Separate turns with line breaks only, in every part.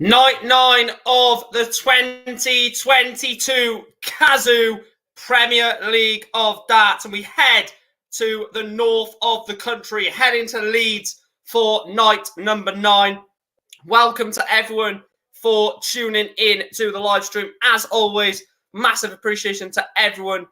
Night 9 of the 2022 Cazoo Premier League of Darts, and we head to the north of the country, heading to Leeds for night number 9. Welcome to everyone for tuning in to the live stream. As always, massive appreciation to everyone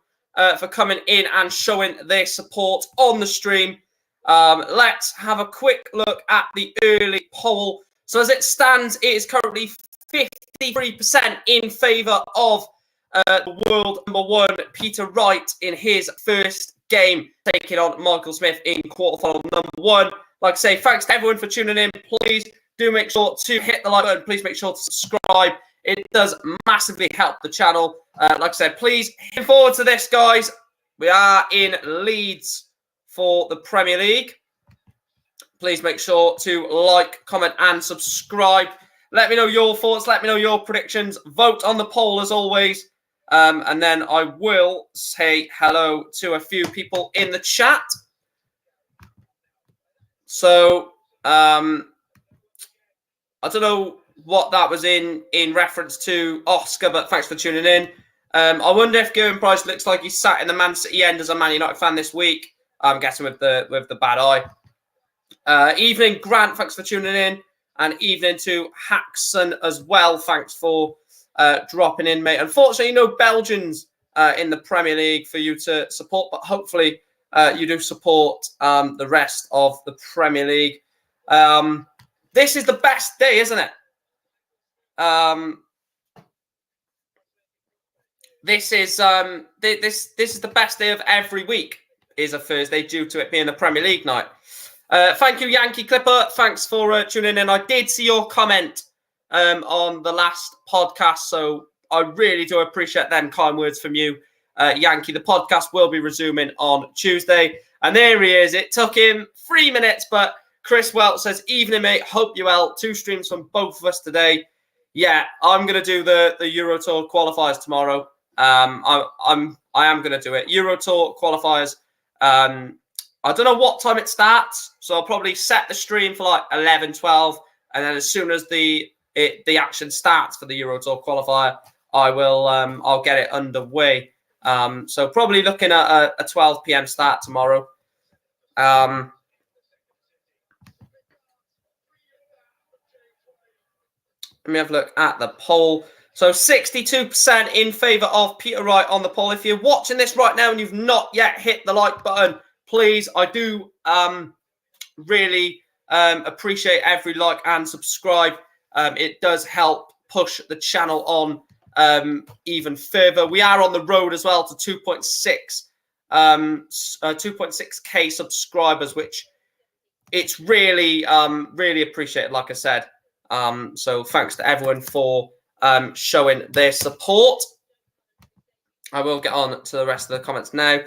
for coming in and showing their support on the stream. Let's have a quick look at the early poll. So as it stands, it is currently 53% in favour of the world number 1, Peter Wright, in his first game, taking on Michael Smith in quarterfinal number 1. Like I say, thanks to everyone for tuning in. Please do make sure to hit the like button. Please make sure to subscribe. It does massively help the channel. Like I said, please look forward to this, guys. We are in Leeds for the Premier League. Please make sure to like, comment, and subscribe. Let me know your thoughts. Let me know your predictions. Vote on the poll, as always. And then I will say hello to a few people in the chat. So, I don't know what that was in reference to Oscar, but thanks for tuning in. I wonder if Gerwin Price looks like he's sat in the Man City end as a Man United fan this week. I'm guessing with the bad eye. Evening, Grant, thanks for tuning in. And evening to Haxon as well. Thanks for dropping in, mate. Unfortunately, no Belgians in the Premier League for you to support, but hopefully you do support the rest of the Premier League. This is the best day, isn't it? This is the best day of every week, is a Thursday, due to it being the Premier League night. Thank you, Yankee Clipper. Thanks for tuning in. I did see your comment on the last podcast, so I really do appreciate them kind words from you, Yankee. The podcast will be resuming on Tuesday. And there he is. It took him 3 minutes, but Chris Welch says, evening, mate. Hope you well. 2 streams from both of us today. Yeah, I'm going to do the Euro Tour qualifiers tomorrow. I am going to do it. Euro Tour qualifiers. I don't know what time it starts, so I'll probably set the stream for like 11, 12, and then as soon as the action starts for the Euro Tour qualifier, I will I'll get it underway. So probably looking at a 12 p.m. start tomorrow. Let me have a look at the poll. So 62% in favour of Peter Wright on the poll. If you're watching this right now and you've not yet hit the like button, please, I do really appreciate every like and subscribe. It does help push the channel on even further. We are on the road as well to 2.6k subscribers, which it's really, really appreciated, like I said. So thanks to everyone for showing their support. I will get on to the rest of the comments now.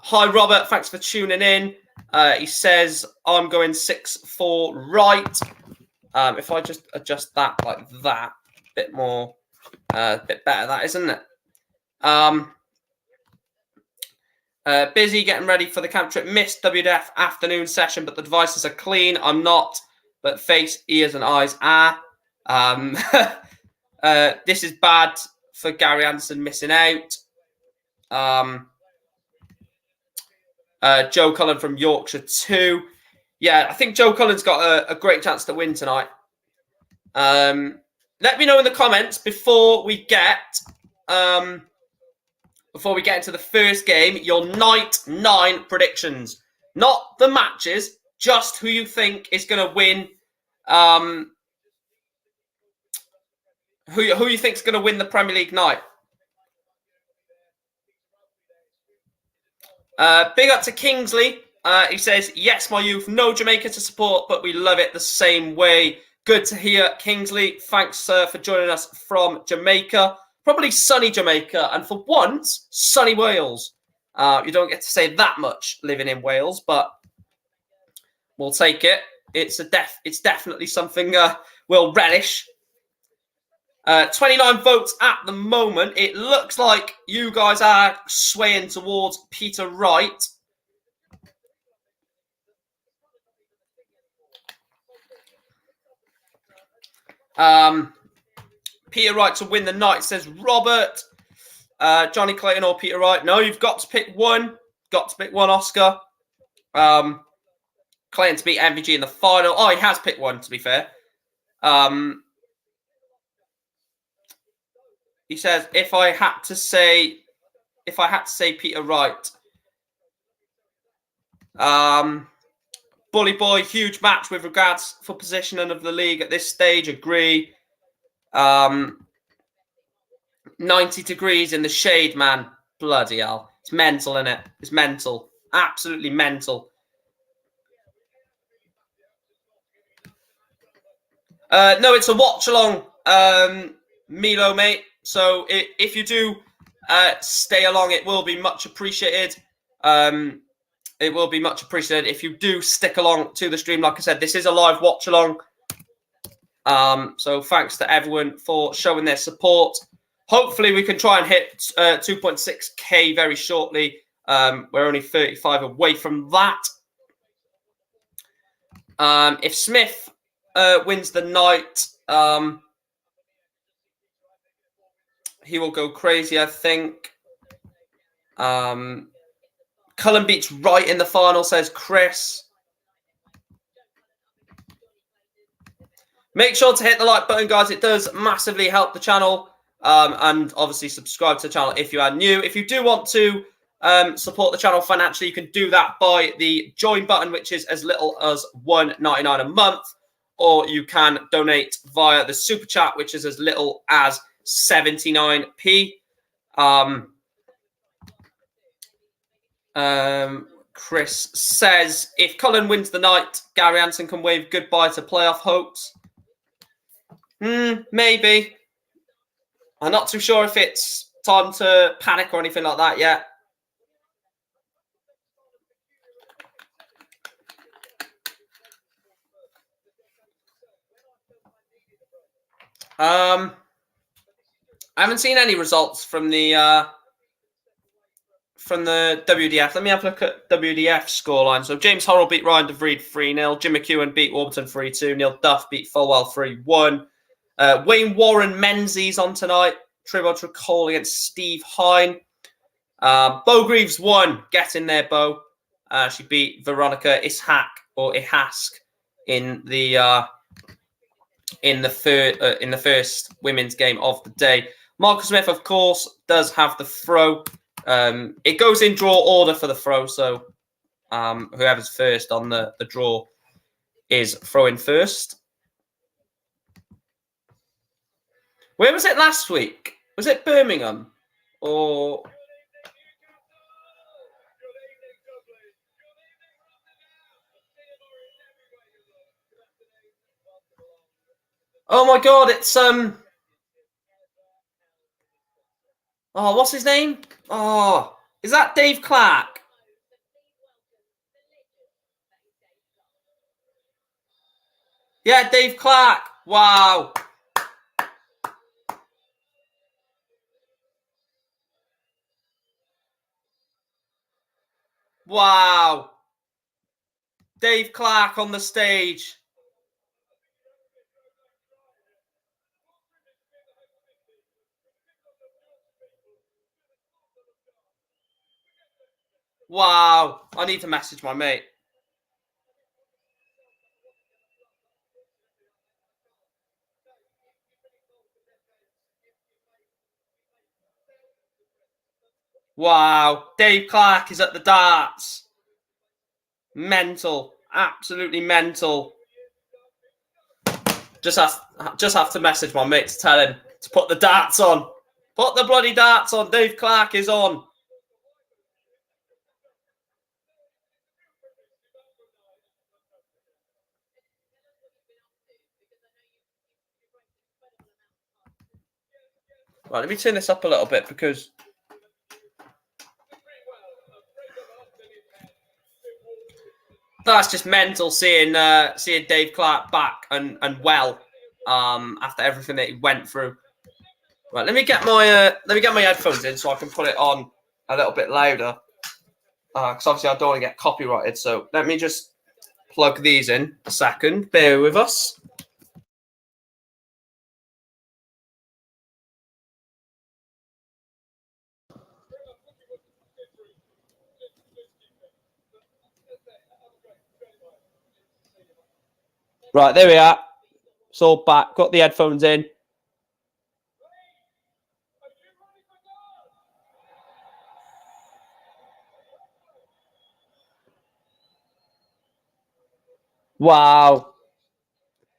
Hi, Robert. Thanks for tuning in. He says, I'm going 6-4 right. If I just adjust that like that, a bit more, a bit better, that, isn't it? Busy getting ready for the camp trip. Missed WDF afternoon session, but the devices are clean. I'm not, but face, ears, and eyes are. This is bad for Gary Anderson missing out. Joe Cullen from Yorkshire too. Yeah, I think Joe Cullen's got a great chance to win tonight. Let me know in the comments before we get into the first game, your night 9 predictions. Not the matches, just who you think is going to win. Who you think is going to win the Premier League night. Big up to Kingsley. He says, yes, my youth, no Jamaica to support, but we love it the same way. Good to hear, Kingsley. Thanks for joining us from Jamaica. Probably sunny Jamaica, and for once, sunny Wales. You don't get to say that much living in Wales, but we'll take it. It's definitely something we'll relish. 29 votes at the moment. It looks like you guys are swaying towards Peter Wright. Peter Wright to win the night, says Robert. Johnny Clayton or Peter Wright? No, you've got to pick one. Got to pick one, Oscar. Clayton to beat MVG in the final. Oh, he has picked one, to be fair. He says, if I had to say Peter Wright. Bully Boy, huge match with regards for positioning of the league at this stage. Agree. 90 degrees in the shade, man. Bloody hell. It's mental, isn't it? It's mental. Absolutely mental. No, it's a watch-along, Milo, mate. So if you do stay along, it will be much appreciated. It will be much appreciated if you do stick along to the stream. Like I said, this is a live watch-along. So thanks to everyone for showing their support. Hopefully we can try and hit 2.6k very shortly. We're only 35 away from that. If Smith wins the night, he will go crazy, I think. Cullen beats Wright in the final, says Chris. Make sure to hit the like button, guys. It does massively help the channel. And obviously subscribe to the channel if you are new. If you do want to support the channel financially, you can do that by the join button, which is as little as $1.99 a month. Or you can donate via the super chat, which is as little as 79p. Chris says, if Cullen wins the night, Gary Hansen can wave goodbye to playoff hopes. Maybe. I'm not too sure if it's time to panic or anything like that yet. I haven't seen any results from the WDF. Let me have a look at WDF scoreline. So James Horrell beat Ryan DeVried 3-0. Jim McEwen beat Warburton 3-2. Neil Duff beat Fulwell 3-1. Wayne Warren Menzies on tonight. Trevor Tricole against Steve Hine. Bo Greaves won. Get in there, Bo. She beat Veronica Ishak or Ihask in the first women's game of the day. Marcus Smith, of course, does have the throw. It goes in draw order for the throw, so whoever's first on the draw is throwing first. Where was it last week? Was it Birmingham? Or... Oh my God, it's oh, what's his name? Oh, is that Dave Clark? Yeah, Dave Clark. Wow. Wow. Dave Clark on the stage. Wow. I need to message my mate. Wow. Dave Clark is at the darts. Mental. Absolutely mental. Just have to message my mate to tell him to put the darts on. Put the bloody darts on. Dave Clark is on. Right, let me turn this up a little bit because that's just mental seeing Dave Clark back and well after everything that he went through. Right, let me get my headphones in so I can put it on a little bit louder. Because obviously I don't want to get copyrighted. So let me just plug these in a second. Bear with us. Right, there we are. It's all back. Got the headphones in. Wow.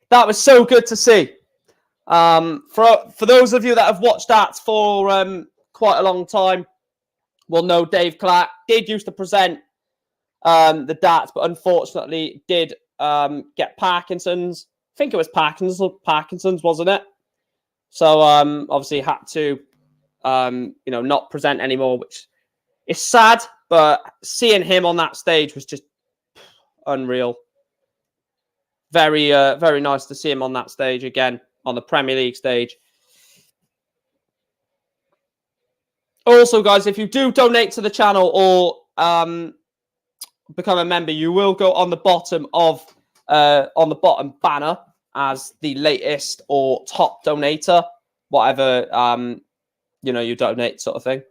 That was so good to see. For those of you that have watched that for quite a long time, will know Dave Clark did used to present the darts, but unfortunately did get Parkinson's. I think it was Parkinson's, wasn't it? So obviously had to not present anymore, which is sad. But seeing him on that stage was just unreal. Very very nice to see him on that stage again, on the Premier League stage. Also, guys, if you do donate to the channel or become a member, you will go on the bottom of on the bottom banner as the latest or top donator, whatever you donate, sort of thing.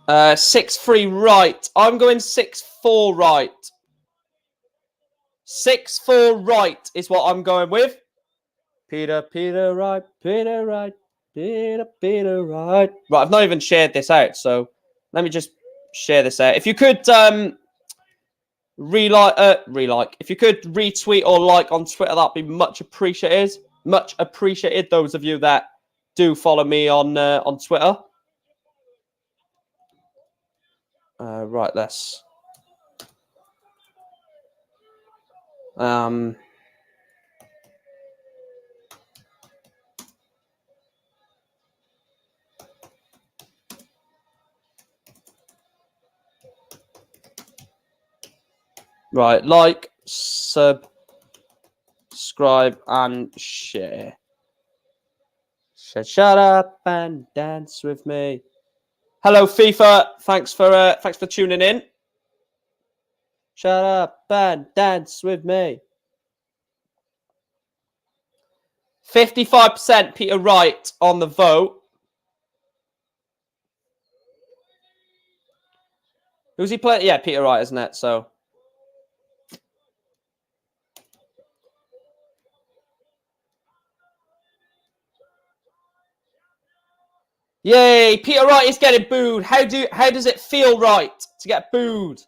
Uh, 6-3 right. I'm going 6-4 right. 6-4 right is what I'm going with. Peter Wright, Peter Wright, Peter Wright. Right, I've not even shared this out, so let me just share this out. If you could if you could retweet or like on Twitter, that'd be much appreciated. Much appreciated. Those of you that do follow me on Twitter. Right, let's right, like, subscribe, and share. Shut up and dance with me. Hello, FIFA. Thanks for tuning in. Shut up and dance with me. 55% Peter Wright on the vote. Who's he playing? Yeah, Peter Wright, isn't it? So. Yay, Peter Wright is getting booed. How does it feel, right, to get booed?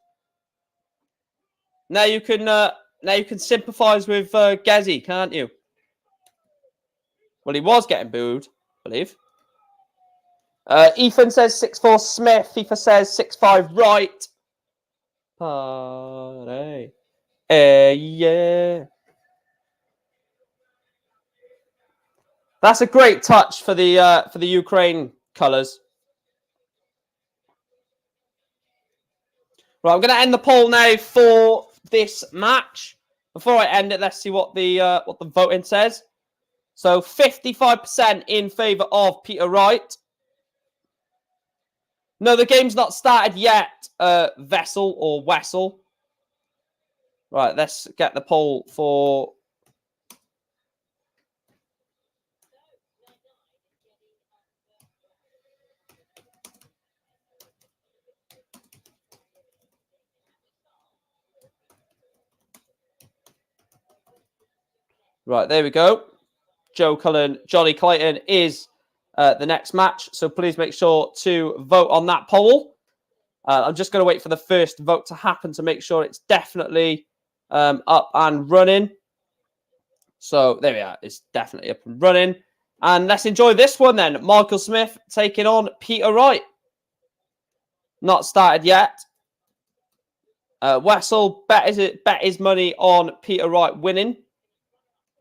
Now you can sympathise with Gazzy, can't you? Well, he was getting booed, I believe. Ethan says 6-4 Smith. FIFA says 6-5 Wright. Party. Yeah. That's a great touch for the Ukraine colours. Right, I'm going to end the poll now for this match. Before I end it, let's see what the voting says. So 55% in favour of Peter Wright. No, the game's not started yet, Vessel or Wessel. Right, let's get the poll for... Right, there we go. Joe Cullen, Johnny Clayton is the next match. So please make sure to vote on that poll. I'm just going to wait for the first vote to happen to make sure it's definitely up and running. So there we are. It's definitely up and running. And let's enjoy this one then. Michael Smith taking on Peter Wright. Not started yet. Wessel bet his money on Peter Wright winning.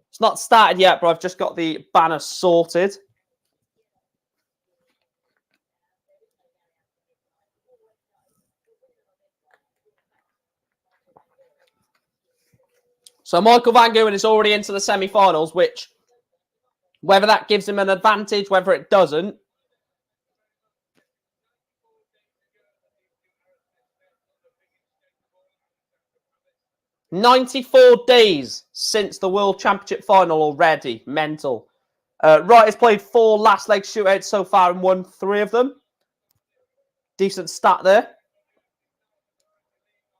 It's not started yet, but I've just got the banner sorted. So Michael Van Gerwen is already into the semi-finals, which, whether that gives him an advantage, whether it doesn't, 94 days since the World Championship final already. Mental. Wright has played 4 last leg shootouts so far and won 3 of them. Decent stat there.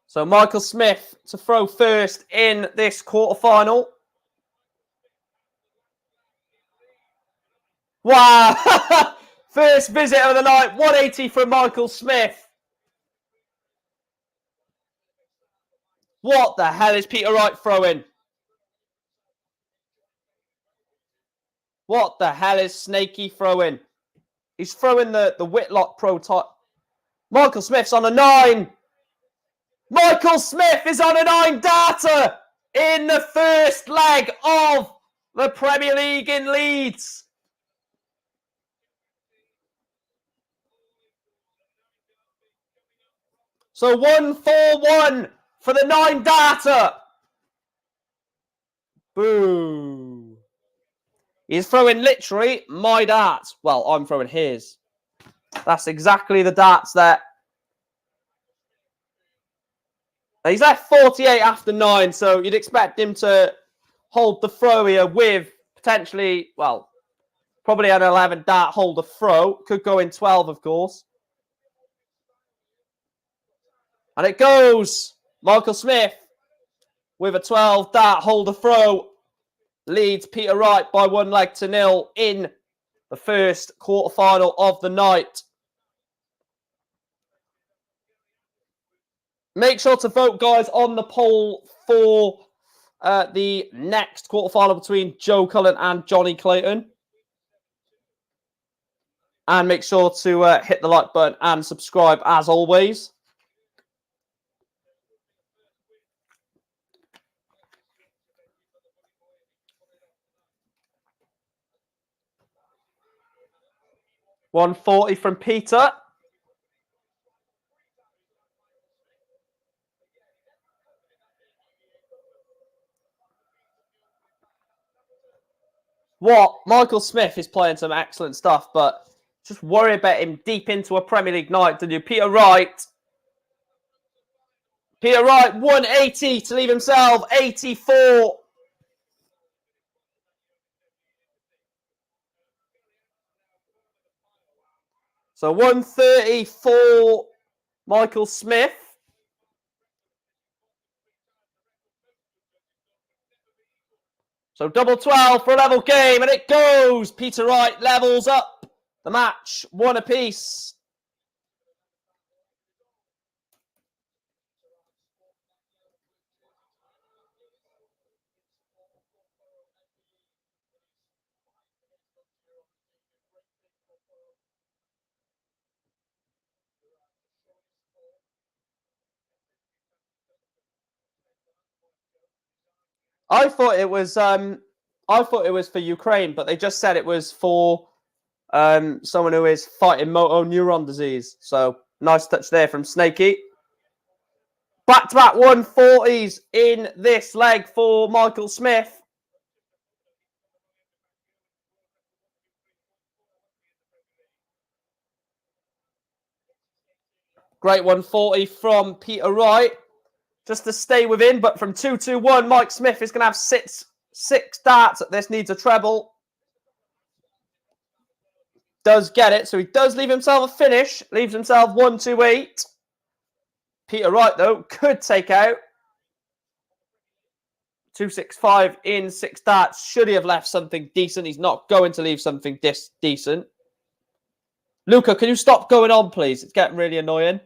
So Michael Smith to throw first in this quarterfinal. Wow! First visit of the night, 180 from Michael Smith. What the hell is Peter Wright throwing? What the hell is Snaky throwing? He's throwing the Whitlock prototype. Michael Smith's on a 9. Michael Smith is on a 9 darter in the first leg of the Premier League in Leeds. So 1-4-1 for the 9 darter. Boo. He's throwing literally my darts. Well, I'm throwing his. That's exactly the darts that. He's at 48 after 9, so you'd expect him to hold the throw here with potentially, well, probably an 11 dart holder throw. Could go in 12, of course. And it goes. Michael Smith with a 12 dart holder throw leads Peter Wright by 1 leg to 0 in the first quarterfinal of the night. Make sure to vote, guys, on the poll for the next quarterfinal between Joe Cullen and Johnny Clayton. And make sure to hit the like button and subscribe as always. $140 from Peter. What? Michael Smith is playing some excellent stuff, but just worry about him deep into a Premier League night, don't you? Peter Wright. Peter Wright, 180 to leave himself 84. So 130 for Michael Smith. So double 12 for a level game, and it goes. Peter Wright levels up the match, 1 apiece. I thought it was for Ukraine, but they just said it was for someone who is fighting motor neuron disease. So nice touch there from Snaky. Back-to-back 140s in this leg for Michael Smith. Great 140 from Peter Wright. Just to stay within, but from 2-2-1, Mike Smith is going to have six darts. This needs a treble. Does get it, so he does leave himself a finish. Leaves himself 1-2-8. Peter Wright, though, could take out 2-6-5 in 6 darts. Should he have left something decent? He's not going to leave something decent. Luca, can you stop going on, please? It's getting really annoying.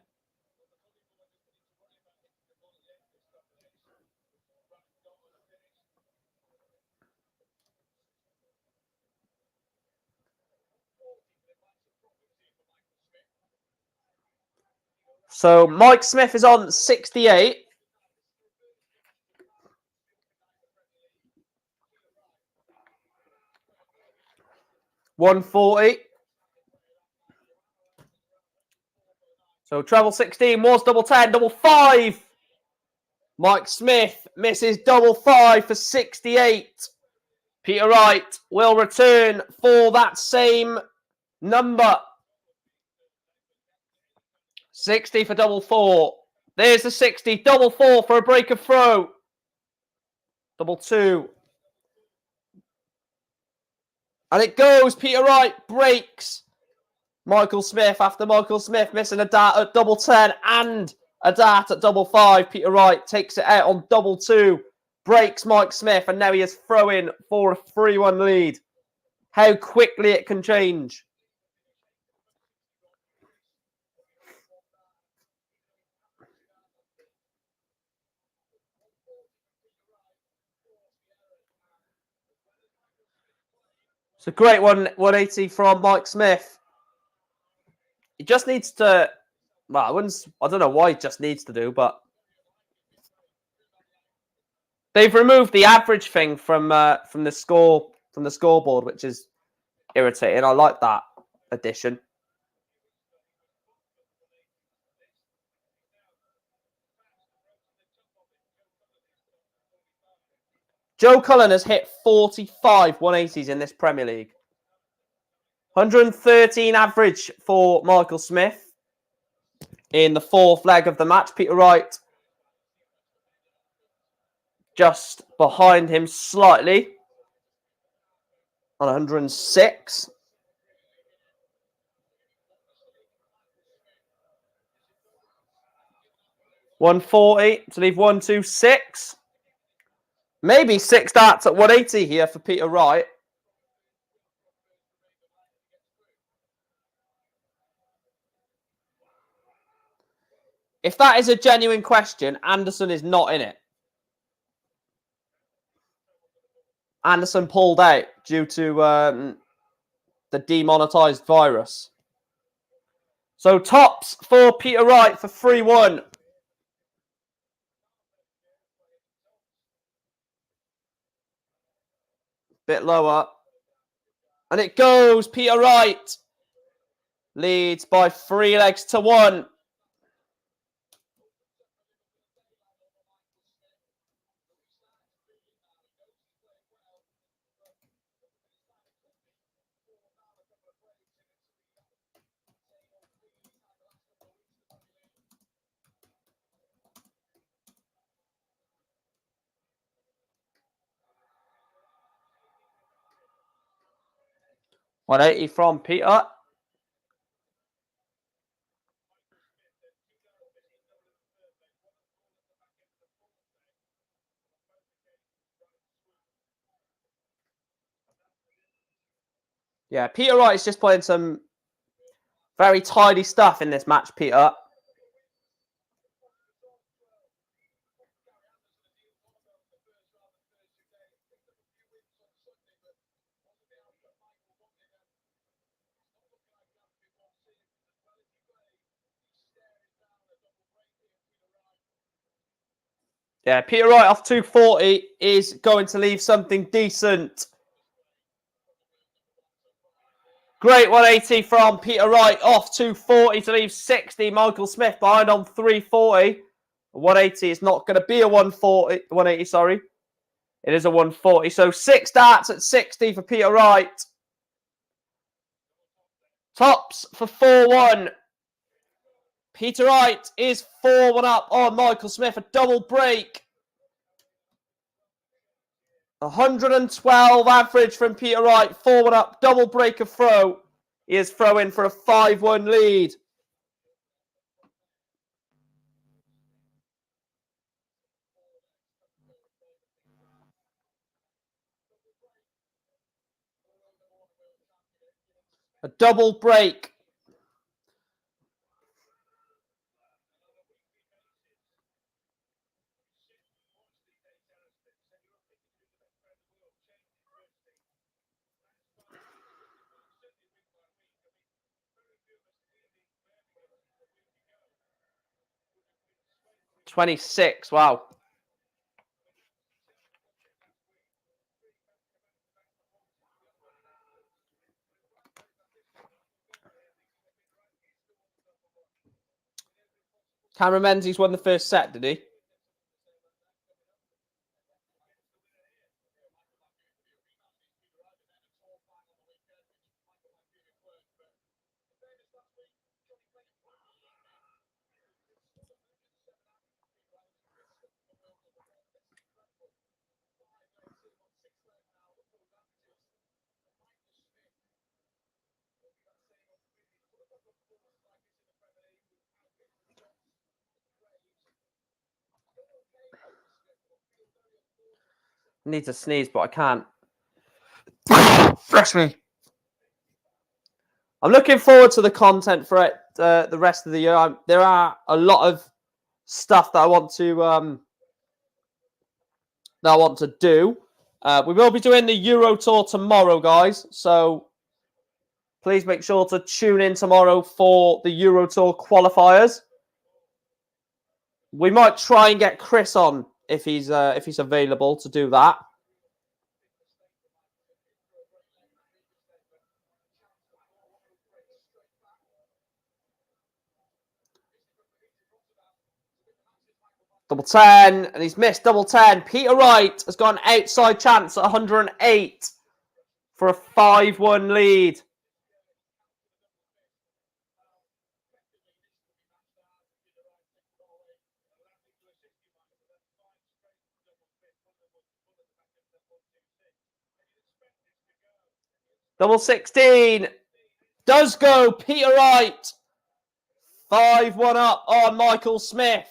So Mike Smith is on 68. $140. So treble 16 was double 10, double 5. Mike Smith misses double 5 for 68. Peter Wright will return for that same number. 60 for double 4. There's the 60. Double 4 for a break of throw. Double 2. And it goes. Peter Wright breaks Michael Smith after Michael Smith missing a dart at double 10 and a dart at double 5. Peter Wright takes it out on double 2, breaks Mike Smith, and now he is throwing for a 3-1 lead. How quickly it can change. It's a great 180 from Mike Smith. He just needs to, well, I don't know why he just needs to do, but they've removed the average thing from the scoreboard, which is irritating. I like that addition. Joe Cullen has hit 45 180s in this Premier League. 113 average for Michael Smith in the fourth leg of the match. Peter Wright just behind him slightly on 106. $140 to leave 126. Maybe 6 darts at 180 here for Peter Wright. If that is a genuine question, Anderson is not in it. Anderson pulled out due to the demonetized virus. So tops for Peter Wright for 3-1. Bit lower. And it goes. Peter Wright leads by 3 legs to 1. $180 from Peter. Yeah, Peter Wright is just playing some very tidy stuff in this match, Peter. Yeah, Peter Wright off 240 is going to leave something decent. Great 180 from Peter Wright off 240 to leave 60. Michael Smith behind on 340. 180 is not going to be a 180, sorry. It is a 140. So 6 darts at 60 for Peter Wright. Tops for 4-1. Peter Wright is 4-1 up on Michael Smith. A double break. 112 average from Peter Wright. 4-1 up. Double break of throw. He is throwing for a 5-1 lead. A double break. $26. Wow. Cameron Menzies won the first set, did he? Need to sneeze, but I can't. Bless me. I'm looking forward to the content for it the rest of the year. There are a lot of stuff that I want to do. We will be doing the Euro Tour tomorrow, guys. So please make sure to tune in tomorrow for the Euro Tour qualifiers. We might try and get Chris on if he's available to do that. Double 10, and he's missed double 10. Peter Wright has got an outside chance at 108 for a 5-1 lead. Double 16 does go. Peter Wright 5-1 up on Michael Smith.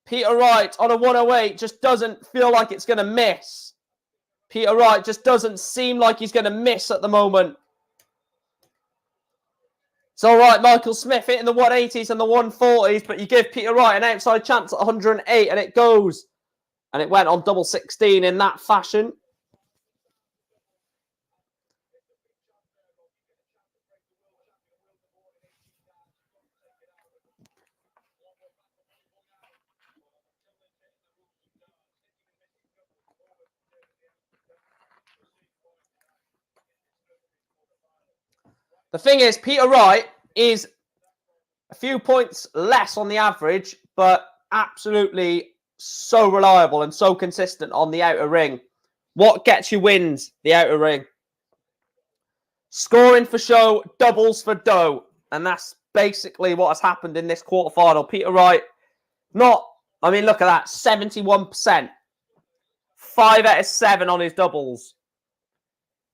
Peter Wright on a 108 just doesn't feel like it's going to miss. Peter Wright just doesn't seem like he's going to miss at the moment. It's all right, Michael Smith hitting the 180s and the 140s, but you give Peter Wright an outside chance at 108 and it goes. And it went on double 16 in that fashion. The thing is, Peter Wright is a few points less on the average, but absolutely so reliable and so consistent on the outer ring. What gets you wins? The outer ring. Scoring for show, doubles for dough. And that's basically what has happened in this quarterfinal. Peter Wright, look at that, 71%. 5 out of 7 on his doubles.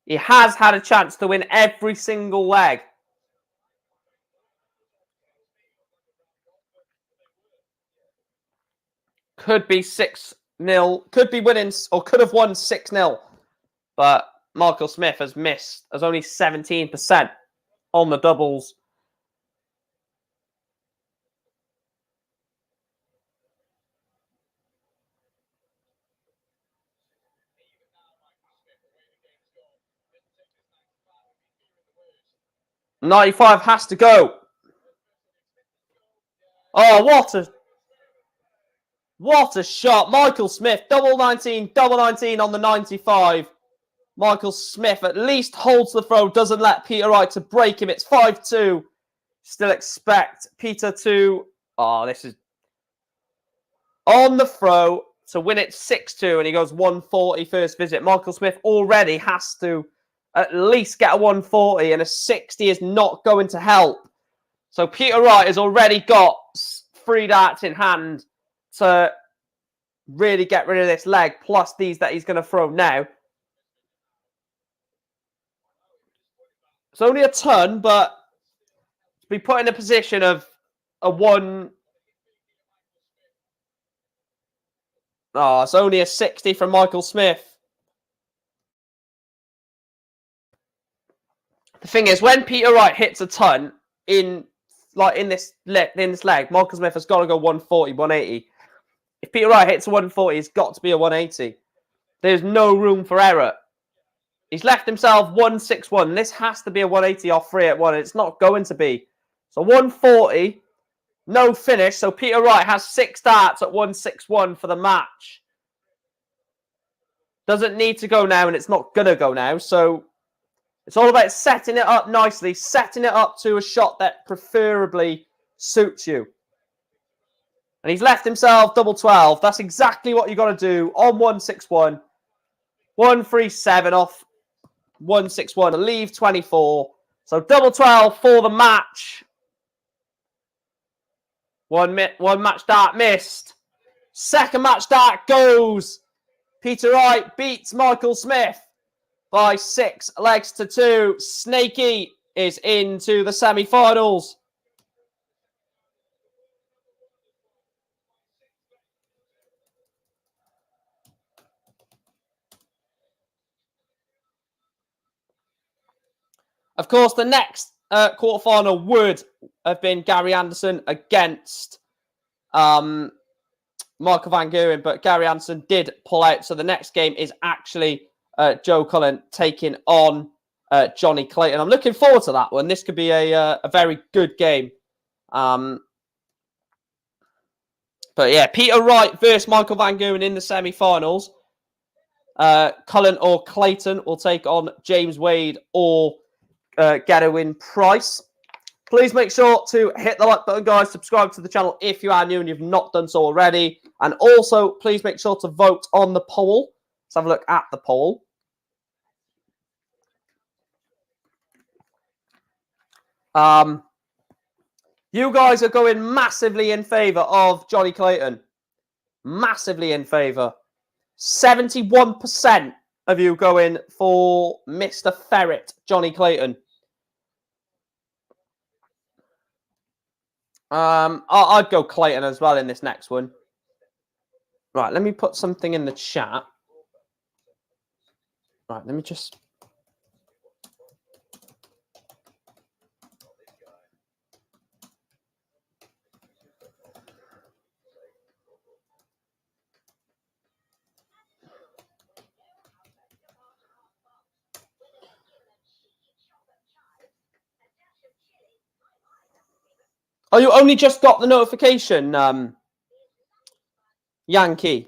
He has had a chance to win every single leg. Could be 6-0. Could be winning, or could have won 6-0. But Michael Smith has only 17% on the doubles. $95 has to go. Oh, what a shot. Michael Smith, double 19 on the 95. Michael Smith at least holds the throw, doesn't let Peter Wright to break him. It's 5-2. Still expect Peter to... Oh, this is... On the throw to win it 6-2, and he goes 140 first visit. Michael Smith already has to at least get a 140, and a 60 is not going to help. So Peter Wright has already got 3 darts in hand to really get rid of this leg, plus these that he's going to throw now. It's only a ton, but to be put in a position of a 1... Oh, it's only a 60 from Michael Smith. The thing is, when Peter Wright hits a ton in this leg, Michael Smith has got to go 140, 180. If Peter Wright hits a 140, it's got to be a 180. There's no room for error. He's left himself 161. This has to be a 180 off 3 at 1. It's not going to be. So 140, no finish. So Peter Wright has 6 darts at 161 for the match. Doesn't need to go now, and it's not going to go now. So it's all about setting it up nicely, setting it up to a shot that preferably suits you. And he's left himself double 12. That's exactly what you got to do on 161. 137 off 161 to leave 24. So double 12 for the match. One match dart missed. Second match dart goes. Peter Wright beats Michael Smith by 6 legs to 2. Snaky is into the semi-finals. Of course, the next quarterfinal would have been Gary Anderson against Michael Van Gerwen, but Gary Anderson did pull out. So the next game is actually Joe Cullen taking on Johnny Clayton. I'm looking forward to that one. This could be a very good game. But yeah, Peter Wright versus Michael Van Gerwen in the semi-finals. Cullen or Clayton will take on James Wade or Gerwin Price. Please make sure to hit the like button, guys. Subscribe to the channel if you are new and you've not done so already. And also, please make sure to vote on the poll. Let's have a look at the poll. You guys are going massively in favour of Johnny Clayton. Massively in favour. 71% of you going for Mr. Ferret, Johnny Clayton. I'd go Clayton as well in this next one. Right, let me put something in the chat. Right, let me just... Oh, you only just got the notification, Yankee.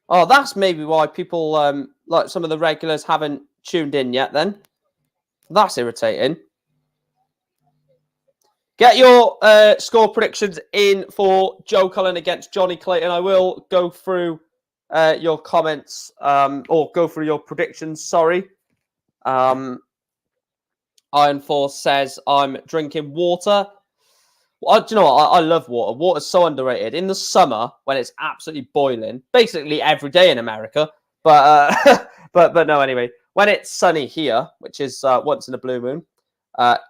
Oh, that's maybe why people, like some of the regulars, haven't tuned in yet then. That's irritating. Get your score predictions in for Joe Cullen against Johnny Clayton. I will go through your comments, or go through your predictions, sorry. Iron Force says, I'm drinking water. Well, do you know what? I love water. Water's so underrated. In the summer, when it's absolutely boiling, basically every day in America, but but no, anyway, when it's sunny here, which is once in a blue moon,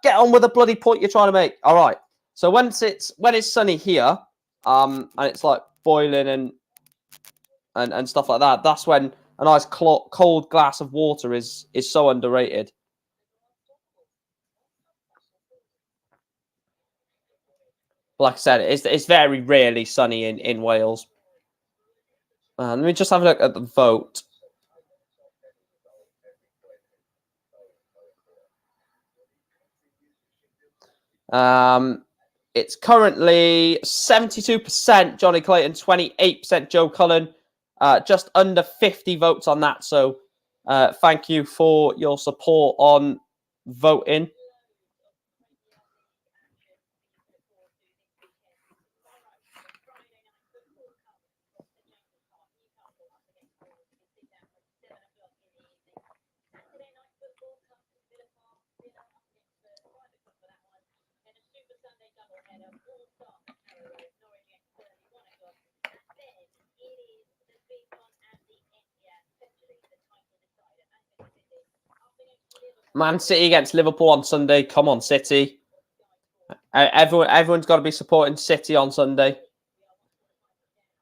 get on with the bloody point you're trying to make. All right. So when it's sunny here, and it's like boiling and stuff like that, that's when a nice cold glass of water is so underrated. Like I said, it's very rarely sunny in Wales. Let me just have a look at the vote. It's currently 72% Johnny Clayton, 28% Joe Cullen, just under 50 votes on that. So thank you for your support on voting. Man City against Liverpool on Sunday. Come on, City. Everyone's got to be supporting City on Sunday.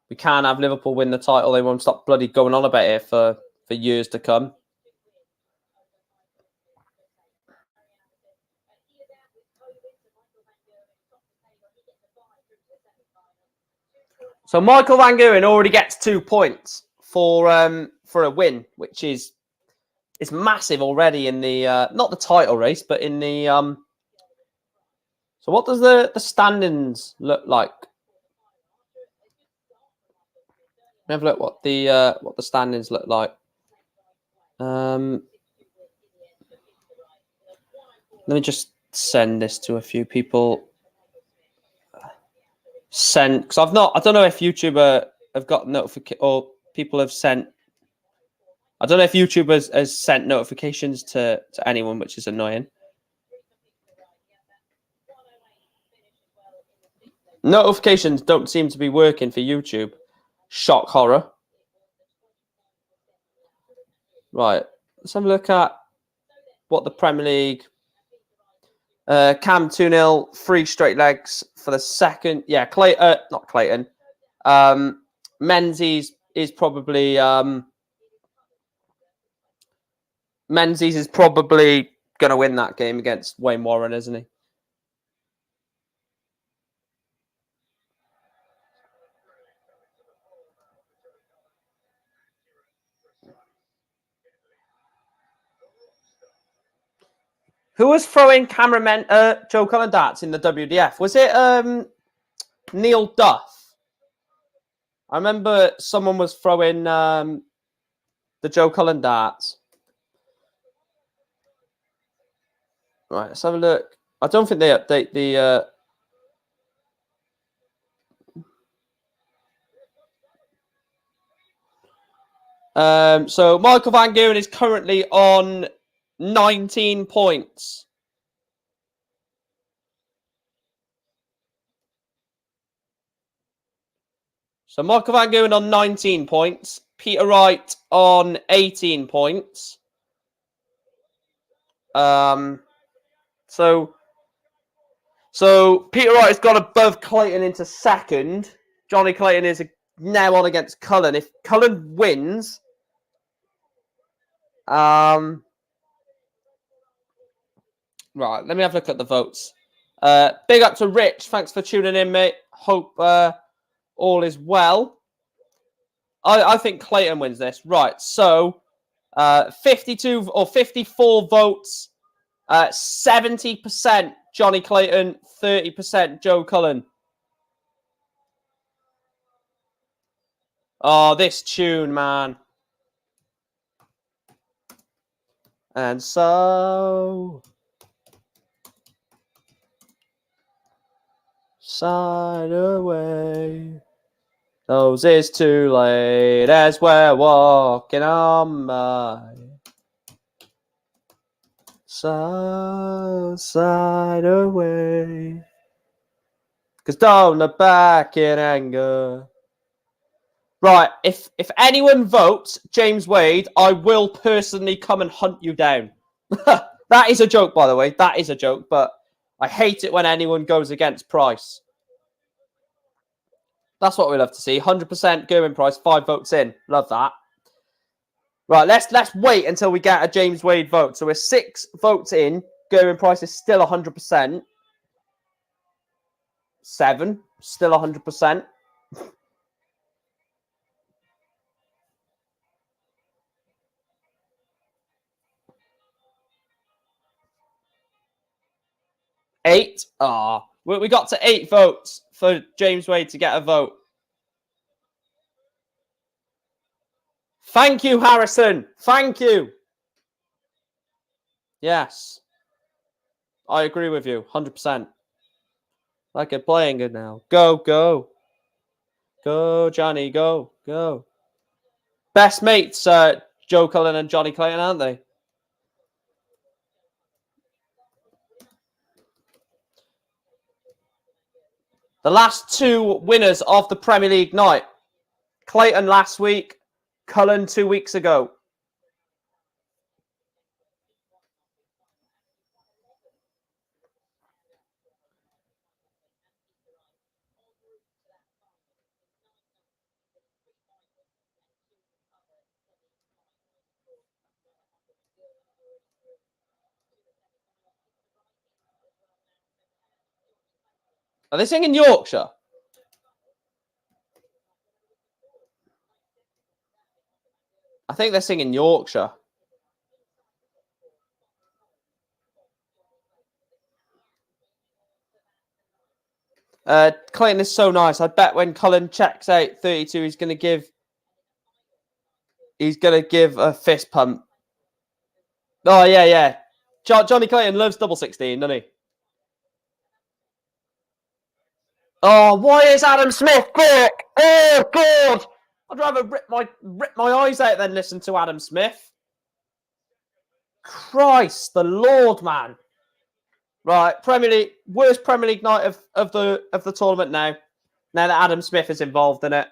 We can't have Liverpool win the title. They won't stop bloody going on about it for years to come. So Michael Van Gerwen already gets 2 points for a win, which is massive already in the not the title race, but in the So what does the standings look like? Have a look what the standings look like. Let me just send this to a few people. Send, because I don't know if YouTube have got notification, or people have sent. I don't know if YouTube has sent notifications to anyone, which is annoying. Notifications don't seem to be working for YouTube. Shock horror. Right, let's have a look at what the Premier League Cam 2-0, 3 straight legs for the second. Yeah, not Clayton. Menzies is probably Menzies is probably going to win that game against Wayne Warren, isn't he? Who was throwing Joe Cullen darts in the WDF? Was it Neil Duff? I remember someone was throwing the Joe Cullen darts. Right, let's have a look. I don't think they update the... So Michael Van Geuren is currently on 19 points. So Michael Van Geuren on 19 points. Peter Wright on 18 points. So Peter Wright has got above Clayton into second. Johnny Clayton is now on against Cullen. If Cullen wins, right, let me have a look at the votes. Big up to Rich. Thanks for tuning in, mate. Hope all is well. I think Clayton wins this. Right, so 52 or 54 votes. 70% Johnny Clayton, 30% Joe Cullen. Oh, this tune, man. And so... Side away. Those is too late as we're walking on by. So side away. Cause don't look back in anger. Right, if anyone votes James Wade, I will personally come and hunt you down. That is a joke, by the way. That is a joke, but I hate it when anyone goes against Price. That's what we love to see. 100% Gerwin Price, 5 votes in. Love that. Right, let's wait until we get a James Wade vote. So we're 6 votes in. Gerwin Price is still 100%. 7, still 100%. Eight. We got to 8 votes for James Wade to get a vote. Thank you, Harrison. Thank you. Yes. I agree with you. 100%. Like it playing good now. Go, go. Go, Johnny. Go, go. Best mates, Joe Cullen and Johnny Clayton, aren't they? The last 2 winners of the Premier League night. Clayton last week, Cullen 2 weeks ago. Are they singing Yorkshire? I think they're singing Yorkshire. Clayton is so nice. I bet when Cullen checks out 32, he's going to give a fist pump. Oh, yeah. Johnny Clayton loves double 16, doesn't he? Oh, why is Adam Smith back? Oh, God. I'd rather rip my eyes out than listen to Adam Smith. Christ, the Lord, man. Right, Premier League, worst Premier League night of the tournament now. Now that Adam Smith is involved in it.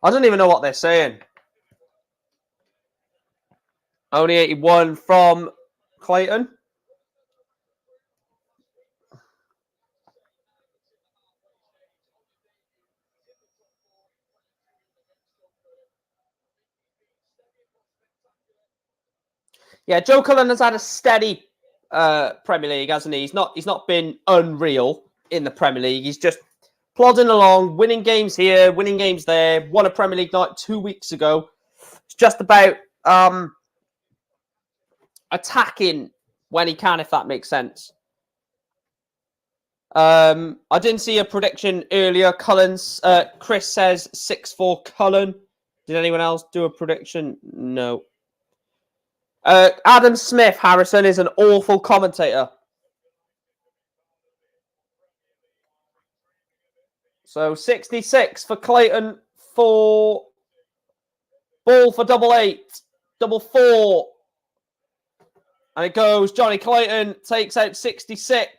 I don't even know what they're saying. Only 81 from Clayton. Yeah, Joe Cullen has had a steady Premier League, hasn't he? He's not been unreal in the Premier League. He's just plodding along, winning games here, winning games there. Won a Premier League night 2 weeks ago. It's just about attacking when he can, if that makes sense. I didn't see a prediction earlier. Chris says 6-4 Cullen. Did anyone else do a prediction? No. Adam Smith, Harrison, is an awful commentator. So 66 for Clayton for ball for double 8, double 4. And it goes, Johnny Clayton takes out 66.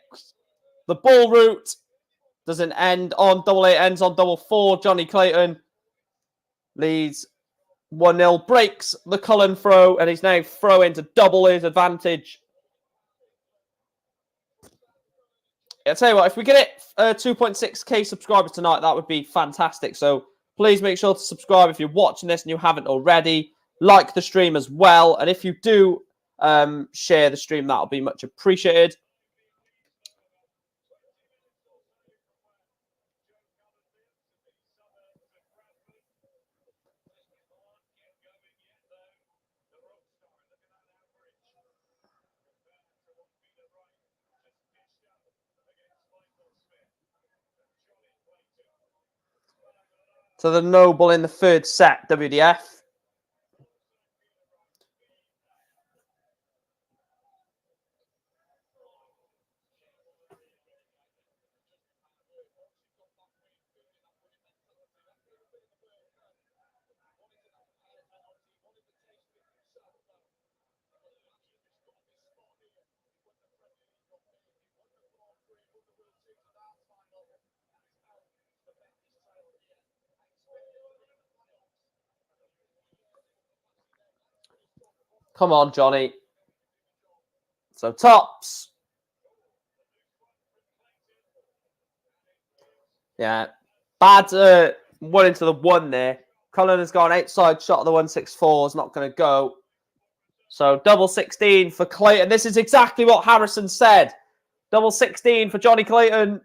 The ball route doesn't end on double 8, ends on double 4. Johnny Clayton leads 1-0, breaks the Cullen throw, and he's now throwing to double his advantage. I'll tell you what, if we get it 2.6k subscribers tonight, that would be fantastic. So please make sure to subscribe if you're watching this and you haven't already. Like the stream as well. And if you do share the stream, that'll be much appreciated. So the Noble in the third set, WDF. Come on, Johnny. So tops. Yeah. Bad 1 into the 1 there. Cullen has gone outside shot of the 164. Is not going to go. So double 16 for Clayton. This is exactly what Harrison said. Double 16 for Johnny Clayton.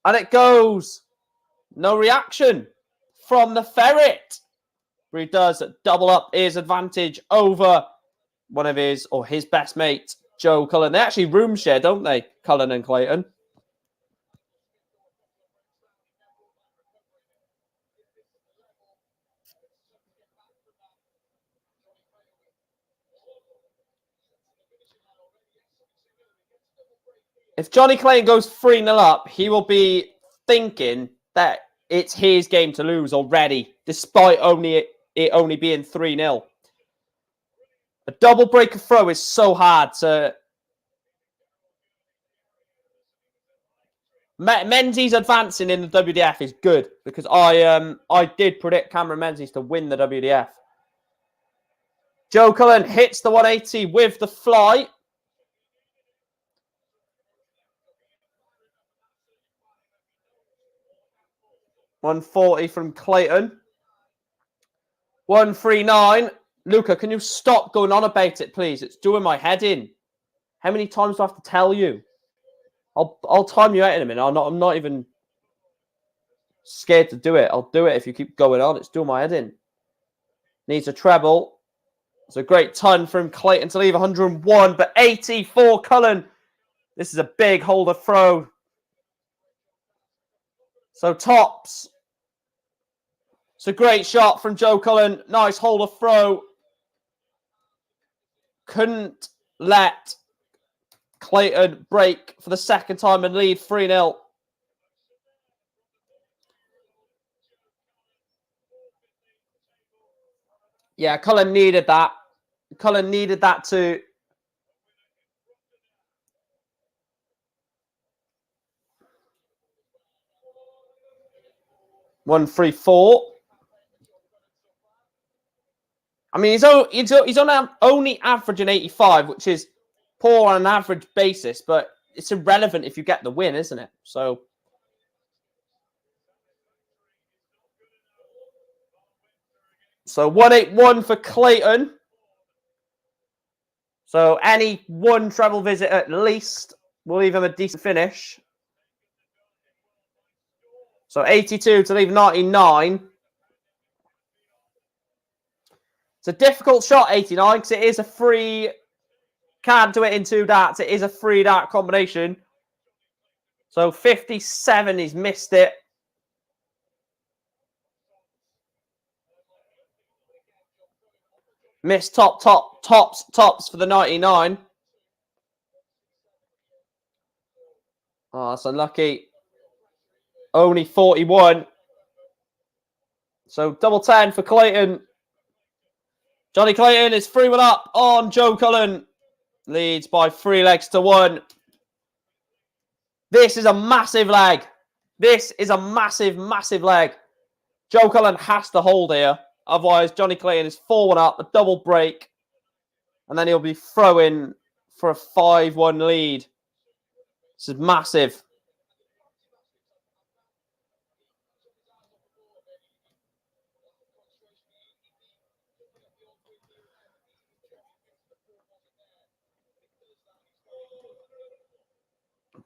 And it goes. No reaction from the Ferret. Where he does double up his advantage over one of his best mate, Joe Cullen. They actually room share, don't they? Cullen and Clayton. If Johnny Clayton goes 3-0 up, he will be thinking that it's his game to lose already, despite it only being 3-0. A double breaker throw is so hard to... Menzies advancing in the WDF is good because I did predict Cameron Menzies to win the WDF. Joe Cullen hits the 180 with the fly. $140 from Clayton. 139. Luca, can you stop going on about it, please? It's doing my head in. How many times do I have to tell you? I'll time you out in a minute. I'm not even scared to do it. I'll do it if you keep going on. It's doing my head in. Needs a treble. It's a great ton from Clayton to leave 101, but 84 Cullen. This is a big holder throw. So tops. It's a great shot from Joe Cullen. Nice holder throw. Couldn't let Clayton break for the second time and lead 3-0. Yeah, Cullen needed that. Cullen needed that to... $134. I mean, he's only averaging 85, which is poor on an average basis, but it's irrelevant if you get the win, isn't it? So 181 for Clayton. So any one treble visit at least will leave him a decent finish. So 82 to leave 99. It's a difficult shot, 89, because it is a free. Can't do it in 2 darts. It is a 3 dart combination. So 57, he's missed it. Missed tops for the 99. Oh, that's unlucky. Only 41. So double 10 for Clayton. Johnny Clayton is 3-1 up on Joe Cullen. Leads by 3 legs to 1. This is a massive leg. This is a massive, massive leg. Joe Cullen has to hold here. Otherwise, Johnny Clayton is 4-1 up, a double break. And then he'll be throwing for a 5-1 lead. This is massive.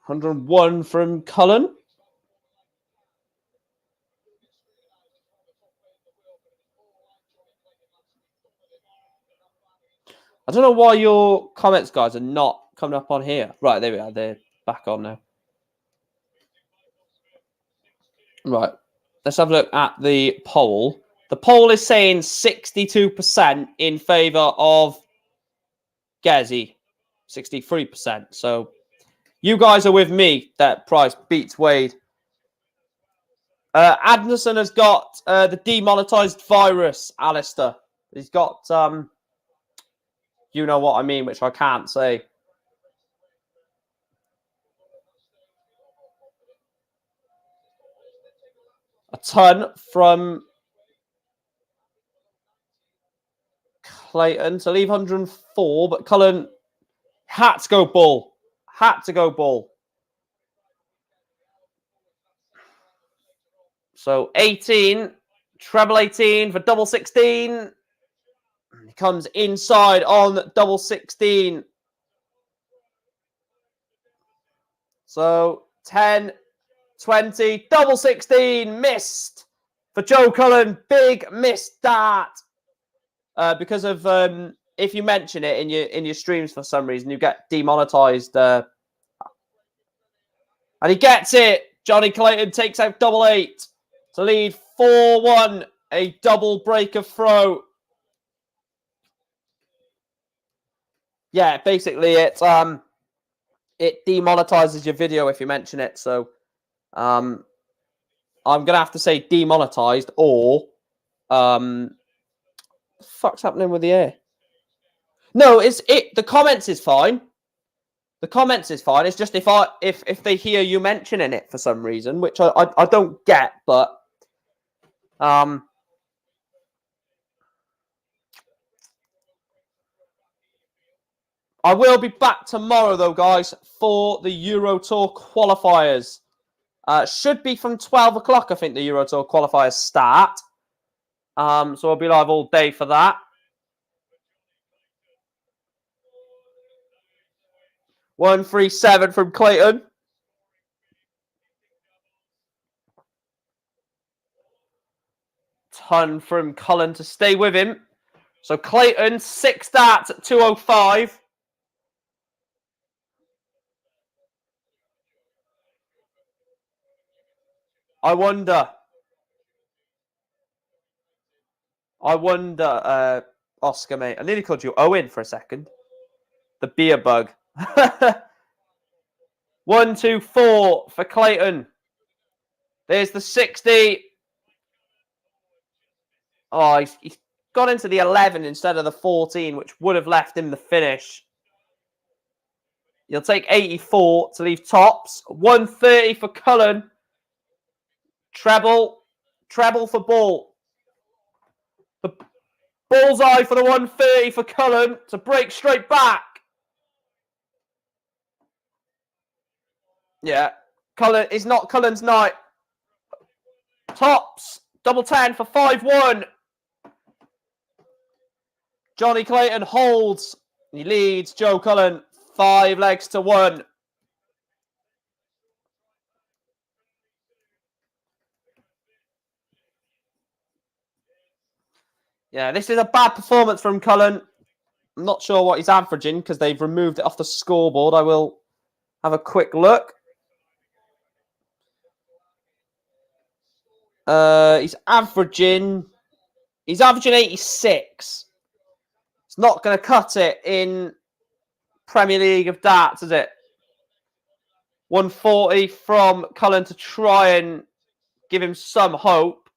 $101 from Cullen. I don't know why your comments, guys, are not coming up on here. Right, there we are. They're back on now. Right. Let's have a look at the poll. The poll is saying 62% in favour of Gezi. 63%. So you guys are with me that Price beats Wade. Adnison has got the demonetised virus, Alistair. He's got, you know what I mean, which I can't say. A ton from Clayton to leave 104, but Cullen had to go bull. Had to go bull. So 18, treble 18 for double 16. He comes inside on double 16. So 10, 20, double 16, missed for Joe Cullen. Big missed dart. Because of if you mention it in your streams for some reason, you get demonetized. And he gets it. Johnny Clayton takes out double 8 to lead 4-1. A double break of throw. Yeah, basically it demonetizes your video if you mention it. So I'm gonna have to say demonetized or what the fuck's happening with the air? No, the comments is fine. The comments is fine. It's just if they hear you mentioning it for some reason, which I don't get, but I will be back tomorrow though, guys, for the Euro Tour qualifiers. Should be from 12 o'clock, I think the Euro Tour qualifiers start. So I'll be live all day for that. 137 from Clayton. Ton from Cullen to stay with him. So Clayton, 6 darts at 205. I wonder, Oscar, mate. I nearly called you Owen for a second. The beer bug. 124 for Clayton. There's the 60. Oh, he's gone into the 11 instead of the 14, which would have left him the finish. You'll take 84 to leave tops. 130 for Cullen. Treble for ball.
Bullseye for the 130 for Cullen to break straight back. Yeah. Cullen is not Cullen's night. Tops. Double 10 for 5-1. Johnny Clayton holds. He leads Joe Cullen 5 legs to 1. Yeah, this is a bad performance from Cullen. I'm not sure what he's averaging because they've removed it off the scoreboard. I will have a quick look. He's averaging 86. It's not going to cut it in Premier League of darts, is it? 140 from Cullen to try and give him some hope.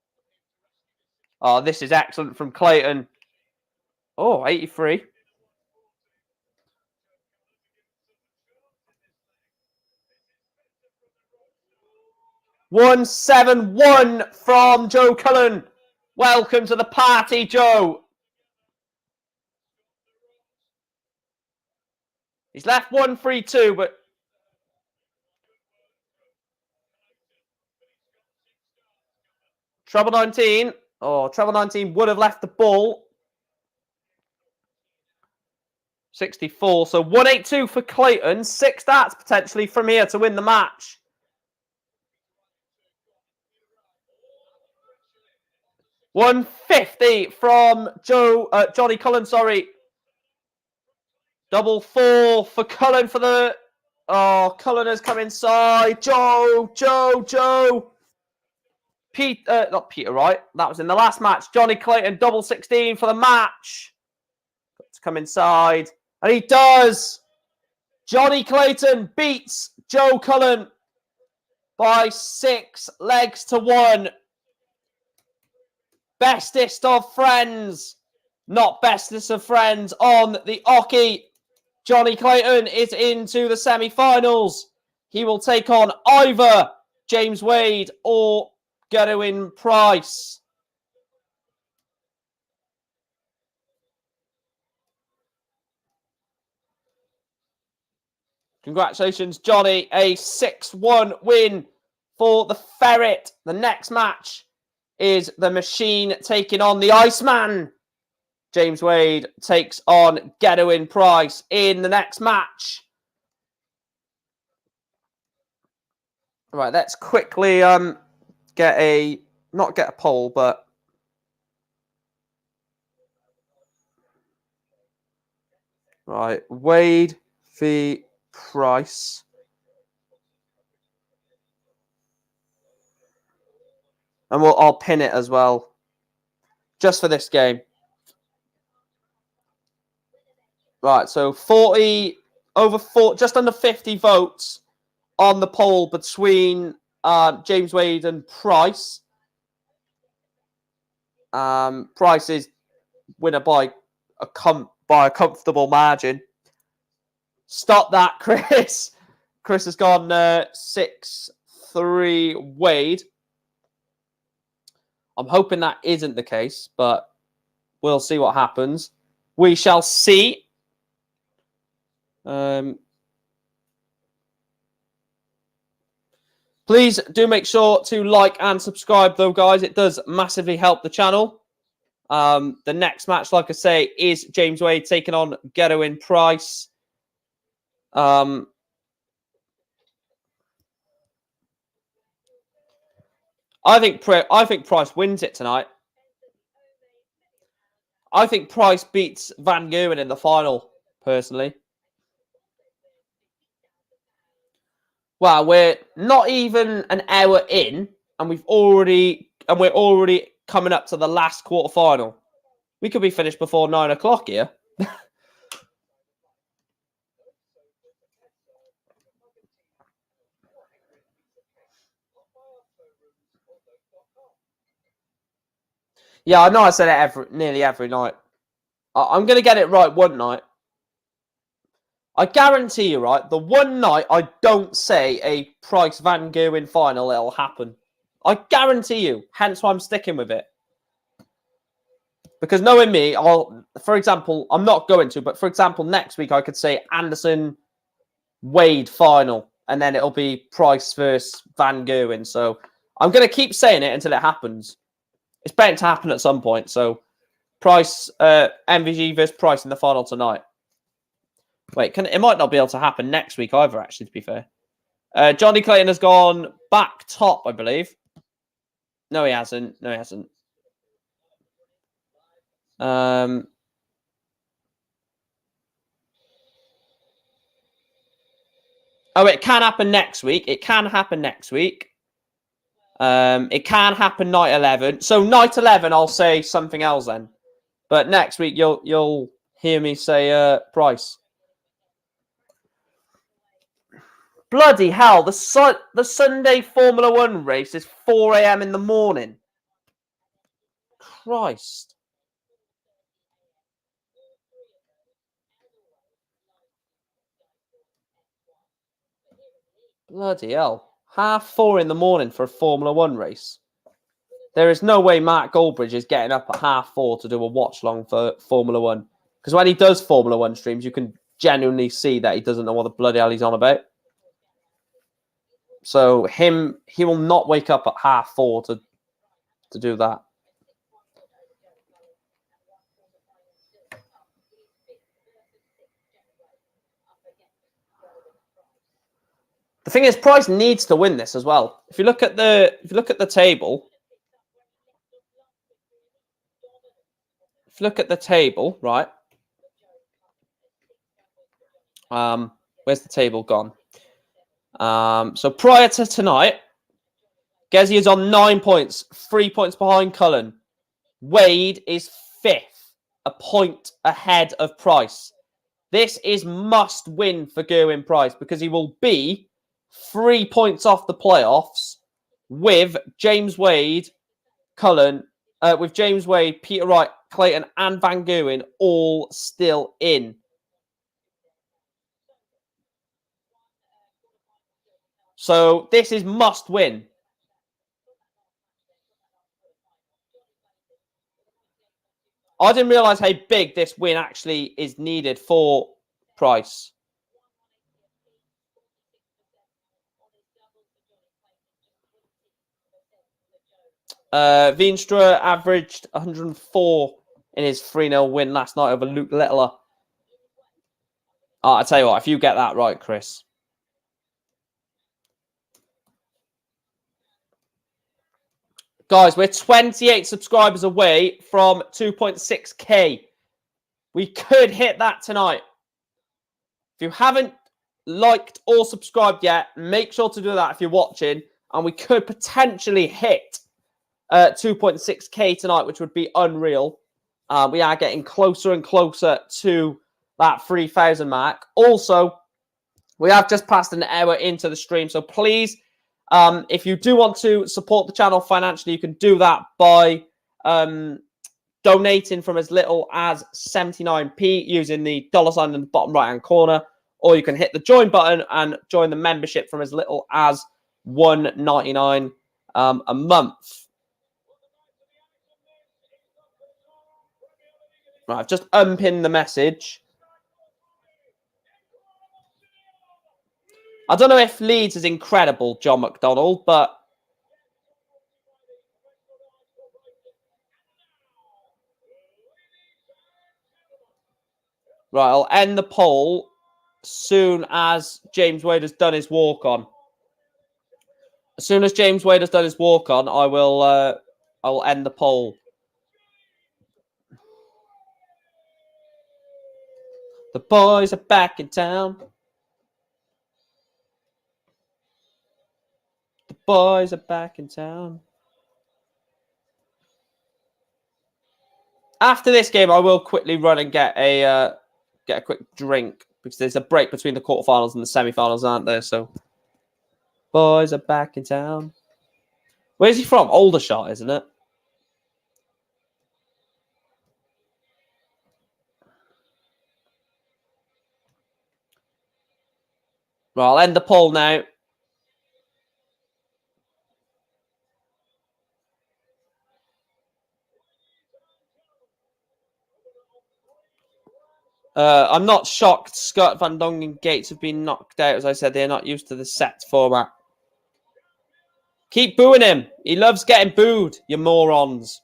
Oh, this is excellent from Clayton. Oh, 83. $171 from Joe Cullen. Welcome to the party, Joe. He's left 132, but treble 19. Oh, treble 19 would have left the ball. 64. So 182 for Clayton. 6 darts potentially from here to win the match. $150 from Johnny Cullen, sorry. Double 4 for Cullen for the... Oh, Cullen has come inside. Joe. Not Peter Wright. That was in the last match. Johnny Clayton, double 16 for the match. Got to come inside. And he does. Johnny Clayton beats Joe Cullen by 6 legs to 1. Bestest of friends. Not bestest of friends on the Oki. Johnny Clayton is into the semi-finals. He will take on either James Wade or Gerwin Price. Congratulations, Johnny. A 6-1 win for the Ferret. The next match is the Machine taking on the Iceman. James Wade takes on Gerwin Price in the next match. Right, let's quickly not get a poll, but right, Wade v Price. And I'll pin it as well, just for this game. Right, so just under 50 votes on the poll between James Wade and Price. Price is winner by a comfortable margin. Stop that, Chris. Chris has gone 6-3 Wade. I'm hoping that isn't the case, but we'll see what happens. We shall see. Please do make sure to like and subscribe, though, guys. It does massively help the channel. The next match, like I say, is James Wade taking on Gerwin Price. I think Price wins it tonight. I think Price beats Van Gerwen in the final, personally. Well, we're not even an hour in, and we're already coming up to the last quarterfinal. We could be finished before 9 o'clock here. Yeah, I know I said it nearly every night. I'm going to get it right one night. I guarantee you, right, the one night I don't say a Price Van Gerwen final, it'll happen. I guarantee you. Hence why I'm sticking with it. Because knowing me, for example, I'm not going to, but for example, next week I could say Anderson Wade final, and then it'll be Price versus Van Gerwen. So I'm going to keep saying it until it happens. It's bound to happen at some point. So Price, MVG versus Price in the final tonight. Wait, it might not be able to happen next week either, actually, to be fair. Johnny Clayton has gone back top, I believe. No, he hasn't. No, he hasn't. Oh, it can happen next week. It can happen next week. It can happen night 11. So night 11, I'll say something else then. But next week, you'll hear me say Price. Bloody hell! The Sunday Formula One race is 4 a.m. in the morning. Christ. Bloody hell. 4:30 in the morning for a Formula One race. There is no way Mark Goldbridge is getting up at 4:30 to do a watch long for Formula One. Because when he does Formula One streams, you can genuinely see that he doesn't know what the bloody hell he's on about. So he will not wake up at 4:30 to do that. The thing is, Price needs to win this as well. If you look at the table, right? Where's the table gone? So prior to tonight, Gezi is on 9 points, 3 points behind Cullen. Wade is 5th, a point ahead of Price. This is must win for Gerwin Price because he will be 3 points off the playoffs with James Wade, Cullen, with James Wade, Peter Wright, Clayton, and Van Gerwen all still in. So this is must win. I didn't realise how big this win actually is needed for Price. Veenstra averaged 104 in his 3-0 win last night over Luke Littler. I tell you what, if you get that right, Chris. Guys, we're 28 subscribers away from 2.6k. We could hit that tonight. If you haven't liked or subscribed yet, make sure to do that if you're watching. And we could potentially hit 2.6k tonight, which would be unreal. We are getting closer and closer to that 3,000 mark. Also, we have just passed an hour into the stream. So please, if you do want to support the channel financially, you can do that by donating from as little as 79p using the $ in the bottom right-hand corner. Or you can hit the join button and join the membership from as little as $1.99 a month. Right, I've just unpinned the message. I don't know if Leeds is incredible, John McDonald, but right, I'll end the poll soon as James Wade has done his walk-on. As soon as James Wade has done his walk-on, I will end the poll. The boys are back in town. The boys are back in town. After this game, I will quickly run and get a quick drink because there's a break between the quarterfinals and the semi-finals, aren't there? So, boys are back in town. Where's he from? Aldershot, isn't it? Right, I'll end the poll now. I'm not shocked Scott Van Dongen Gates have been knocked out. As I said, they're not used to the set format. Keep booing him. He loves getting booed, you morons.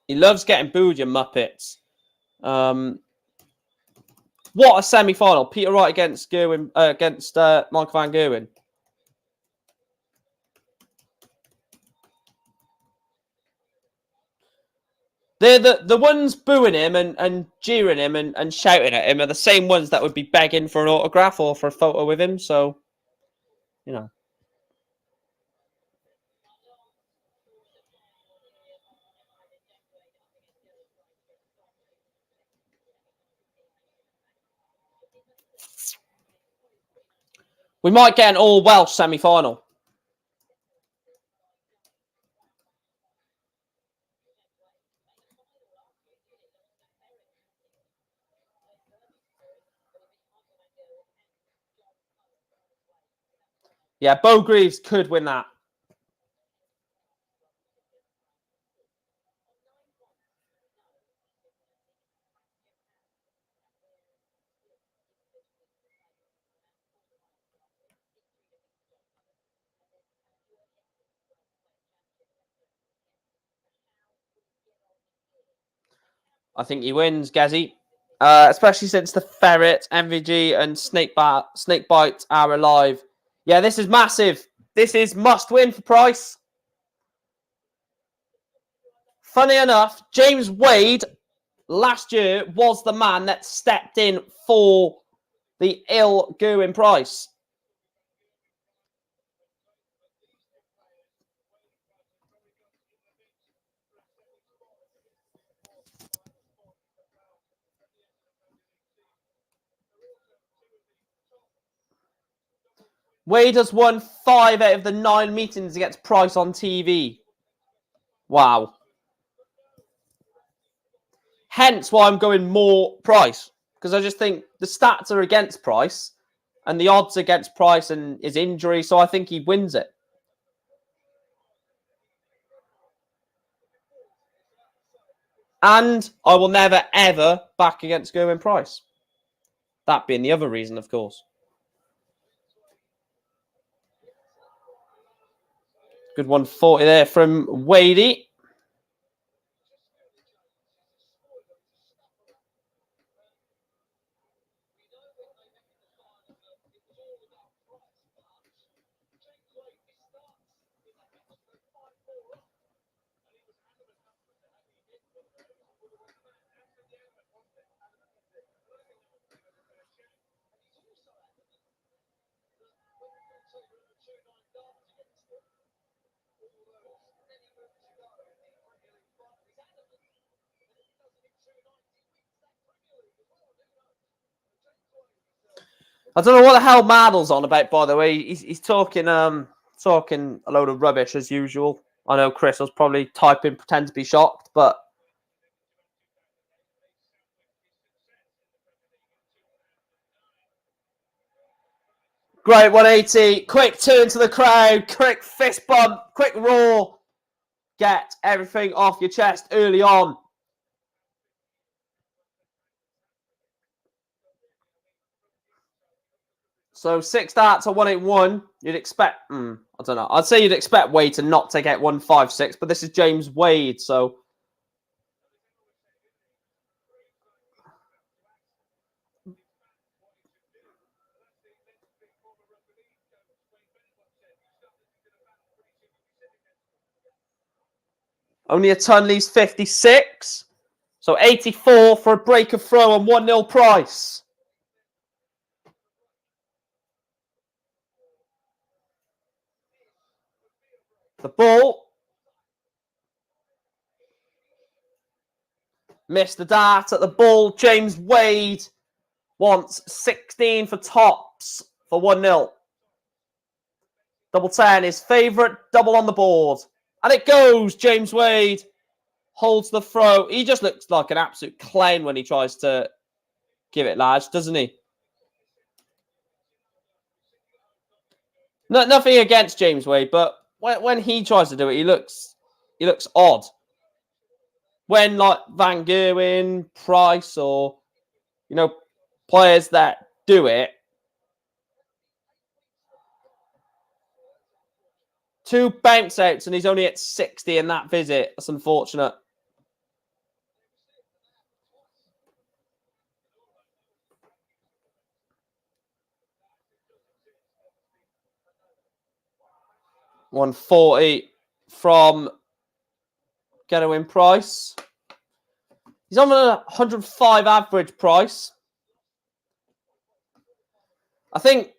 He loves getting booed, you muppets. What a semi-final. Peter Wright against Gerwin, against Michael van Gerwen. They're the ones booing him and jeering him and shouting at him are the same ones that would be begging for an autograph or for a photo with him. So, you know. We might get an all-Welsh semi-final. Yeah, Bo Greaves could win that. I think he wins, Gazzy. Especially since the Ferret, MVG, and Snakebite are alive. Yeah, this is massive. This is must-win for Price. Funny enough, James Wade last year was the man that stepped in for the ill Gerwin Price. Wade has won 5 out of the 9 meetings against Price on TV. Wow. Hence why I'm going more Price. Because I just think the stats are against Price. And the odds against Price and his injury. So I think he wins it. And I will never, ever back against Gerwin Price. That being the other reason, of course. Good 140 there from Wadey. I don't know what the hell Maddle's on about, by the way. He's talking talking a load of rubbish as usual. I know Chris was probably typing, pretend to be shocked, but great 180. Quick turn to the crowd. Quick fist bump. Quick roar. Get everything off your chest early on. So 6 darts or 181, you'd expect, I don't know. I'd say you'd expect Wade to not take out 156, but this is James Wade, so. Only a ton leaves 56. So 84 for a break of throw and 1-0 Price. The ball. Missed the dart at the ball. James Wade wants 16 for tops for 1-0. Double 10, his favourite double on the board. And it goes. James Wade holds the throw. He just looks like an absolute clown when he tries to give it large, doesn't he? No, nothing against James Wade, but when he tries to do it, he looks odd. When like Van Gerwin, Price, or players that do it, 2 bounce outs and he's only at 60 in that visit. That's unfortunate. $140 from Gerwin Price. He's on a 105 average price. I think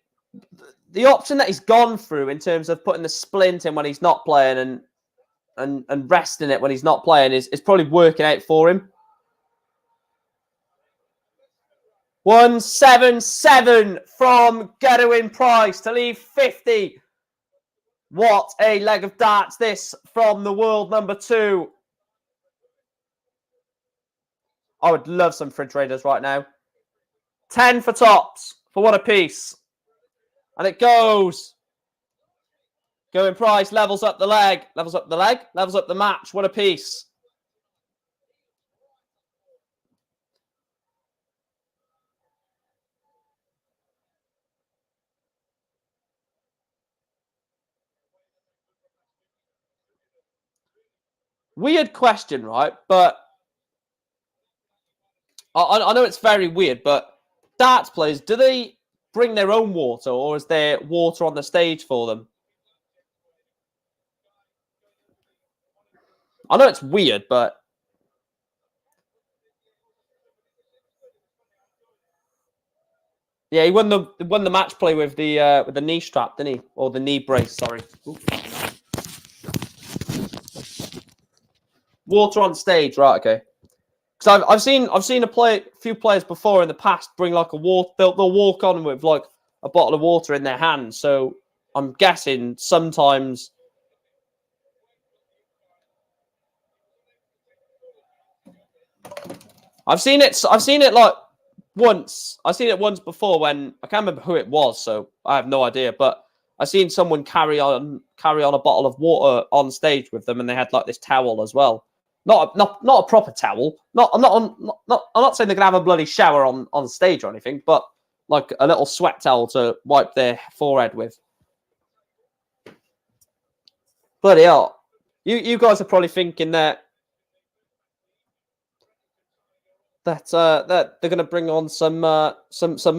the option that he's gone through in terms of putting the splint in when he's not playing and resting it when he's not playing is probably working out for him. 177 from Gerwin Price to leave 50. What a leg of darts this from the world number 2. I would love some fridge raiders right now. 10 for tops for one apiece. And it goes. Gerwin Price levels up the leg. Levels up the leg. Levels up the match. One apiece. Weird question, right? But I know it's very weird, but darts players, do they bring their own water or is there water on the stage for them? I know it's weird, but yeah, he won the match play with the knee strap, didn't he? Or the knee brace, sorry. Ooh. Water on stage, right? Okay. Because I've seen a few players before in the past bring like a water. They'll walk on with like a bottle of water in their hand. So I'm guessing sometimes. I've seen it like once. I've seen it once before when I can't remember who it was, so I have no idea. But I've seen someone carry on a bottle of water on stage with them, and they had like this towel as well. Not a proper towel. I'm not saying they can have a bloody shower on stage or anything, but like a little sweat towel to wipe their forehead with. Bloody hell! You guys are probably thinking that they're going to bring on some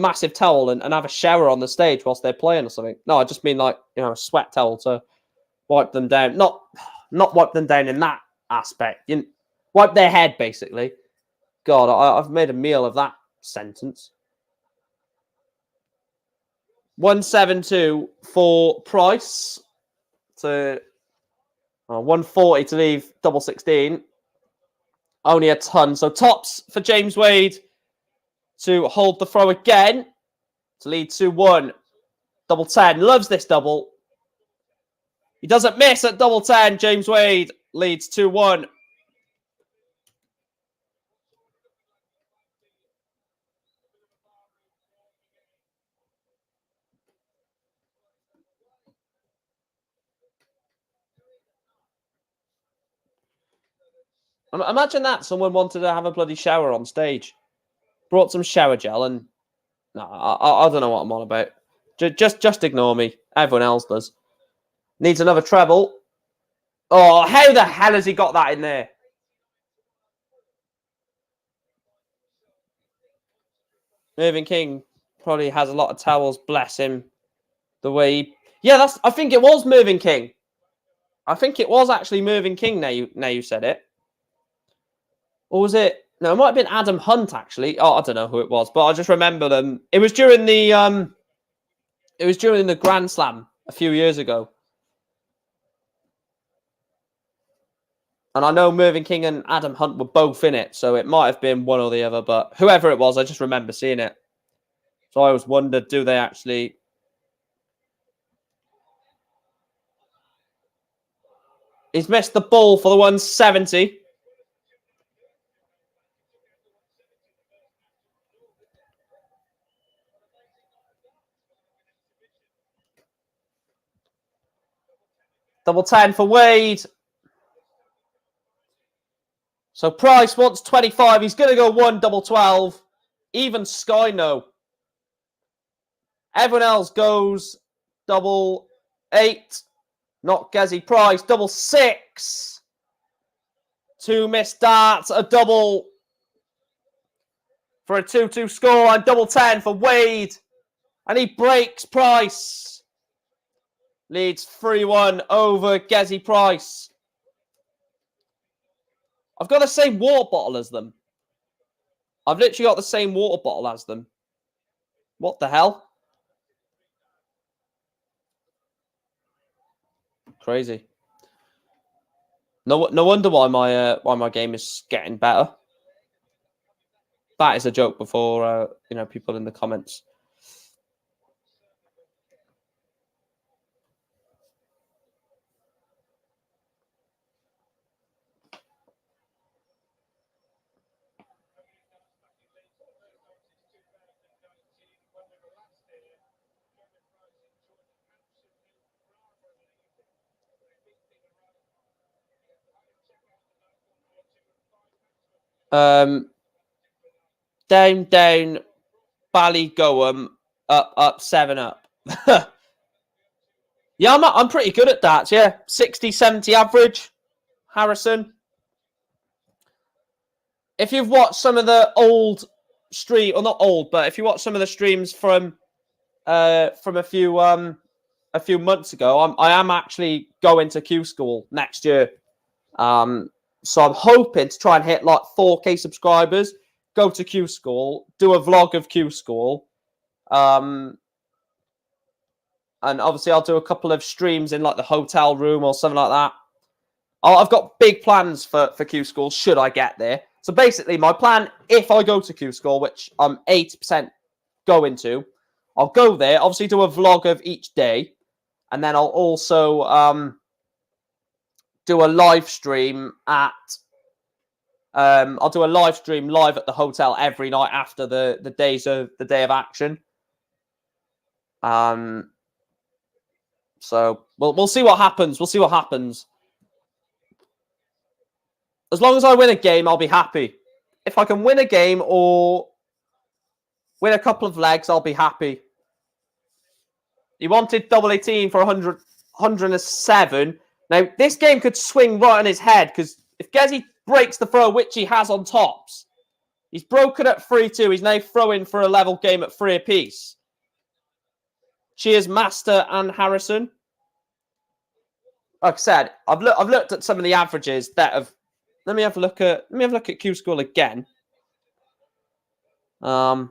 massive towel and have a shower on the stage whilst they're playing or something. No, I just mean like a sweat towel to wipe them down. Not wipe them down in that aspect. Wipe their head basically. God, I've made a meal of that sentence. 172 for Price to 140 to leave double 16. Only a ton. So tops for James Wade to hold the throw again to lead 2-1. Double 10. Loves this double. He doesn't miss at double 10. James Wade leads 2-1. Imagine that. Someone wanted to have a bloody shower on stage. Brought some shower gel and... No, I don't know what I'm on about. Just ignore me. Everyone else does. Needs another treble. Oh, how the hell has he got that in there? Mervyn King probably has a lot of towels, bless him. The way he... Yeah, I think it was Mervyn King. I think it was actually Mervyn King now you said it. Or was it... No, it might have been Adam Hunt, actually. Oh, I don't know who it was, but I just remember them. It was during the Grand Slam a few years ago. And I know Mervyn King and Adam Hunt were both in it, so it might have been one or the other, but whoever it was, I just remember seeing it. So I always wondered, do they actually... He's missed the ball for the 170. Double 10 for Wade. So Price wants 25. He's going to go 1 double 12. Even Sky, no. Everyone else goes double 8. Not Gezi Price. Double 6. 2 missed darts. A double for a 2-2 score. And double 10 for Wade. And he breaks Price. Leads 3-1 over Gezi Price. I've got the same water bottle as them. I've literally got the same water bottle as them. What the hell? Crazy. No wonder why my game is getting better. That is a joke before people in the comments. Down, Ballygoam, up, 7 up. Yeah, I'm pretty good at that. Yeah, 60, 70 average. Harrison. If you've watched some of the old stream, or not old, but if you watch some of the streams from a few months ago, I am actually going to Q School next year. So I'm hoping to try and hit like 4K subscribers, go to Q School, do a vlog of Q School. And obviously I'll do a couple of streams in like the hotel room or something like that. I've got big plans for Q School should I get there. So basically my plan, if I go to Q School, which I'm 80% going to, I'll go there, obviously do a vlog of each day. And then I'll also do a live stream at I'll do a live stream live at the hotel every night after the day of action. So we'll see what happens. We'll see what happens. As long as I win a game, I'll be happy. If I can win a game or win a couple of legs, I'll be happy. He wanted double 18 for 107. Now, this game could swing right on his head because if Gezi breaks the throw, which he has on tops, he's broken at 3-2. He's now throwing for a level game at 3 apiece. Cheers, Master and Harrison. Like I said, I've looked at some of the averages that have. Let me have a look at Q School again. Good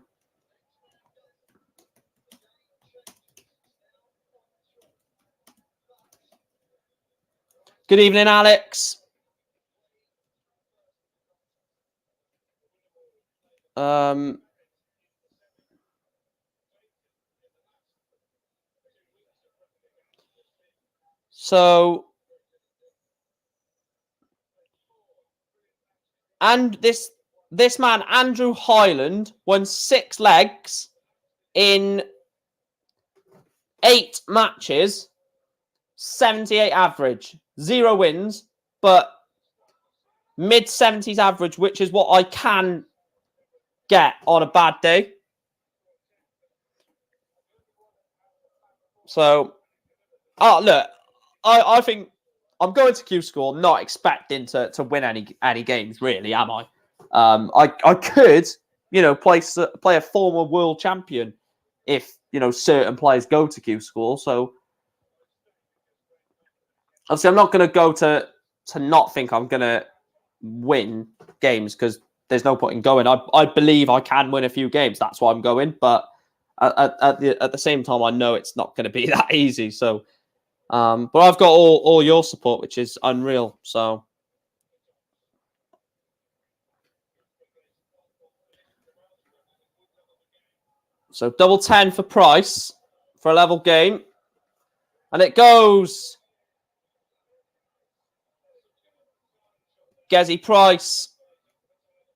evening, Alex. So, and this man, Andrew Hyland, won 6 legs in 8 matches, 78 average, 0 wins, but mid-70s average, which is what I can get on a bad day. So, look, I think I'm going to Q School not expecting to win any games, really, am I? I could, play a former world champion if, certain players go to Q School. So, obviously, I'm not going to go to not think I'm going to win games because there's no point in going. I believe I can win a few games. That's why I'm going. But at the same time, I know it's not going to be that easy. So, but I've got all your support, which is unreal. So, double 10 for Price for a level game, and it goes. Gezi Price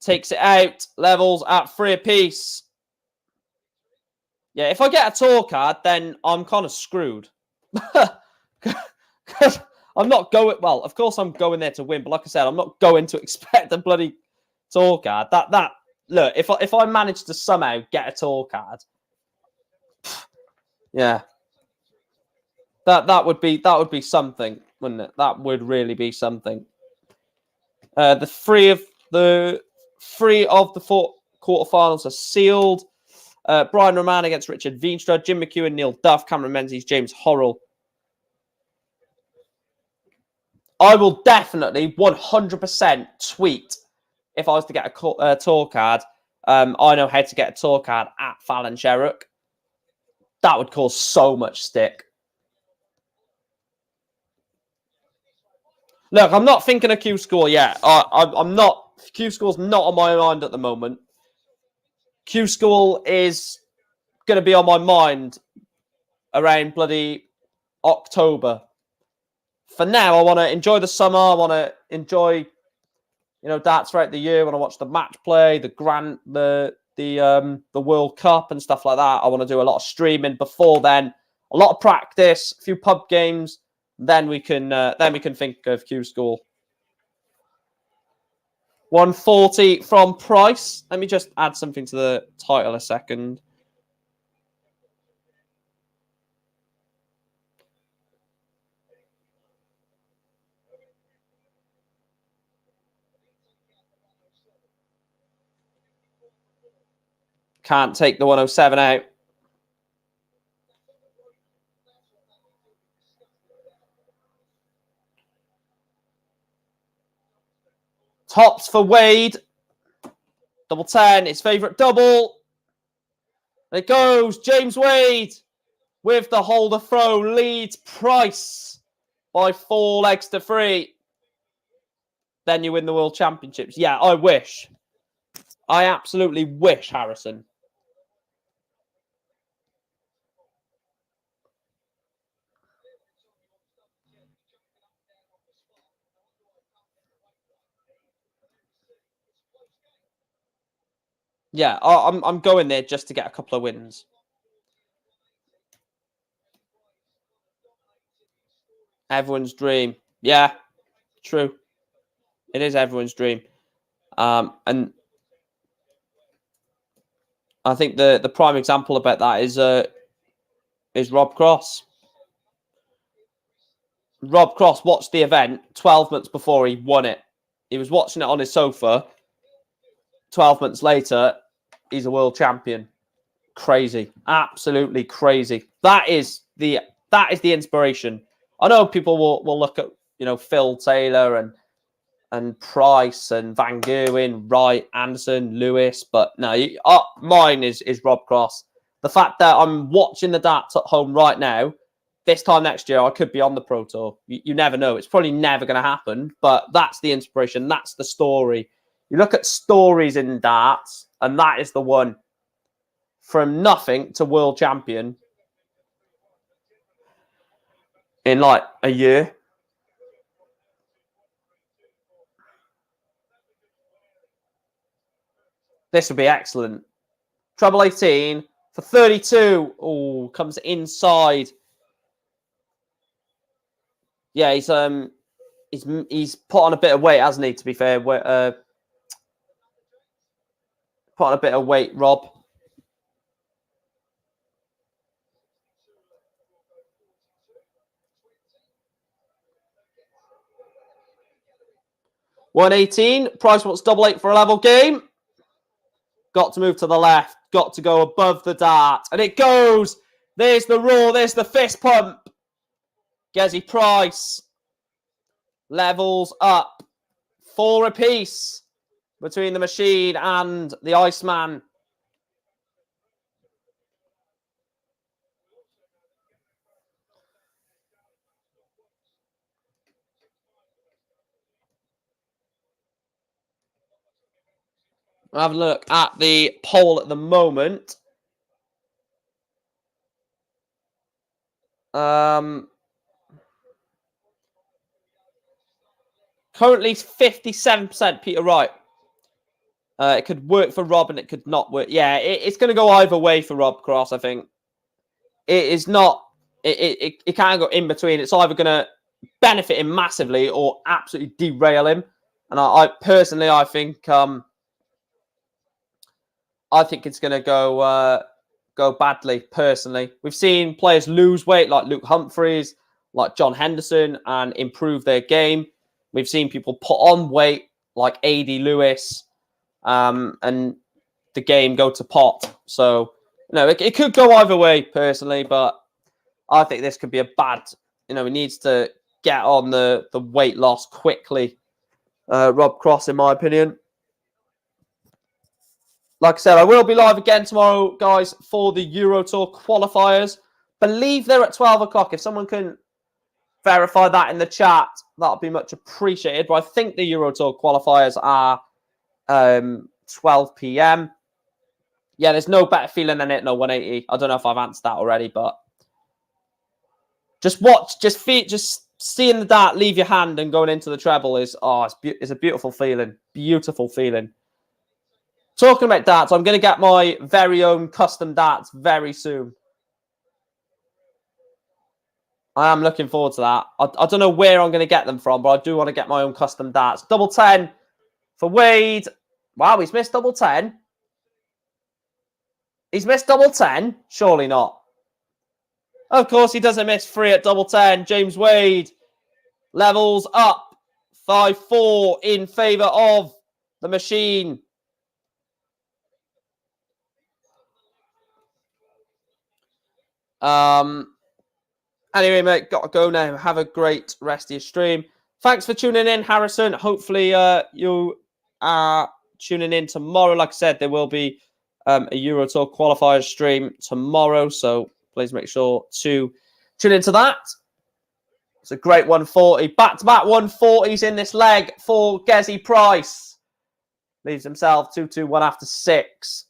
takes it out, levels at 3 apiece. Yeah, if I get a tour card, then I'm kind of screwed. Because I'm not going. Well, of course I'm going there to win, but like I said, I'm not going to expect a bloody tour card. That look, if I manage to somehow get a tour card, yeah, that would be something, wouldn't it? That would really be something. The three of the four quarterfinals are sealed. Brian Roman against Richard Veenstra, Jim McEwen, Neil Duff, Cameron Menzies, James Horrell. I will definitely 100% tweet if I was to get a tour card. I know how to get a tour card at Fallon Sherrock. That would cause so much stick. Look, I'm not thinking of Q School yet. I'm not. Q School's not on my mind at the moment. Q School is going to be on my mind around bloody October. For now, I want to enjoy the summer. I want to enjoy, darts throughout the year. I want to watch the match play, the World Cup and stuff like that. I want to do a lot of streaming before then, a lot of practice, a few pub games. Then we can think of Q School. 140 from Price. Let me just add something to the title a second. Can't take the 107 out. Tops for Wade. Double 10, his favourite double. It goes. James Wade with the holder throw leads Price by 4 legs to 3. Then you win the World Championships. Yeah, I wish. I absolutely wish, Harrison. Yeah, I'm going there just to get a couple of wins. Everyone's dream. Yeah, true. It is everyone's dream. And I think the prime example about that is Rob Cross. Rob Cross watched the event 12 months before he won it. He was watching it on his sofa. 12 months later, he's a world champion. Crazy. Absolutely crazy. That is the inspiration. I know people will look at, Phil Taylor and Price and Van Gerwen, Wright, Anderson, Lewis, but no, mine is Rob Cross. The fact that I'm watching the darts at home right now, this time next year, I could be on the Pro Tour. You never know. It's probably never going to happen, but that's the inspiration. That's the story. You look at stories in darts, and that is the one. From nothing to world champion in like a year. This would be excellent. Treble 18 for 32. Oh, comes inside. Yeah, he's put on a bit of weight, hasn't he? To be fair, put on a bit of weight, Rob. $118. Price wants double 8 for a level game. Got to move to the left. Got to go above the dart. And it goes. There's the roar. There's the fist pump. Gezi Price. Levels up. 4 apiece between the machine and the Iceman. We'll have a look at the poll at the moment. Currently 57% Peter Wright. It could work for Rob and it could not work. Yeah, it's going to go either way for Rob Cross, I think. It is not... It can't go in between. It's either going to benefit him massively or absolutely derail him. And I personally, I think it's going to go badly. Personally, we've seen players lose weight like Luke Humphries, like John Henderson, and improve their game. We've seen people put on weight like AD Lewis, and the game go to pot. So it could go either way personally, but I think this could be a bad. He needs to get on the weight loss quickly. Rob Cross, in my opinion. Like I said, I will be live again tomorrow, guys, for the Euro Tour qualifiers. Believe they're at 12 o'clock. If someone can verify that in the chat, that would be much appreciated. But I think the Euro Tour qualifiers are 12 p.m. Yeah, there's no better feeling than it. No 180. I don't know if I've answered that already, but just watch, just seeing the dart leave your hand and going into the treble is it's a beautiful feeling. Beautiful feeling. Talking about darts, I'm going to get my very own custom darts very soon. I am looking forward to that. I don't know where I'm going to get them from, but I do want to get my own custom darts. Double 10 for Wade. Wow, he's missed double 10. He's missed double 10? Surely not. Of course, he doesn't miss 3 at double 10. James Wade levels up 5-4 in favour of the machine. Anyway, mate, got to go now. Have a great rest of your stream. Thanks for tuning in, Harrison. Hopefully, you are tuning in tomorrow. Like I said, there will be a Euro Tour qualifiers stream tomorrow, so please make sure to tune into that. It's a great 140. Back-to-back 140s in this leg for Gezi Price. Leaves himself 2-2-1 after 6.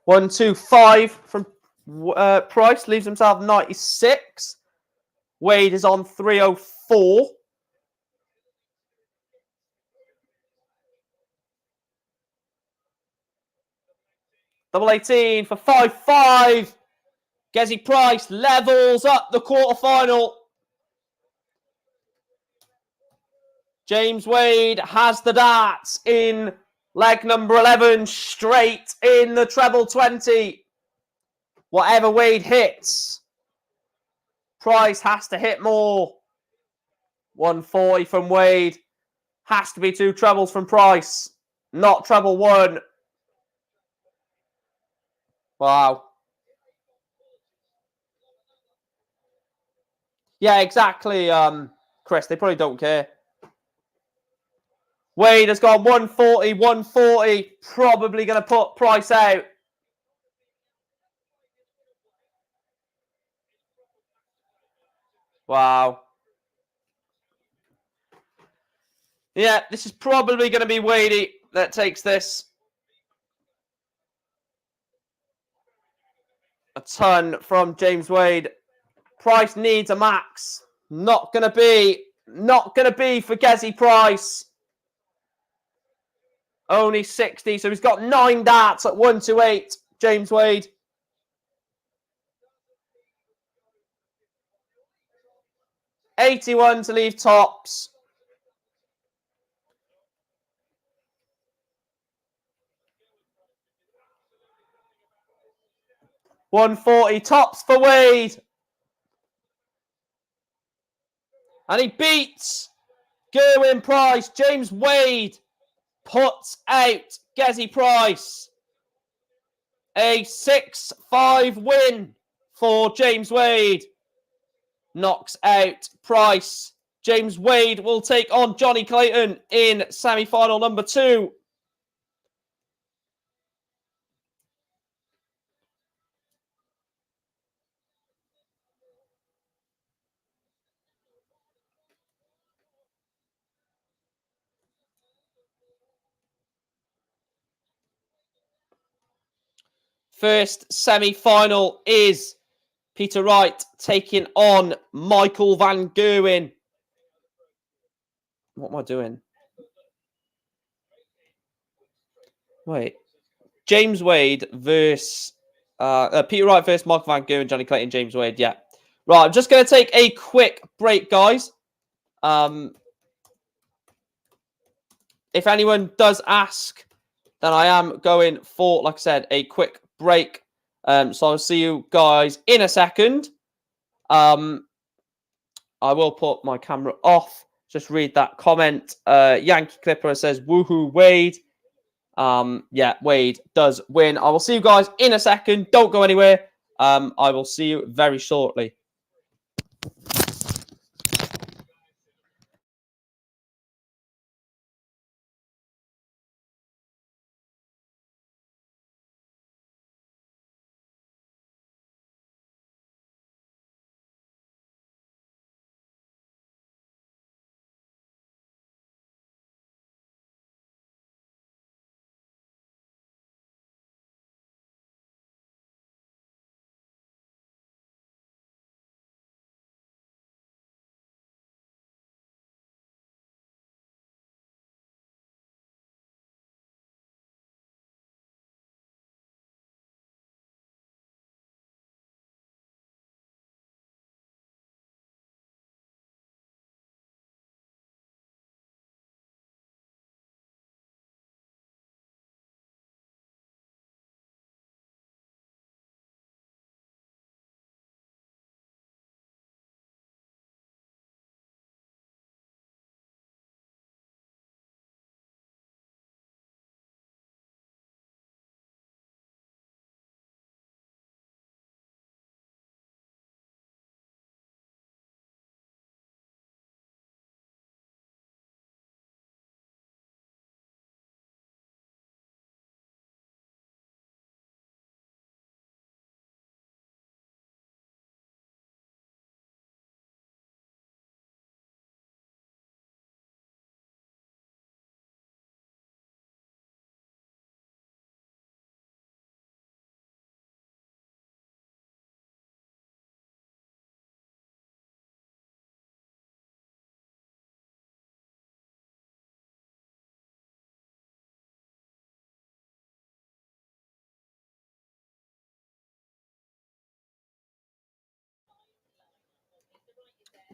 One, 2, 5 from Price. Leaves himself 96. Wade is on 304. Double 18 for 5-5. Gezi Price levels up the quarterfinal. James Wade has the darts in leg number 11, straight in the treble 20. Whatever Wade hits, Price has to hit more. 140 from Wade. Has to be 2 trebles from Price. Not treble 1. Wow. Yeah, exactly, Chris. They probably don't care. Wade has gone 140, 140. Probably going to put Price out. Wow. Yeah, this is probably going to be Wadey that takes this. A ton from James Wade. Price needs a max. Not going to be for Gezi Price. Only 60, so he's got 9 darts at 128, James Wade. $81 to leave tops. $140 tops for Wade. And he beats Gerwin Price. James Wade puts out Gezi Price. A 6-5 win for James Wade. Knocks out Price. James Wade will take on Johnny Clayton in semi-final number 2. First semi-final is Peter Wright taking on Michael van Gerwen. What am I doing? Wait. James Wade versus Peter Wright versus Michael Van Gerwen, Johnny Clayton, James Wade. Yeah. Right. I'm just going to take a quick break, guys. If anyone does ask, then I am going for, like I said, a quick break. So I'll see you guys in a second. I will put my camera off. Just read that comment. Yankee Clipper says, woohoo, Wade. Yeah, Wade does win. I will see you guys in a second. Don't go anywhere. I will see you very shortly.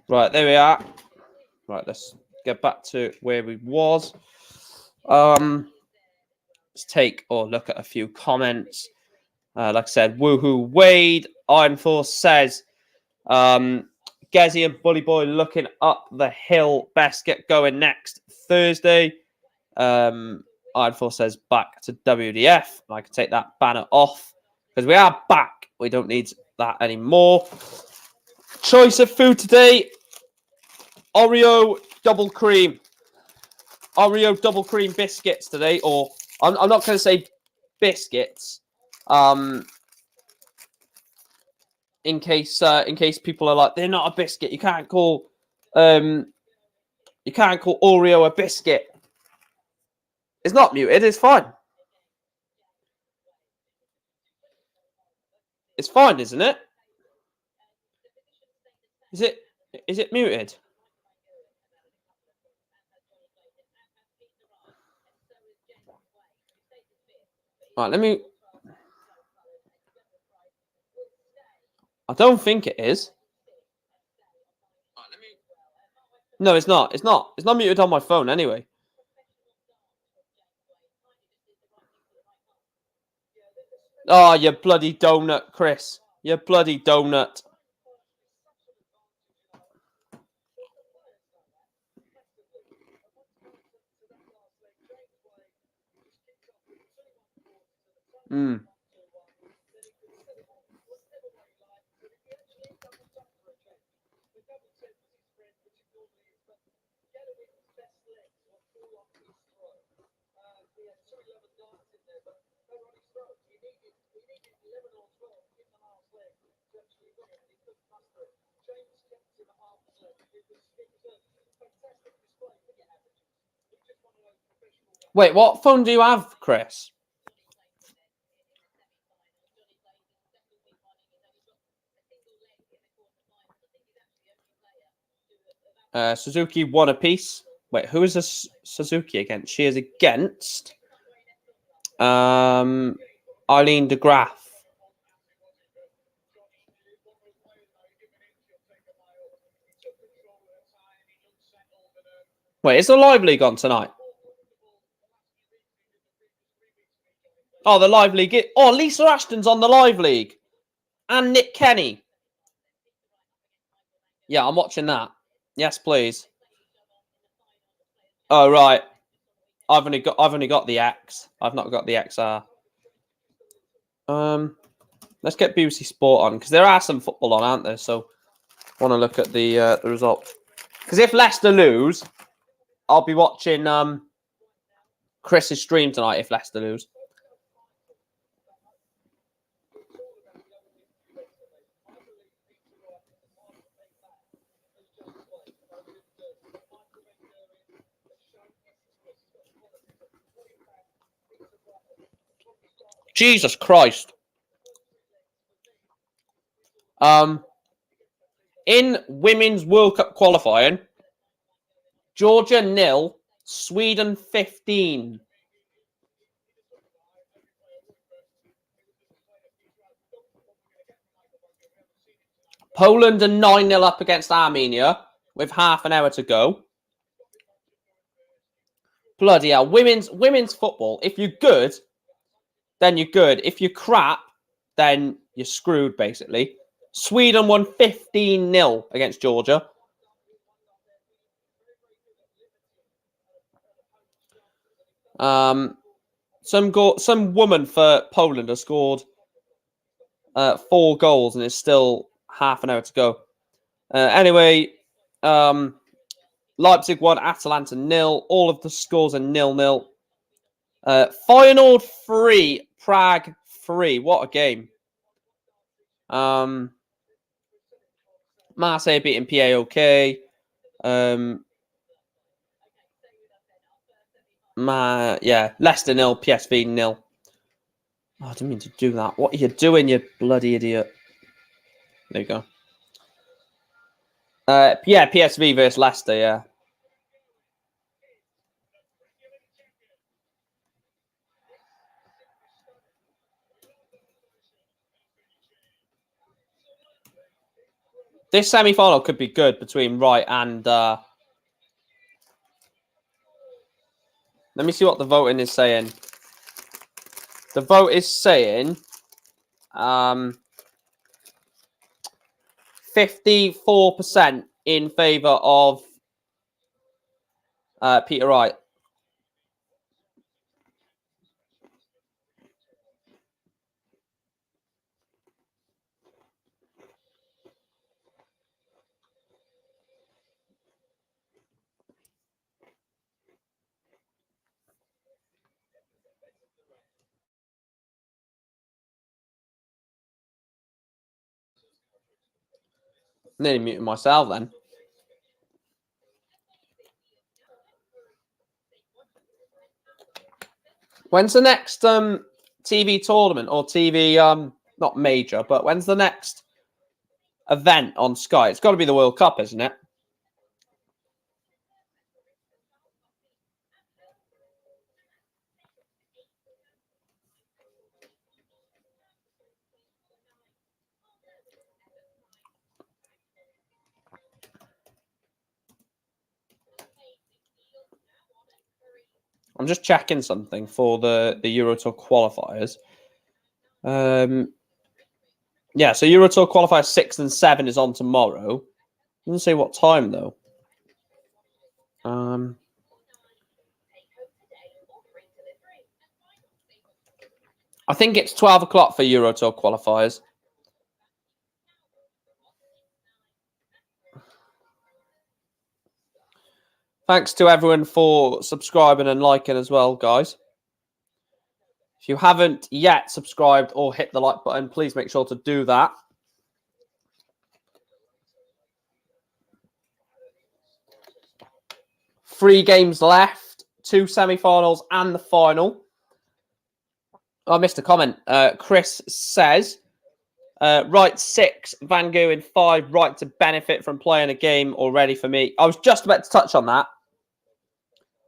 Right, there we are. Right, let's get back to where we was. Let's take or look at a few comments. Like I said, woohoo, Wade. Iron Force says, Gezi and Bully Boy looking up the hill. Best get going next Thursday. Iron Force says back to WDF. I can take that banner off because we are back. We don't need that anymore. Choice of food today: Oreo double cream. Oreo double cream biscuits today, or I'm not going to say biscuits. In case people are like, they're not a biscuit. You can't call Oreo a biscuit. It's not muted. It's fine. It's fine, isn't it? Is it muted? Right, let me. I don't think it is. No, it's not. It's not. It's not muted on my phone anyway. Oh, you bloody donut, Chris. You bloody donut. Wait, what phone do you have, Chris? Suzuki one apiece. Wait, who is this Suzuki against? She is against Eileen de Graaf. Wait, is the Live League on tonight? Oh, the Live League. Oh, Lisa Ashton's on the Live League. And Nick Kenny. Yeah, I'm watching that. Yes, please. Oh, right. I've only got the X. I've not got the XR. Let's get BBC Sport on, because there are some football on, aren't there? So I want to look at the result. Because if Leicester lose, I'll be watching Chris's stream tonight if Leicester lose. Jesus Christ. In Women's World Cup qualifying, Georgia 0, Sweden 15. Poland are 9-0 up against Armenia with half an hour to go. Bloody hell. Women's football, if you're good, then you're good. If you're crap, then you're screwed, basically. Sweden won 15-0 against Georgia. Some woman for Poland has scored 4 goals and it's still half an hour to go. Anyway, Leipzig won, Atalanta 0. All of the scores are 0-0. Feyenoord 3, Prague 3. What a game. Marseille beating PAOK. Leicester 0, PSV 0. Oh, I didn't mean to do that. What are you doing, you bloody idiot? There you go. PSV versus Leicester, yeah. This semi-final could be good between Wright and... Let me see what the voting is saying. The vote is saying 54% in favour of Peter Wright. Nearly muted myself then. When's the next TV tournament or TV, not major, but when's the next event on Sky? It's got to be the World Cup, isn't it? I'm just checking something for the Euro Tour qualifiers. Yeah, so Euro Tour qualifiers 6 and 7 is on tomorrow. Doesn't say what time though. I think it's 12 o'clock for Euro Tour qualifiers. Thanks to everyone for subscribing and liking as well, guys. If you haven't yet subscribed or hit the like button, please make sure to do that. Three games left, 2 semi-finals and the final. Oh, I missed a comment. Chris says, Wright 6, Van Gogh 5, Wright to benefit from playing a game already for me. I was just about to touch on that.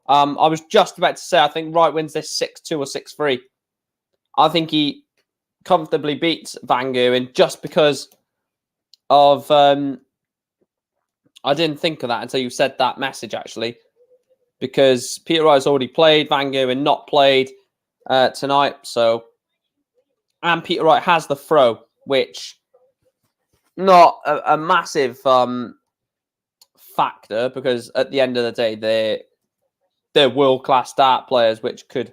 I was just about to say, I think Wright wins this 6-2 or 6-3. I think he comfortably beats Van Gerwen just because of... I didn't think of that until you said that message, actually. Because Peter Wright's already played, Van Gerwen not played tonight. So, and Peter Wright has the throw, which not a massive factor, because at the end of the day, they're world-class dart players, which could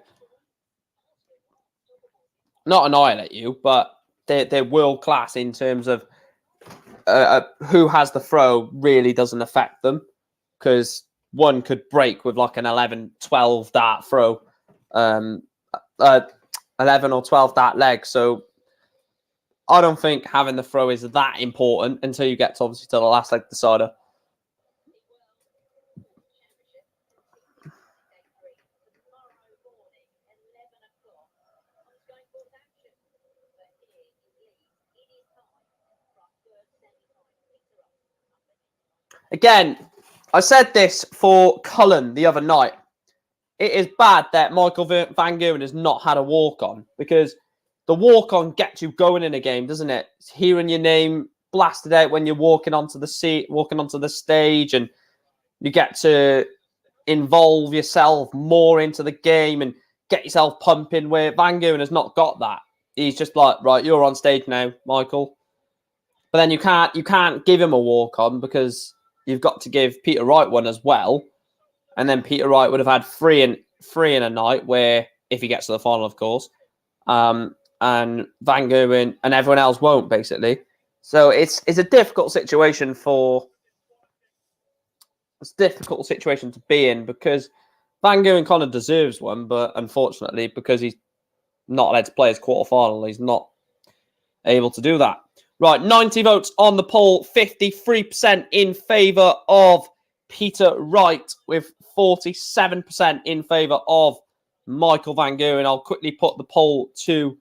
not annihilate you, but they're world-class in terms of who has the throw really doesn't affect them, because one could break with like an 11-12 dart throw, 11 or 12 dart leg. So I don't think having the throw is that important until you get to, obviously, to the last leg decider. Again, I said this for Cullen the other night. It is bad that Michael Van Gerwen has not had a walk-on, because the walk-on gets you going in a game, doesn't it? It's hearing your name blasted out when you're walking onto the stage, and you get to involve yourself more into the game and get yourself pumping, where Van Gerwen has not got that. He's just like, right, you're on stage now, Michael. But then you can't give him a walk-on, because you've got to give Peter Wright one as well. And then Peter Wright would have had three in a night, where, if he gets to the final, of course, and Van Gerwen and everyone else won't, basically. So it's a difficult situation to be in, because Van Gerwen kind of deserves one, but unfortunately, because he's not allowed to play his quarterfinal, he's not able to do that. Right, 90 votes on the poll, 53% in favour of Peter Wright, with 47% in favour of Michael Van Gerwen. I'll quickly put the poll to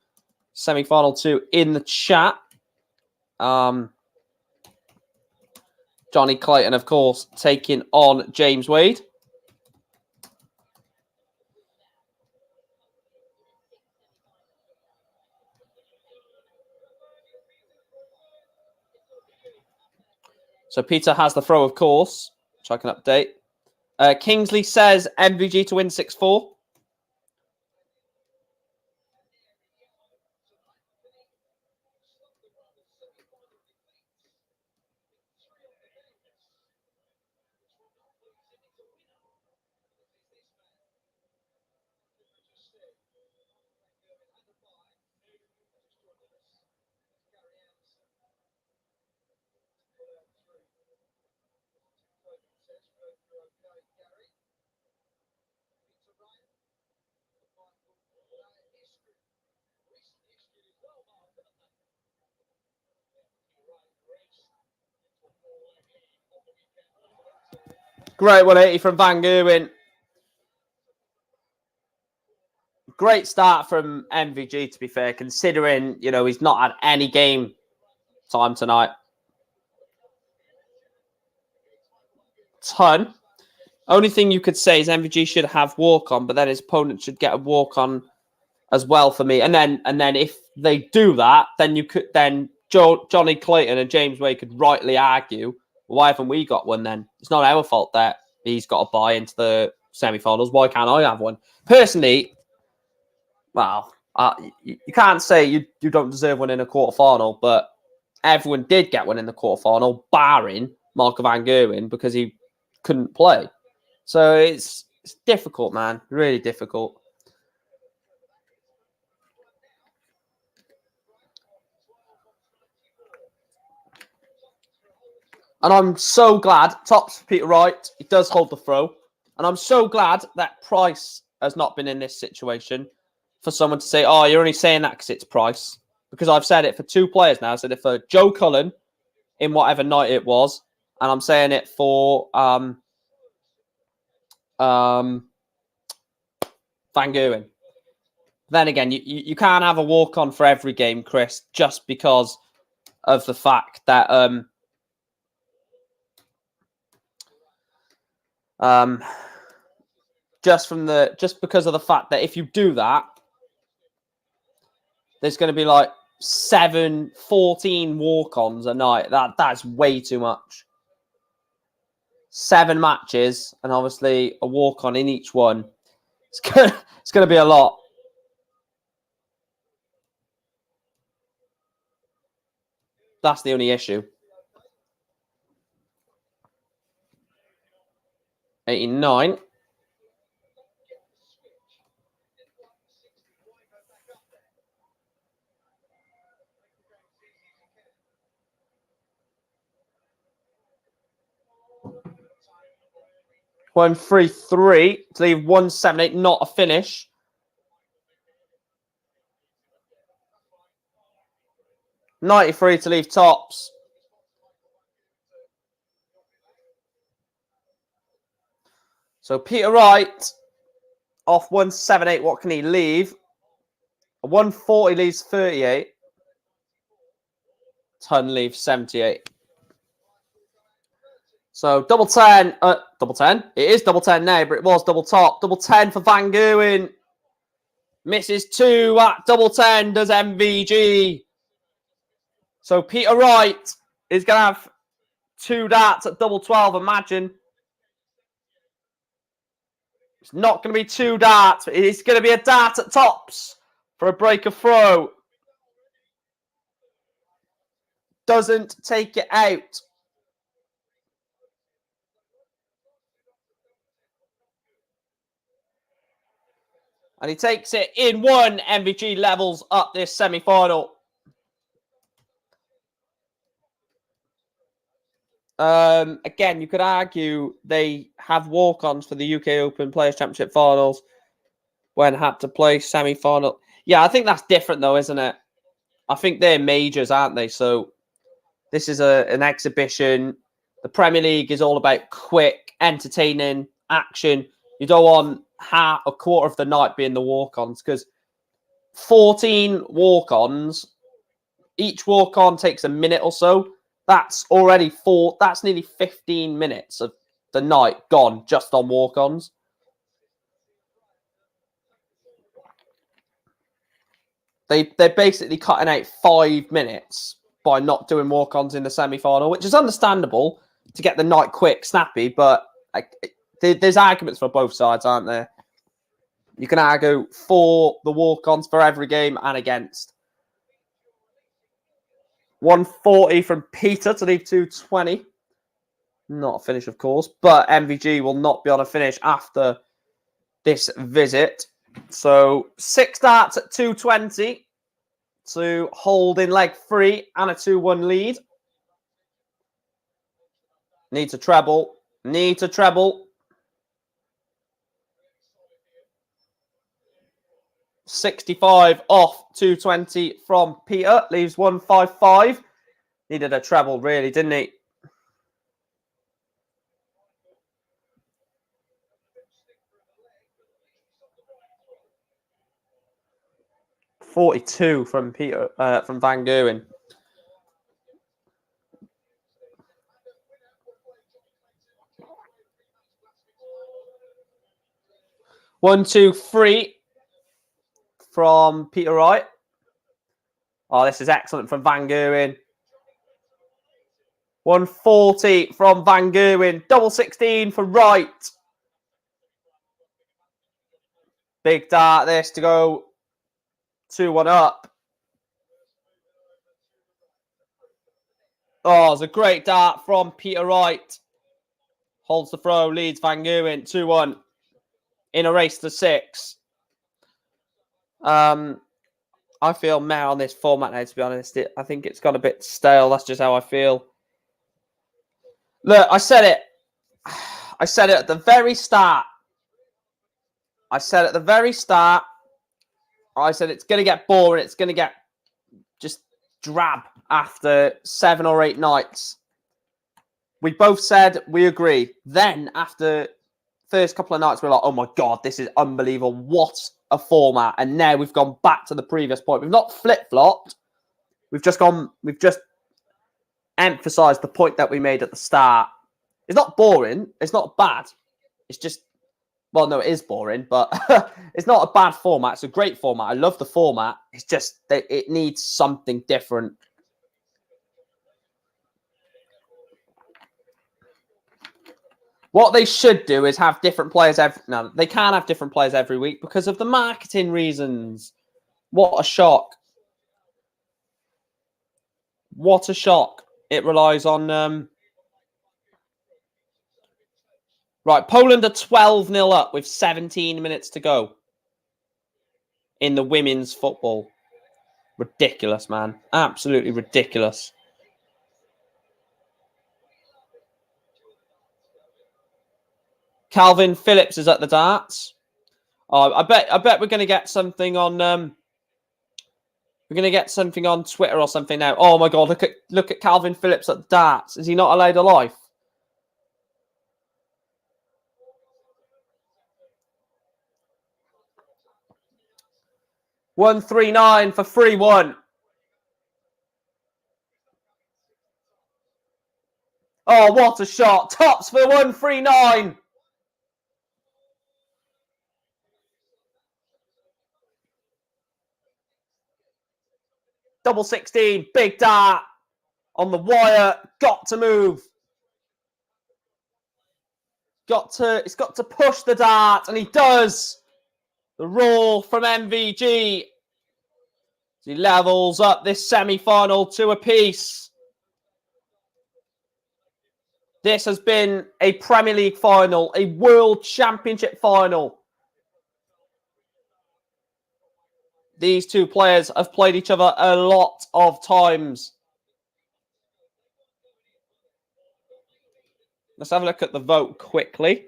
semi-final 2 in the chat. Johnny Clayton, of course, taking on James Wade. So Peter has the throw, of course, which I can update. Kingsley says MVG to win 6-4. Great 180 from Van Gerwen. Great start from MVG, to be fair, considering, he's not had any game time tonight. Ton. Only thing you could say is MVG should have walk-on, but then his opponent should get a walk-on as well for me. And then if they do that, then Johnny Clayton and James Wade could rightly argue, why haven't we got one then? It's not our fault that he's got to buy into the semi-finals. Why can't I have one? Personally, well, you can't say you don't deserve one in a quarterfinal, but everyone did get one in the quarterfinal, barring Michael Van Gerwen, because he couldn't play. So it's difficult, man. Really difficult. And I'm so glad, tops Peter Wright, he does hold the throw. And I'm so glad that Price has not been in this situation for someone to say, oh, you're only saying that because it's Price. Because I've said it for 2 players now. I said it for Joe Cullen in whatever night it was. And I'm saying it for Van Gerwen. Then again, you can't have a walk-on for every game, Chris, just because of the fact that just because of the fact that if you do that, there's going to be like 14 walk-ons a night. That's way too much. 7 matches, and obviously a walk-on in each one. It's going to be a lot. That's the only issue. 89. One 3-3 to leave 178, not a finish. $93 to leave tops. So Peter Wright off 178. What can he leave? A 140 leaves 38. Ton leaves 78. So double 10. Double 10. It is double 10 now, but it was double top. Double 10 for Van Gerwen. Misses 2 at double 10. Does MVG. So Peter Wright is going to have 2 darts at double 12. Imagine. It's not going to be 2 darts. It's going to be a dart at tops for a break of throw. Doesn't take it out. And he takes it in 1. MVG levels up this semi-final. Again, you could argue they have walk-ons for the UK Open Players' Championship finals when had to play semi-final. Yeah, I think that's different though, isn't it? I think they're majors, aren't they? So this is an exhibition. The Premier League is all about quick, entertaining action. You don't want a quarter of the night being the walk-ons, because 14 walk-ons, each walk-on takes a minute or so. That's already that's nearly 15 minutes of the night gone just on walk-ons. They're basically cutting out 5 minutes by not doing walk-ons in the semi-final, which is understandable to get the night quick, snappy, but there's arguments for both sides, aren't there? You can argue for the walk-ons for every game and against. 140 from Peter to leave 220. Not a finish, of course, but MVG will not be on a finish after this visit. So 6 darts at 220 to hold in leg 3 and a 2-1 lead. Need to treble. Need to treble. 65 off 220 from Peter. Leaves 155. Needed a treble, really, didn't he? $42 from Peter, from Van Gerwen. One, 2, 3 from Peter Wright. Oh, this is excellent from Van Gerwen. 140 from Van Gerwen. Double 16 for Wright. Big dart this to go 2-1 up. Oh, it's a great dart from Peter Wright. Holds the throw, leads Van Gerwen 2-1 in a race to 6. I feel meh on this format now, to be honest. I think it's got a bit stale. That's just how I feel. Look, I said it. I said it at the very start. I said it's going to get boring. It's going to get just drab after 7 or 8 nights. We both said we agree. Then after first couple of nights, we're like, oh my God, this is unbelievable. What a format. And now we've gone back to the previous point. We've not flip-flopped. We've just emphasized the point that we made at the start. It's not boring. It's not bad. It's just Well, no, it is boring, but it's not a bad format. It's a great format. I love the format. It's just that it needs something different. What they should do is have different players every... No, they can't have different players every week because of the marketing reasons. What a shock. What a shock. It relies on... Right, Poland are 12-0 up with 17 minutes to go in the women's football. Ridiculous, man. Absolutely ridiculous. Calvin Phillips is at the darts. Oh, I bet we're going to get something on... we're going to get something on Twitter or something now. Oh, my God. Look at Calvin Phillips at the darts. Is he not allowed a life? $139 for 3-1. Oh, what a shot. Tops for 139. Double 16. Big dart. On the wire. Got to move. It's got to push the dart. And he does. The roll from MVG. He levels up this semi-final 2 apiece. This has been a Premier League final, a World Championship final. These two players have played each other a lot of times. Let's have a look at the vote quickly.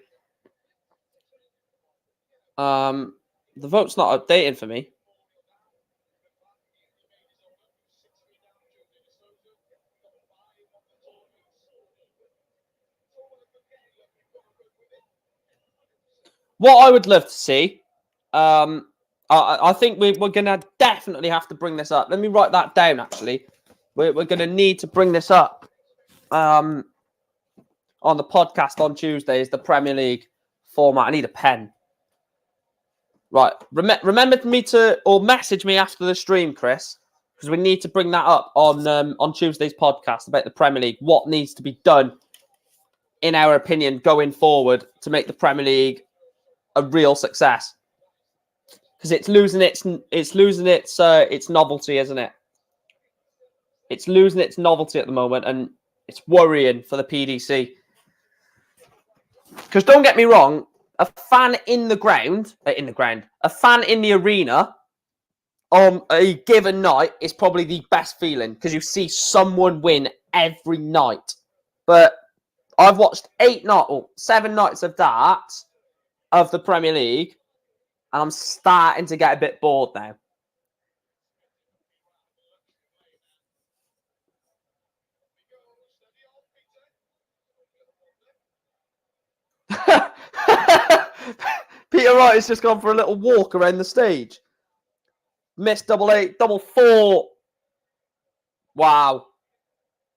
The vote's not updating for me. What I would love to see, I think we're going to definitely have to bring this up. Let me write that down, actually. We're going to need to bring this up on the podcast on Tuesday is the Premier League format. I need a pen. Right. Remember me or message me after the stream, Chris, because we need to bring that up on Tuesday's podcast about the Premier League. What needs to be done, in our opinion, going forward to make the Premier League a real success, because it's losing its novelty, isn't it? It's losing its novelty at the moment, and it's worrying for the PDC. Because don't get me wrong, a fan in the arena on a given night is probably the best feeling because you see someone win every night. But I've watched 7 nights of darts of the Premier League, and I'm starting to get a bit bored now. Peter Wright has just gone for a little walk around the stage. Missed double 8, double 4. Wow.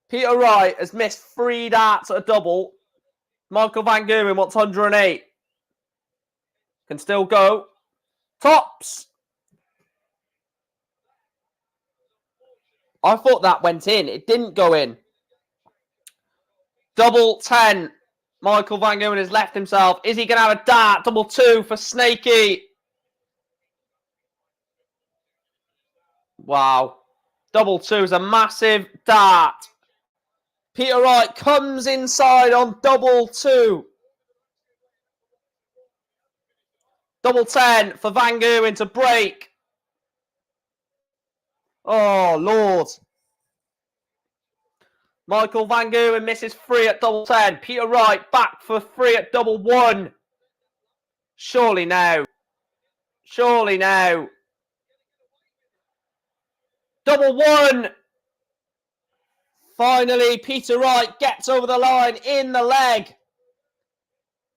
Peter Wright has missed 3 darts at a double. Michael Van Gerwen wants 108. Can still go. Tops. I thought that went in. It didn't go in. Double 10. Michael Van Gerwen has left himself. Is he going to have a dart? Double 2 for Snakey. Wow. Double 2 is a massive dart. Peter Wright comes inside on double 2. Double 10 for Van Gerwen to break. Oh, Lord. Michael Van Gerwen misses 3 at double 10. Peter Wright back for 3 at double 1. Surely now. Surely now. Double 1. Finally, Peter Wright gets over the line in the leg.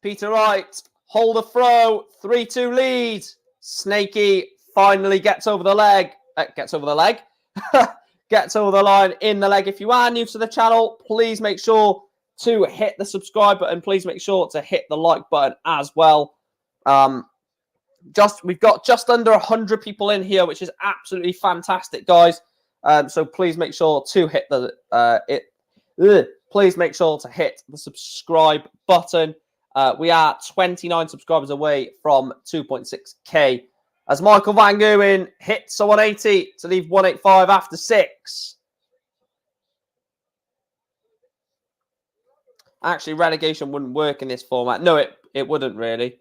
Peter Wright, hold a throw. 3-2 lead. Snakey finally gets over the leg. Gets over the leg. Gets over the line in the leg. If you are new to the channel, please make sure to hit the subscribe button. Please make sure to hit the like button as well. We've got just under 100 people in here, which is absolutely fantastic, guys. So please make sure to hit please make sure to hit the subscribe button. We are 29 subscribers away from 2.6k. As Michael Van Gerwen hits a 180 to leave 185 after 6. Actually, relegation wouldn't work in this format. No, it wouldn't really.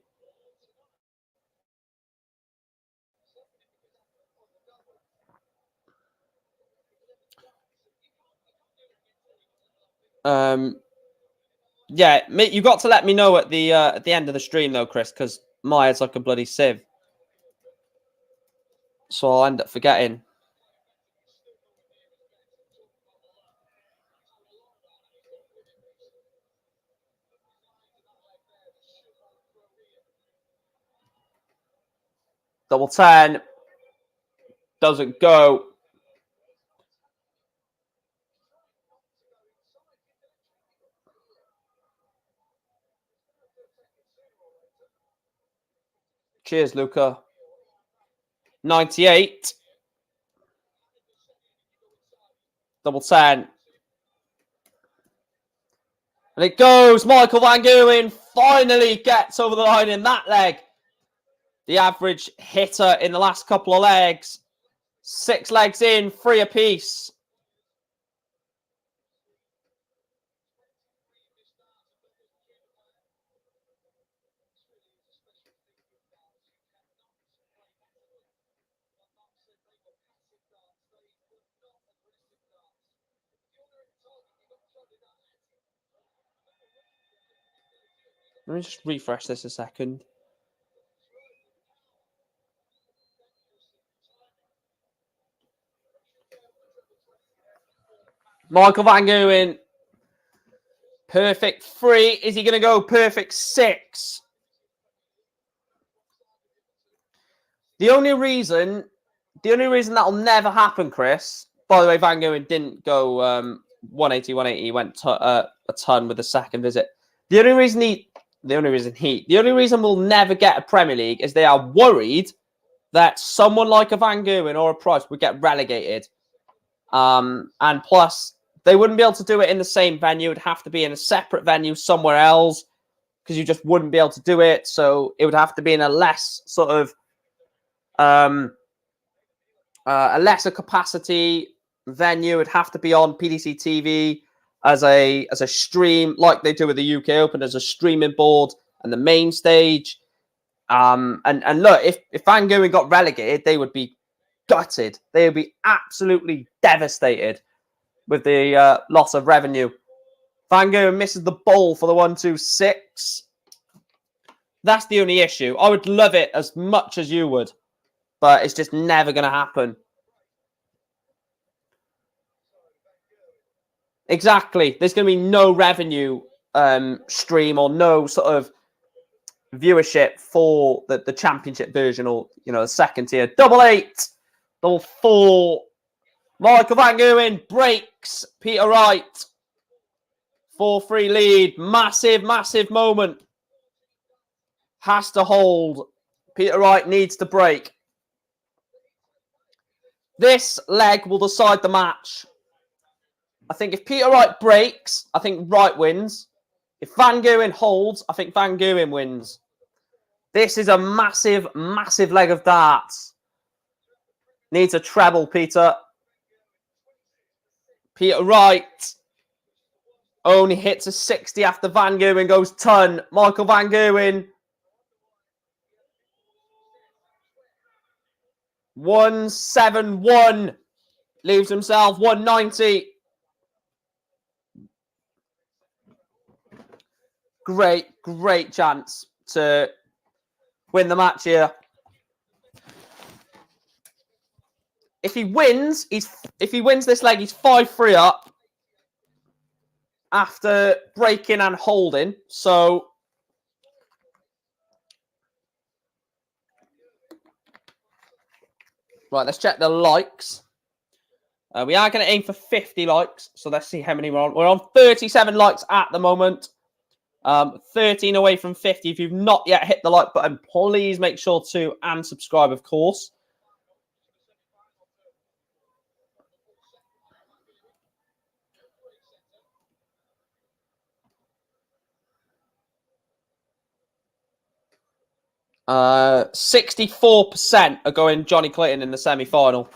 Yeah, you got to let me know at the end of the stream though, Chris, because my head's like a bloody sieve. So I'll end up forgetting. Double 10. Doesn't go. Cheers, Luca. 98. Double 10. And it goes. Michael Van Gerwen finally gets over the line in that leg. The average hitter in the last couple of legs. 6 legs in, 3 apiece. Let me just refresh this a second. Michael Van Gerwen. Perfect 3. Is he going to go perfect 6? The only reason that'll never happen, Chris. By the way, Van Gerwen didn't go 180, 180. He went a ton with the second visit. The only reason we'll never get a Premier League is they are worried that someone like a Van Gerwen or a Price would get relegated. And plus, they wouldn't be able to do it in the same venue. It'd have to be in a separate venue somewhere else because you just wouldn't be able to do it. So it would have to be in a less sort of a lesser capacity venue. It'd have to be on PDC TV as a stream, like they do with the UK Open, as a streaming board and the main stage. And look, if Van Gerwen got relegated, they would be gutted. They would be absolutely devastated with the loss of revenue. Van Gerwen misses the ball for the 1-2-6. That's the only issue. I would love it as much as you would, but it's just never going to happen. Exactly. There's going to be no revenue stream or no sort of viewership for the championship version or, the second tier. Double 8. Double 4. Michael Van Gerwen breaks Peter Wright. 4-3 lead. Massive, massive moment. Has to hold. Peter Wright needs to break. This leg will decide the match. I think if Peter Wright breaks, I think Wright wins. If Van Gerwen holds, I think Van Gerwen wins. This is a massive, massive leg of darts. Needs a treble, Peter. Peter Wright only hits a 60 after Van Gerwen goes ton. Michael Van Gerwen. 171. Leaves himself 190. Great chance to win the match here. If he wins this leg, he's 5-3 up after breaking and holding. So right, let's check the likes. We are going to aim for 50 likes. So let's see how many we're on. We're on 37 likes at the moment. 13 away from 50. If you've not yet hit the like button, please make sure to and subscribe, of course. Uh, 64% are going Johnny Clayton in the semi-final.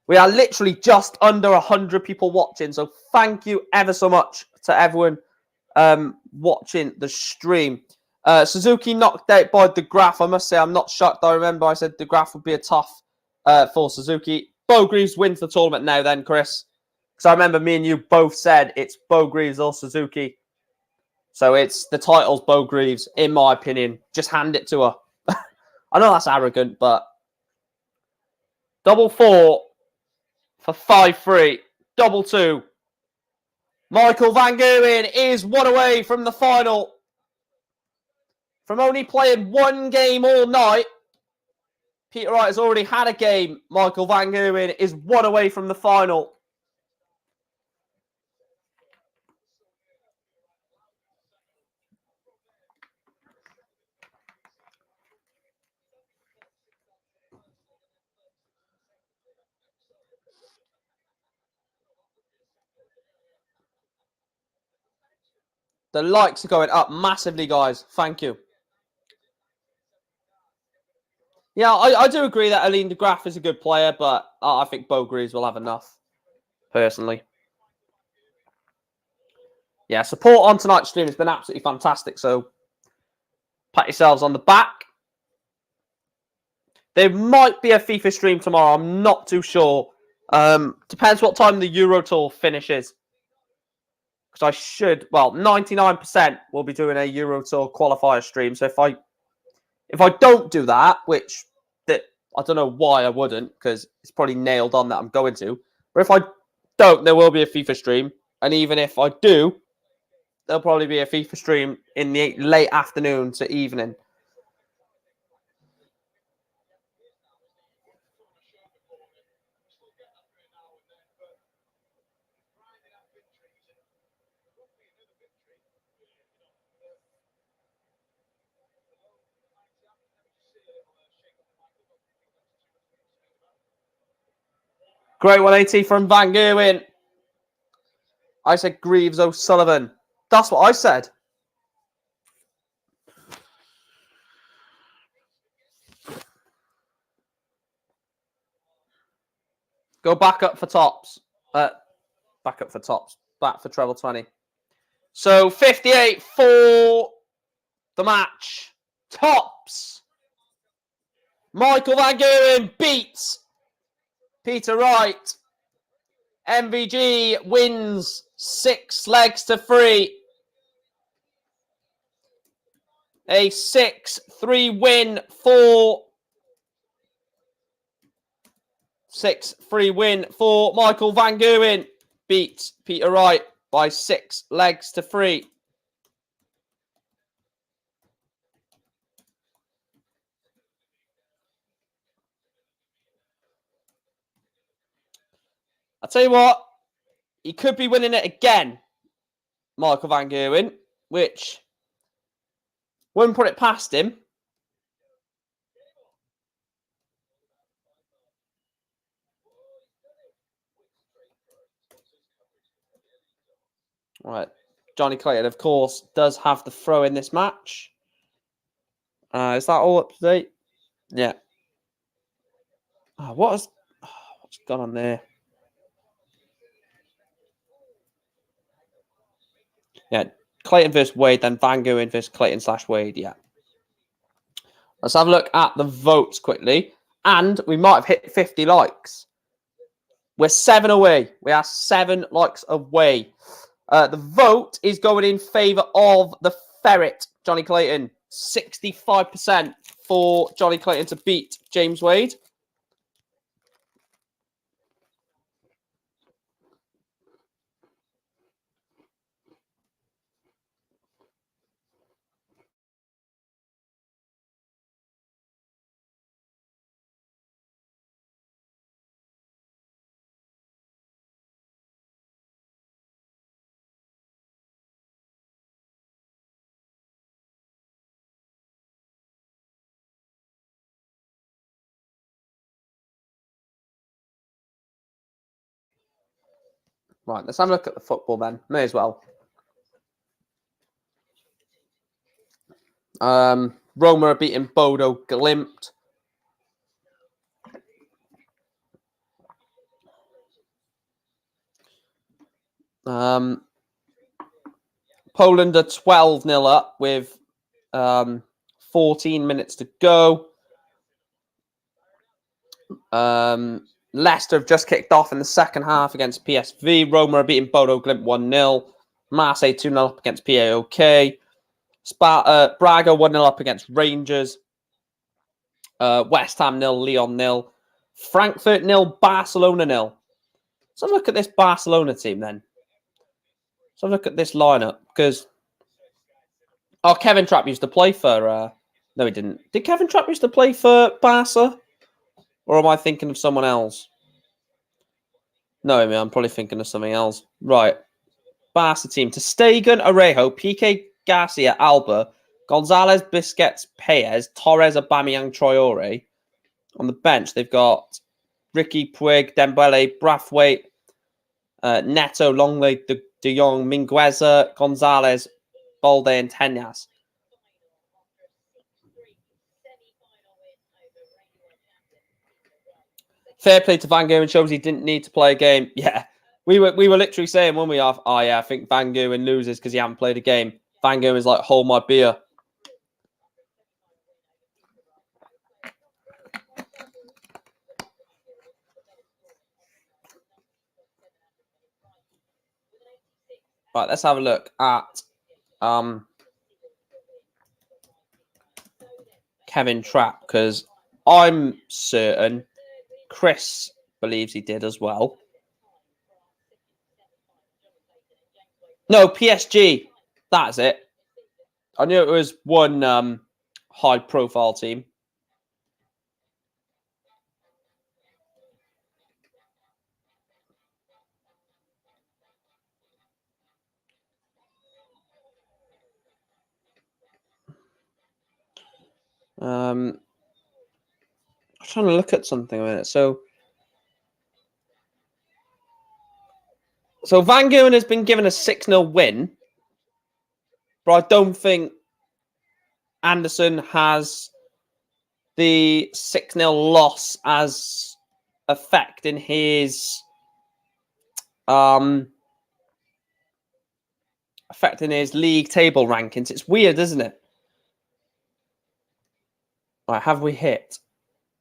We are literally just under 100 people watching, so thank you ever so much to everyone watching the stream. Suzuki knocked out by DeGraff. I must say, I'm not shocked. I remember I said DeGraff would be a tough for Suzuki. Bo Greaves wins the tournament now then, Chris. Because I remember me and you both said it's Bo Greaves or Suzuki. So it's the title's Bo Greaves, in my opinion. Just hand it to her. I know that's arrogant, but... Double 4 for 5-3. Double 2. Michael Van Gerwen is one away from the final. From only playing one game all night, Peter Wright has already had a game. Michael Van Gerwen is one away from the final. The likes are going up massively, guys. Thank you. Yeah, I do agree that Aline de Graaf is a good player, but I think Bo Greaves will have enough, personally. Yeah, support on tonight's stream has been absolutely fantastic, so pat yourselves on the back. There might be a FIFA stream tomorrow. I'm not too sure. Depends what time the Euro Tour finishes. Because I should, well, 99% will be doing a Euro Tour qualifier stream. So if I don't do that, which I don't know why I wouldn't, because it's probably nailed on that I'm going to. But if I don't, there will be a FIFA stream. And even if I do, there'll probably be a FIFA stream in the late afternoon to evening. Great 180 from Van Gerwen. I said Greaves O'Sullivan. That's what I said. Go back up for tops. Back up for tops. Back for treble 20. So 58 for the match. Tops. Michael Van Gerwen beats Peter Wright. MVG wins 6 legs to 3. A 6-3 win for 6-3 win for Michael Van Gerwen. Beats Peter Wright by 6 legs to 3. I'll tell you what, he could be winning it again, Michael Van Gerwen, which wouldn't put it past him. Right, Johnny Clayton, of course, does have the throw in this match. Is that all up to date? Yeah. What's gone on there? Yeah, Clayton versus Wade, then Van Gerwen versus Clayton/Wade. Yeah. Let's have a look at the votes quickly. And we might have hit 50 likes. We're 7 away. We are 7 likes away. The vote is going in favour of the Ferret, Johnny Clayton. 65% for Johnny Clayton to beat James Wade. Right, let's have a look at the football then. May as well. Roma are beating Bodo Glimt. Poland are 12-0 up with 14 minutes to go. Leicester have just kicked off in the second half against PSV. Roma are beating Bodo Glimt 1-0. Marseille 2-0 up against PAOK. Braga 1-0 up against Rangers. West Ham 0, Lyon 0. Frankfurt 0, Barcelona 0. So look at this Barcelona team then. So look at this lineup because Kevin Trapp used to play for. No, he didn't. Did Kevin Trapp used to play for Barca, or am I thinking of someone else? No, I mean I'm probably thinking of something else. Right, Barca team: Ter Stegen, Arejo, Piqué, Garcia, Alba, Gonzalez, Busquets, Paez, Torres, Aubameyang, Traore. On the bench, they've got Ricky Puig, Dembele, Braithwaite, Neto, Longley, De Jong, Mingueza, Gonzalez, Balde, and Tenyas. Fair play to Van Gogh, shows he didn't need to play a game. Yeah, we were literally saying when we are, oh yeah, I think Van Gogh loses because he hasn't played a game. Van Gogh is like, hold my beer. Right, let's have a look at Kevin Trapp because I'm certain Chris believes he did as well. No, PSG. That's it. I knew it was one high-profile team. I'm trying to look at something a minute. So Van Gogh has been given a 6-0 win, but I don't think Anderson has the 6-0 loss as affecting his league table rankings. It's weird, isn't it? Right, have we hit?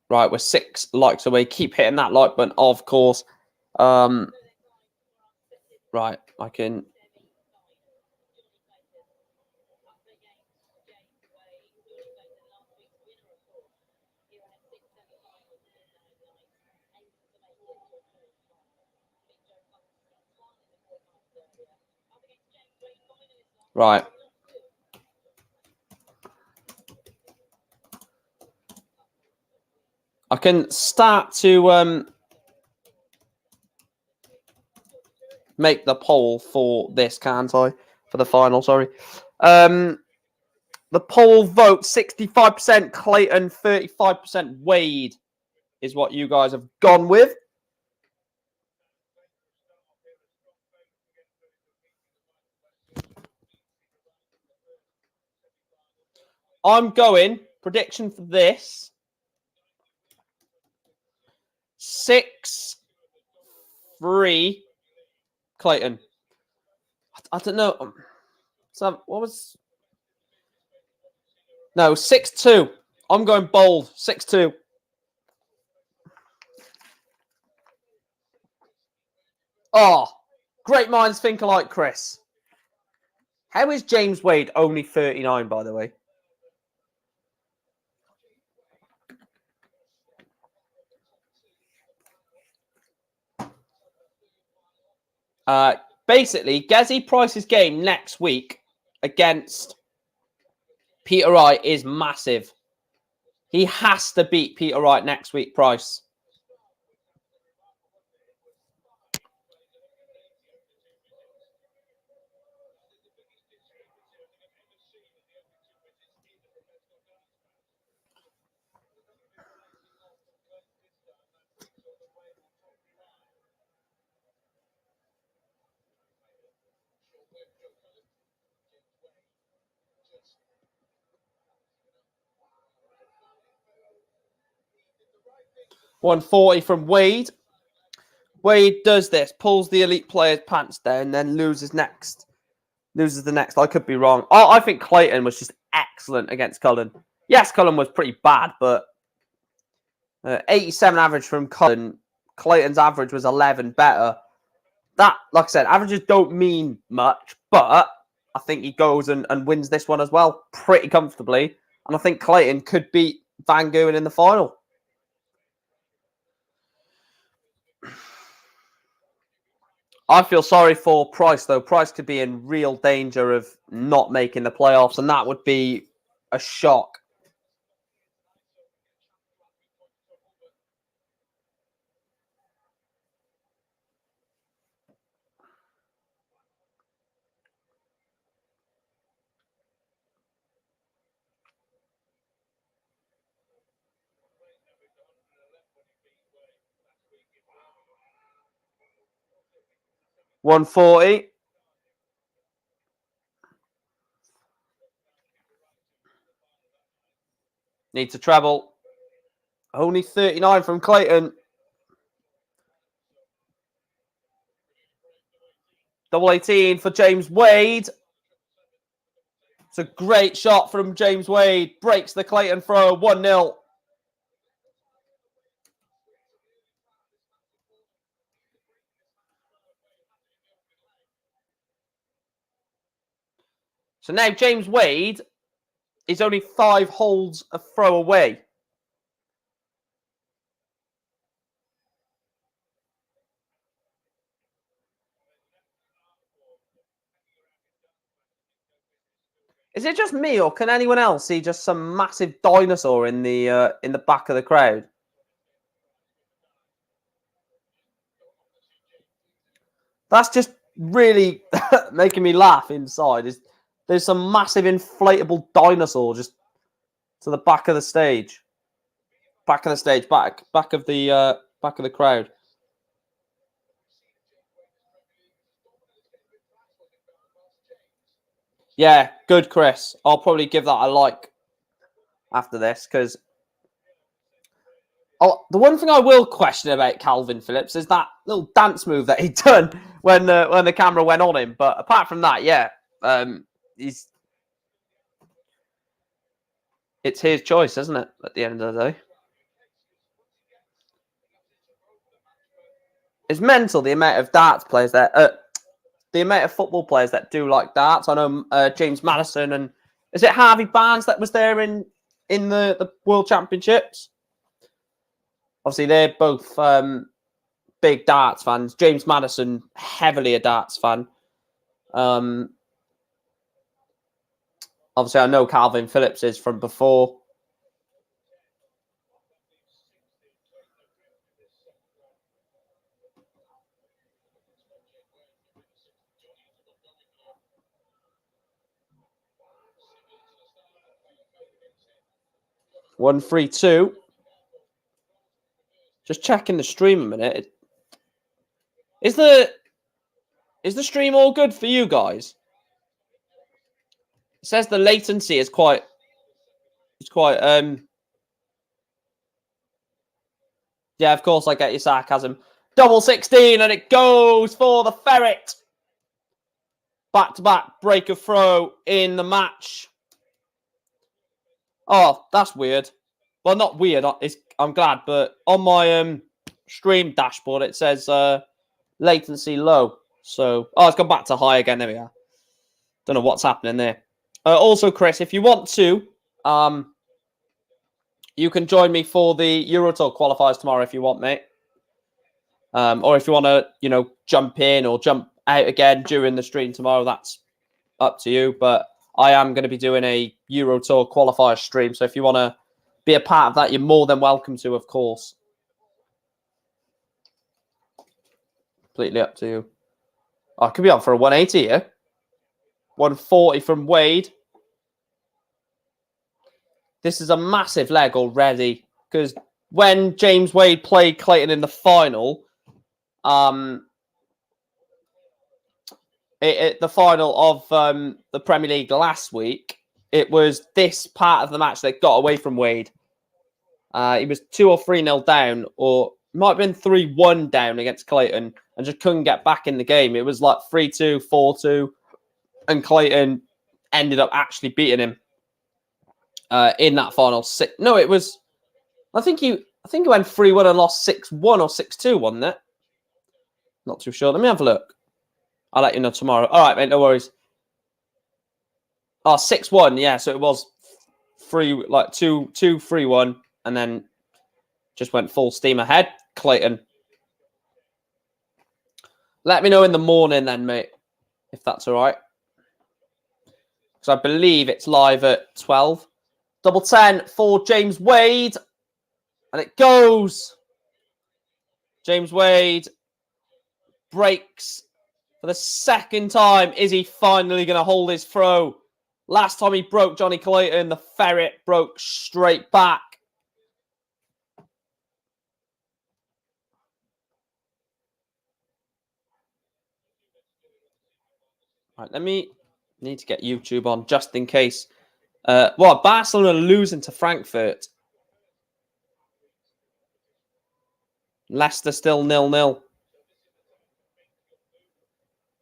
Right, we're 6 likes away. Keep hitting that like button, of course. Right, I can. Right. I can start to make the poll for this, can't I? For the final, sorry. The poll vote, 65% Clayton, 35% Wade is what you guys have gone with. I'm going, prediction for this, 6-3 Clayton. I don't know. So what was... No, 6-2. I'm going bold, 6-2. Oh, great minds think alike, Chris. How is James Wade only 39, by the way? Basically, Gezi Price's game next week against Peter Wright is massive. He has to beat Peter Wright next week, Price. $140 from Wade. Wade does this, pulls the elite player's pants down, then loses the next. I could be wrong. I think Clayton was just excellent against Cullen. Yes, Cullen was pretty bad, but 87 average from Cullen. Clayton's average was 11 better. That, like I said, averages don't mean much, but I think he goes and wins this one as well pretty comfortably. And I think Clayton could beat Van Gerwen in the final. I feel sorry for Price, though. Price could be in real danger of not making the playoffs, and that would be a shock. $140. Needs a treble. Only 39 from Clayton. Double 18 for James Wade. It's a great shot from James Wade. Breaks the Clayton throw. 1-0. So now James Wade is only 5 holes a throw away. Is it just me, or can anyone else see just some massive dinosaur in the back of the crowd? That's just really making me laugh inside. There's some massive inflatable dinosaur just to the back of the stage. Back of the stage, back of the crowd. Yeah, good, Chris. I'll probably give that a like after this, because the one thing I will question about Calvin Phillips is that little dance move that he done when the camera went on him. But apart from that, yeah, it's his choice, isn't it? At the end of the day, it's mental the amount of darts players the amount of football players that do like darts. I know James Madison, and is it Harvey Barnes that was there in the World Championships? Obviously, they're both big darts fans. James Madison, heavily a darts fan. Obviously, I know Calvin Phillips is from before. $132. Just checking the stream a minute. Is the stream all good for you guys? It says the latency is quite. Yeah, of course I get your sarcasm. Double 16, and it goes for the ferret. Back-to-back break of throw in the match. Oh, that's weird. Well, not weird. I'm glad, but on my stream dashboard it says latency low. So, it's gone back to high again. There we are. Don't know what's happening there. Also, Chris, if you want to, you can join me for the Euro Tour qualifiers tomorrow if you want, mate. Or if you want to, jump in or jump out again during the stream tomorrow, that's up to you. But I am going to be doing a Euro Tour qualifier stream. So if you want to be a part of that, you're more than welcome to, of course. Completely up to you. I could be on for a 180 here. 140 from Wade. This is a massive leg already, because when James Wade played Clayton in the final, the final of the Premier League last week, it was this part of the match that got away from Wade. He was 2 or 3-0 down, or might have been 3-1 down against Clayton, and just couldn't get back in the game. It was like 3-2, 4-2, and Clayton ended up actually beating him in that final six. No, it was. I think he went 3-1 and lost 6-1 or 6-2, wasn't it? Not too sure. Let me have a look. I'll let you know tomorrow. All right, mate. No worries. Oh, 6-1. Yeah, so it was 2-3-1, and then just went full steam ahead. Clayton. Let me know in the morning then, mate, if that's all right. Because I believe it's live at 12. Double 10 for James Wade. And it goes. James Wade breaks for the second time. Is he finally going to hold his throw? Last time he broke Johnny Clayton, the ferret broke straight back. Right, let me need to get YouTube on just in case. Barcelona losing to Frankfurt. Leicester still 0-0.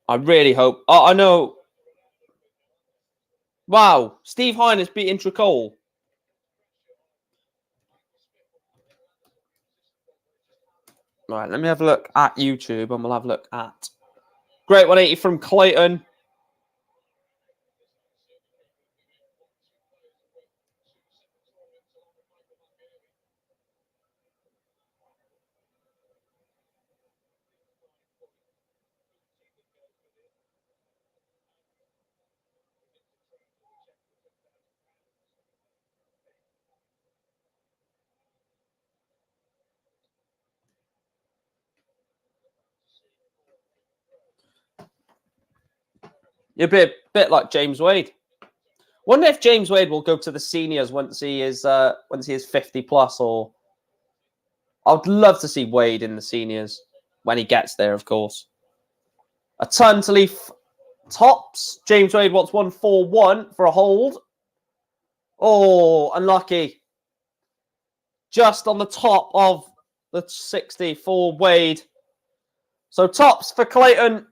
I really hope. Oh, I know. Wow, Steve Hines beat Intracole. Right, let me have a look at YouTube, and we'll have a look at great 180 from Clayton. You're a bit like James Wade. Wonder if James Wade will go to the seniors once he is 50 plus, or I would love to see Wade in the seniors when he gets there, of course. A ton to leave tops. James Wade wants 1-4-1 for a hold. Oh, unlucky. Just on the top of the 60 for Wade. So tops for Clayton.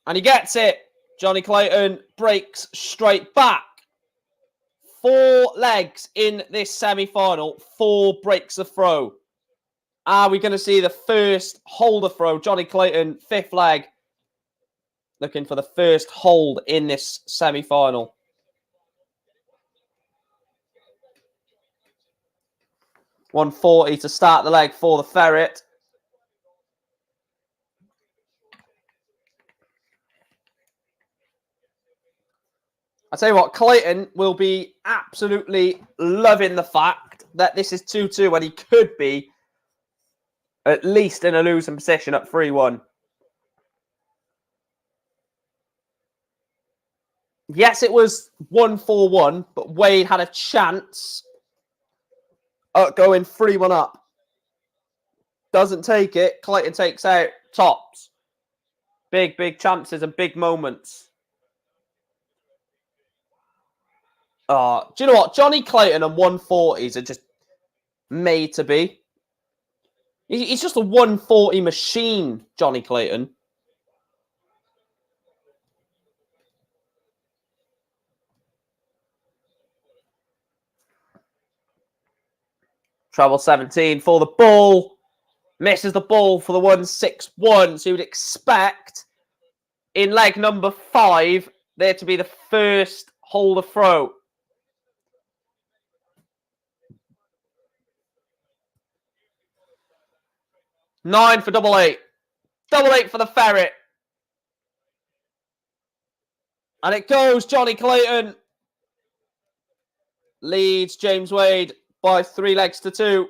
And he gets it. Johnny Clayton breaks straight back. 4 legs in this semi-final. 4 breaks a throw. Are we going to see the first holder throw? Johnny Clayton, 5th leg. Looking for the first hold in this semi-final. $140 to start the leg for the ferret. I tell you what, Clayton will be absolutely loving the fact that this is 2-2 when he could be at least in a losing position at 3-1. Yes, it was 1-4-1, but Wade had a chance at going 3-1 up. Doesn't take it. Clayton takes out tops. Big, big chances and big moments. Do you know what? Johnny Clayton and 140s are just made to be. He's just a 140 machine, Johnny Clayton. Treble 17 for the ball. Misses the ball for the 1-6-1. So you would expect in leg number 5 there to be the first holder throw. $9 for double 8. Double 8 for the ferret. And it goes. Johnny Clayton leads James Wade by 3 legs to 2.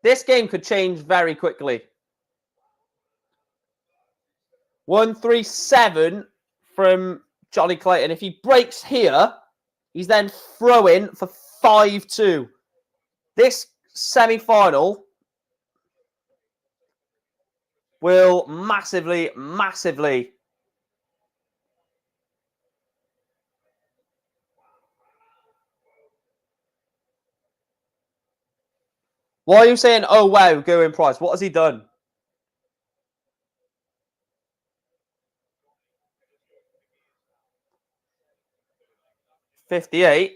This game could change very quickly. 1-3-7 from Johnny Clayton. If he breaks here, he's then throwing for 5-2. This semi-final will massively, massively Why are you saying, oh, wow, Gerwin Price? What has he done? $58.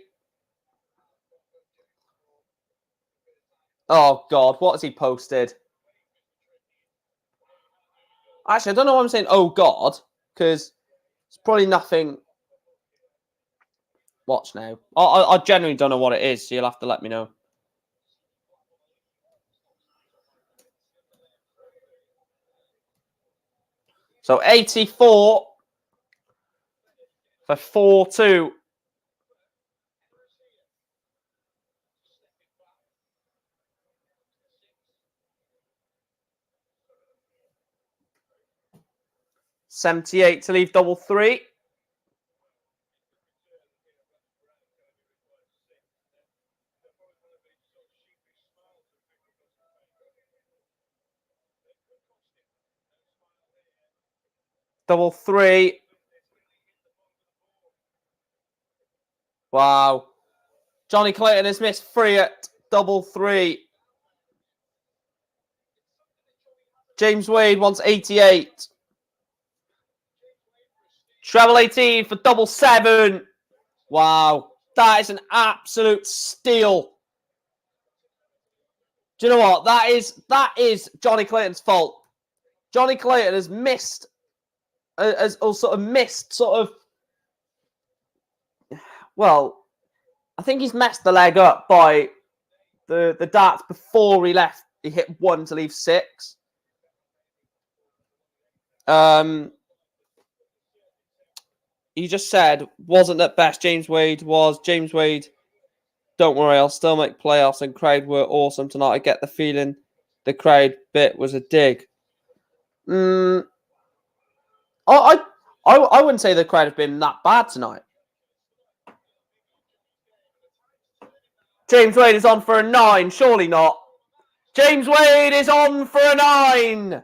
Oh, God. What has he posted? Actually, I don't know why I'm saying, oh, God, because it's probably nothing. Watch now. I genuinely don't know what it is, so you'll have to let me know. So 84 for 4-2. $78 to leave double three. Double three. Wow. Johnny Clayton has missed 3 at double three. James Wade wants 88. Treble 18 for double 7. Wow. That is an absolute steal. Do you know what? That is Johnny Clayton's fault. Johnny Clayton has missed, well, I think he's messed the leg up by the darts before he left. He hit 1 to leave 6. He just said, wasn't at best. James Wade was. James Wade, don't worry, I'll still make playoffs, and crowd were awesome tonight. I get the feeling the crowd bit was a dig. I wouldn't say the crowd have been that bad tonight. James Wade is on for a 9. Surely not. James Wade is on for a 9.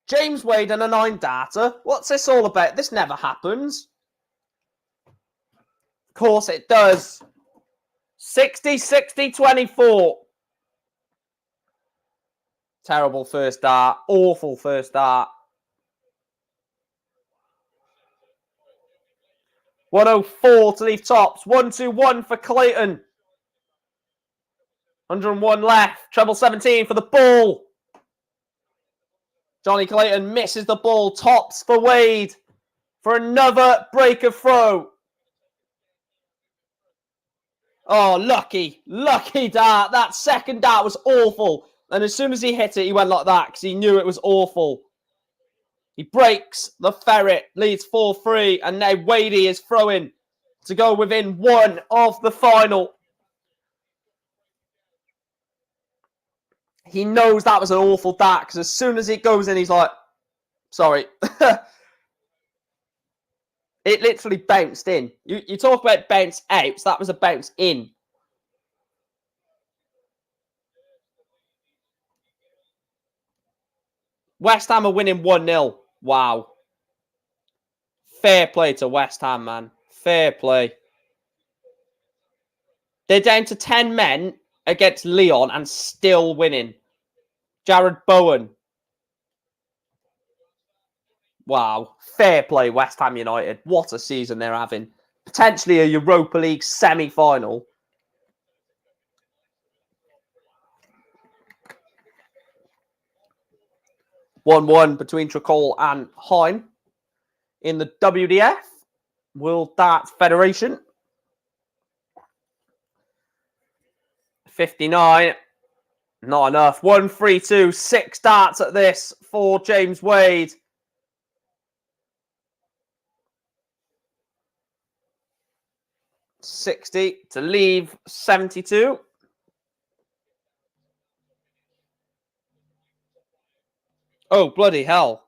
James Wade and a 9 data. What's this all about? This never happens. Of course it does. 60-60-24. Terrible first dart. Awful first dart. 104 to leave tops. 1-2-1 for Clayton. 101 left. Treble 17 for the ball. Johnny Clayton misses the ball. Tops for Wade for another break of throw. Oh, lucky. Lucky dart. That second dart was awful. And as soon as he hit it, he went like that because he knew it was awful. He breaks the ferret, leads 4-3, and now Wadey is throwing to go within 1 of the final. He knows that was an awful dart because as soon as it goes in, he's like, sorry. It literally bounced in. You talk about bounce out, so that was a bounce in. West Ham are winning 1-0. Wow. Fair play to West Ham, man. Fair play. They're down to 10 men against Leon and still winning. Jared Bowen. Wow. Fair play, West Ham United. What a season they're having. Potentially a Europa League semi-final. (1-1) between Trakol and Hine in the WDF, World Darts Federation. 59. Not enough. 1-3-2. 6 darts at this for James Wade. $60 to leave 72. Oh, bloody hell.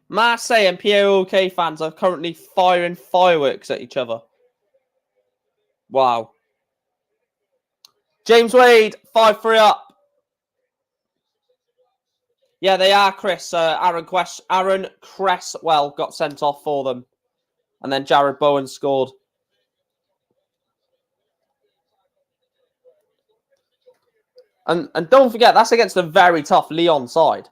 Marseille and PAOK fans are currently firing fireworks at each other. Wow. James Wade, 5-3 up. Yeah, they are, Chris. Aaron Cresswell got sent off for them. And then Jared Bowen scored. And don't forget, that's against a very tough Lyon side.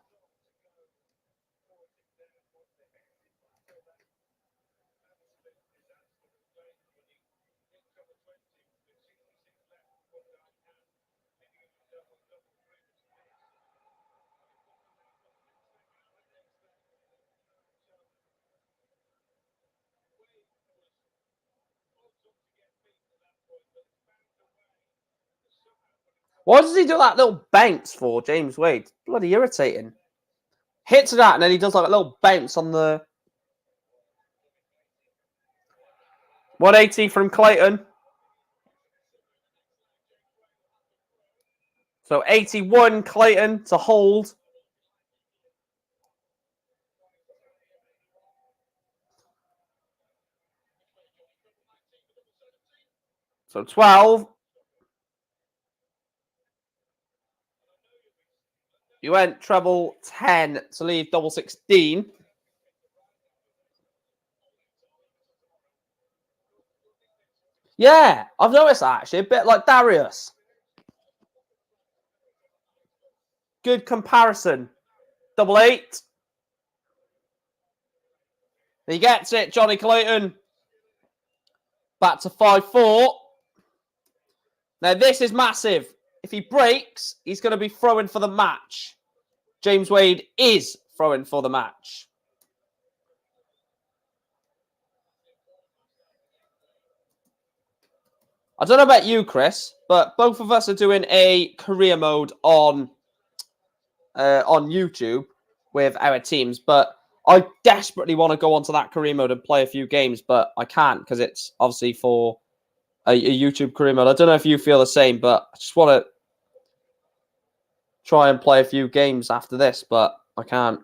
Why does he do that little bounce for, James Wade? Bloody irritating. Hits that and then he does like a little bounce on the... 180 from Clayton. So 81 Clayton to hold. So 12. You went treble 10 to leave double 16. Yeah, I've noticed that actually. A bit like Darius. Good comparison. Double 8. He gets it, Johnny Clayton. Back to 5-4. Now this is massive. If he breaks, he's going to be throwing for the match. James Wade is throwing for the match. I don't know about you, Chris, but both of us are doing a career mode on YouTube with our teams. But I desperately want to go onto that career mode and play a few games, but I can't because it's obviously for a YouTube career mode. I don't know if you feel the same, but I just want to try and play a few games after this, but I can't.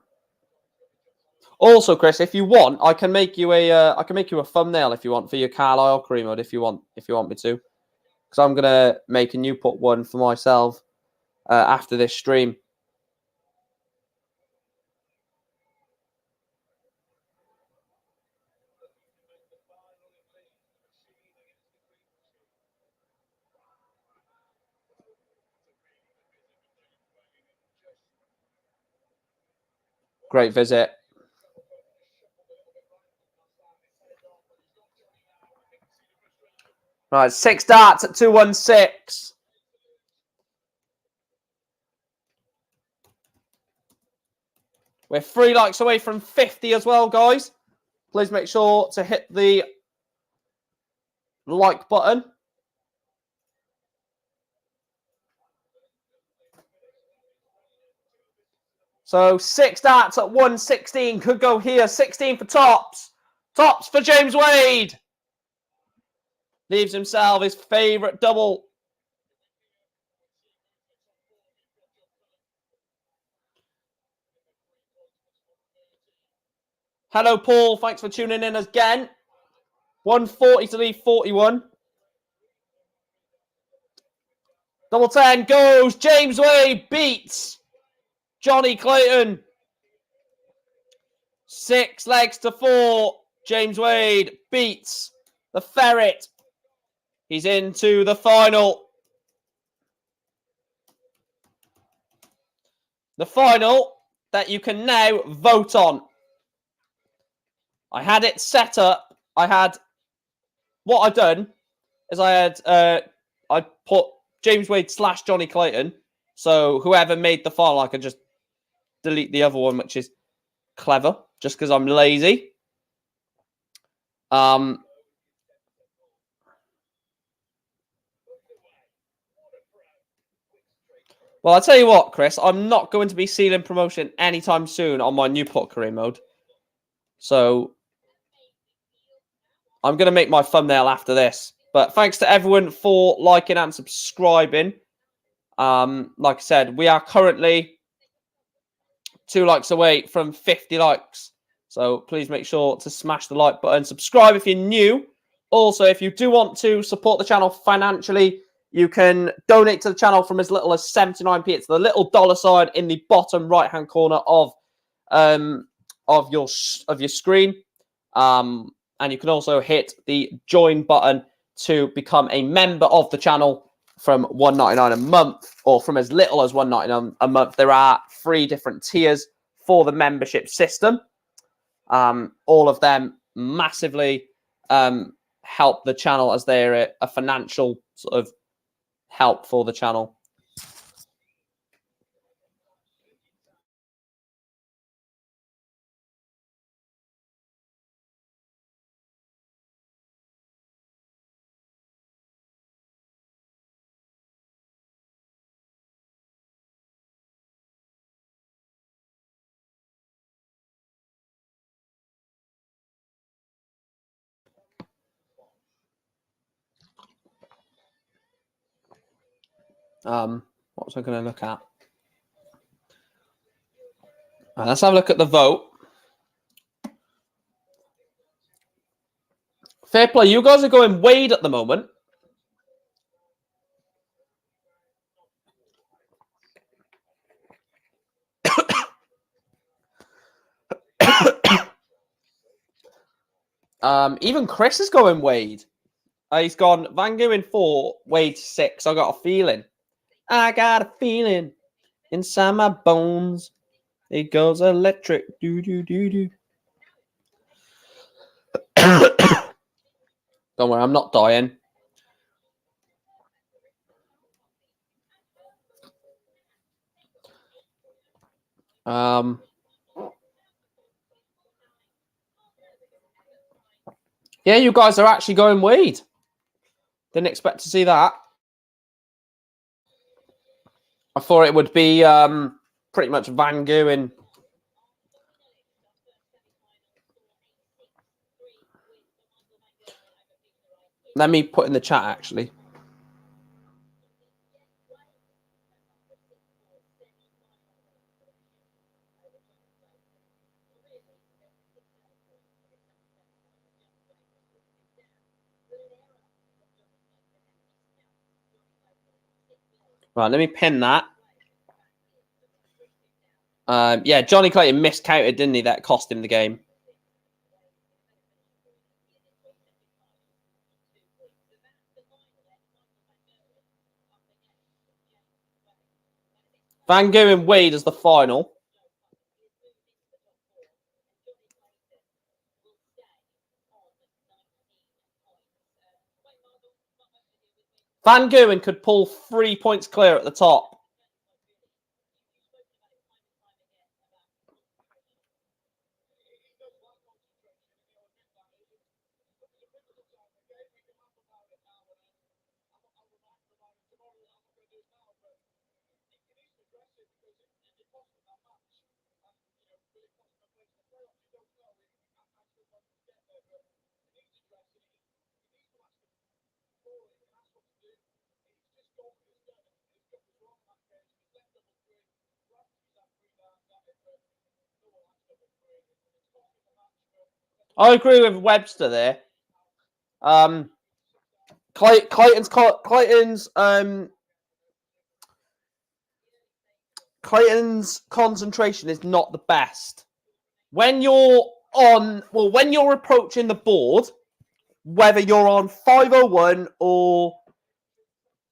Also, Chris, if you want, I can make you a thumbnail if you want for your Carlisle career mode if you want me to, because I'm gonna make a new one for myself after this stream. Great visit. Right, 6 darts at 216. We're 3 likes away from 50 as well, guys. Please make sure to hit the like button. So 6 darts at 116 could go here. 16 for tops. Tops for James Wade. Leaves himself his favourite double. Hello, Paul. Thanks for tuning in again. 140 to leave 41. Double 10 goes. James Wade beats Johnny Clayton. 6 legs to 4. James Wade beats the Ferret. He's into the final. The final that you can now vote on. I had it set up. What I'd done is I put James Wade / Johnny Clayton. So whoever made the final, I could just delete the other one, which is clever, just because I'm lazy. Well, I'll tell you what, Chris, I'm not going to be sealing promotion anytime soon on my Newport career mode. So I'm going to make my thumbnail after this. But thanks to everyone for liking and subscribing. Like I said, we are currently 2 likes away from 50 likes. So please make sure to smash the like button. Subscribe if you're new. Also, if you do want to support the channel financially, you can donate to the channel from as little as 79p. It's the little dollar sign in the bottom right-hand corner of your screen. And you can also hit the join button to become a member of the channel from $1.99 a month, or from as little as $1.99 a month. There are 3 different tiers for the membership system. All of them massively help the channel, as they're a financial sort of help for the channel. What was I going to look at? Let's have a look at the vote. Fair play. You guys are going Wade at the moment. Even Chris is going Wade. He's gone Van Gogh 4, Wade 6. I got a feeling. I got a feeling inside my bones. It goes electric. Do do do do. Don't worry, I'm not dying. Yeah, you guys are actually going Wade. Didn't expect to see that. I thought it would be pretty much Van Gogh. Let me put in the chat, actually. Right, let me pin that. Yeah, Johnny Clayton miscounted, didn't he? That cost him the game. Van Gogh and Wade as the final. Van Gogh could pull 3 points clear at the top. I agree with Webster there. Clayton's concentration is not the best. When you're approaching the board, whether you're on 501 or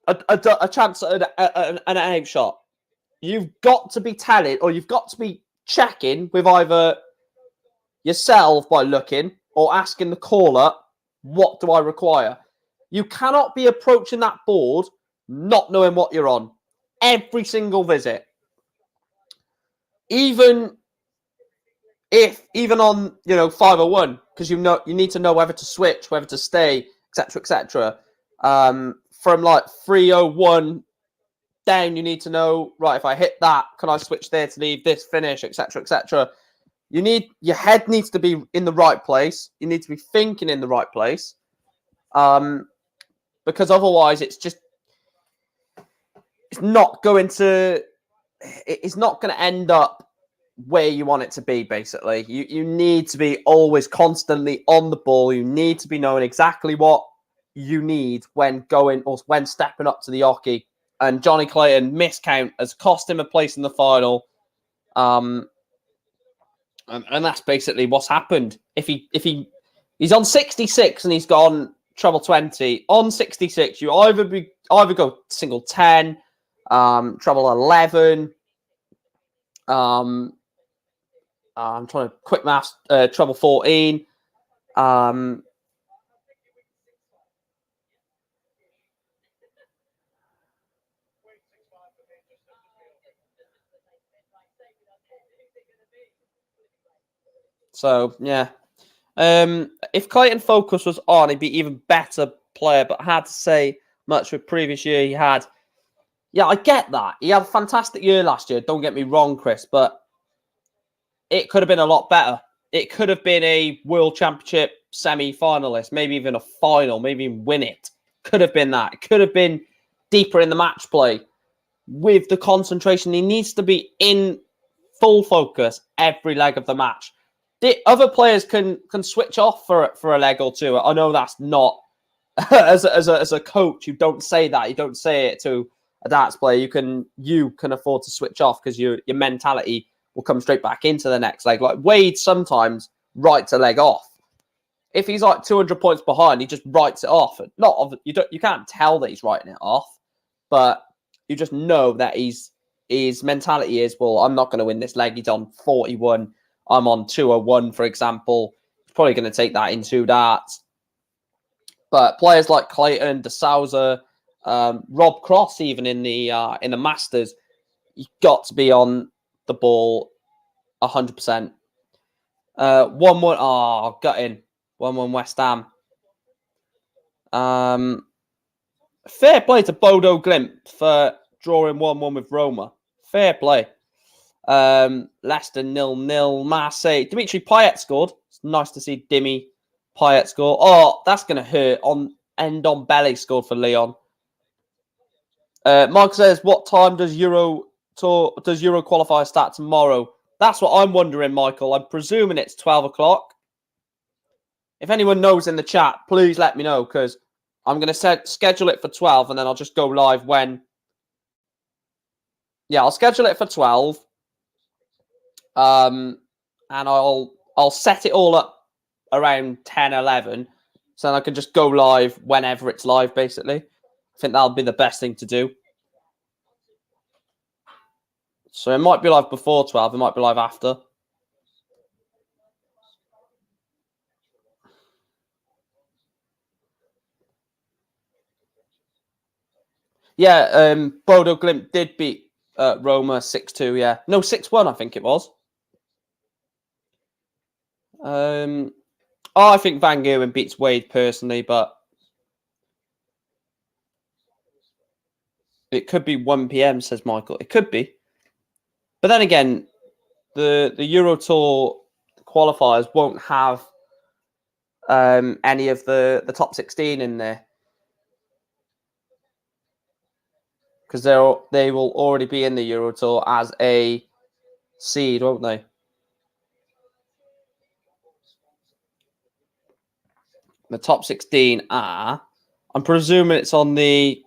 a chance at an out shot, you've got to be telling, or you've got to be checking with either yourself by looking or asking the caller, what do I require? You cannot be approaching that board not knowing what you're on every single visit. Even on 501, because you need to know whether to switch, whether to stay, etc. From like 301 down, you need to know, right, if I hit that, can I switch there to leave this finish, etc. Your head needs to be in the right place. You need to be thinking in the right place. Because otherwise it's not going to end up where you want it to be, basically. You need to be always constantly on the ball. You need to be knowing exactly what you need when going or when stepping up to the hockey. And Johnny Clayton miscount has cost him a place in the final. And that's basically what's happened. If he's on 66 and he's gone treble 20 on 66, you either go single 10, treble 11. I'm trying to quick maths, treble 14. So yeah. If Clayton focus was on, he'd be even better player, but I had to say much with previous year he had. Yeah, I get that. He had a fantastic year last year. Don't get me wrong, Chris, but it could have been a lot better. It could have been a World Championship semi-finalist, maybe even a final, maybe even win it. Could have been that. It could have been deeper in the match play with the concentration. He needs to be in full focus every leg of the match. The other players can switch off for a leg or two. I know that's not as a coach. You don't say that. You don't say it to a darts player. You can afford to switch off because your mentality will come straight back into the next leg. Like Wade sometimes writes a leg off. If he's like 200 points behind, he just writes it off. You can't tell that he's writing it off, but you just know that his mentality is, well, I'm not going to win this leg. He's on 41. I'm on 201, for example. He's probably going to take that in 2 darts. But players like Clayton, De Souza, Rob Cross, even in the Masters, you've got to be on the ball 100%. 1-1. Oh, gutting. 1-1 West Ham. Fair play to Bodo Glimt for drawing 1-1 with Roma. Fair play. Leicester 0-0. Marseille. Dimitri Payet scored. It's nice to see Dimmy Payet score. Oh, that's going to hurt. On Belly scored for Lyon. Mike says, what time does Euro qualifier start tomorrow? That's what I'm wondering, Michael. I'm presuming it's 12 o'clock. If anyone knows in the chat, please let me know, because I'm going to schedule it for 12 and then I'll just go live when... Yeah, I'll schedule it for 12. And I'll set it all up around 10, 11. So I can just go live whenever it's live, basically. I think that'll be the best thing to do. So it might be live before 12. It might be live after. Yeah, Bodo Glimt did beat Roma 6-2, yeah. No, 6-1, I think it was. I think Van Gerwen beats Wade personally, but it could be 1 p.m, says Michael. It could be. But then again, the Euro Tour qualifiers won't have any of the top 16 in there. Because they will already be in the Euro Tour as a seed, won't they? The top 16 are... I'm presuming it's on the...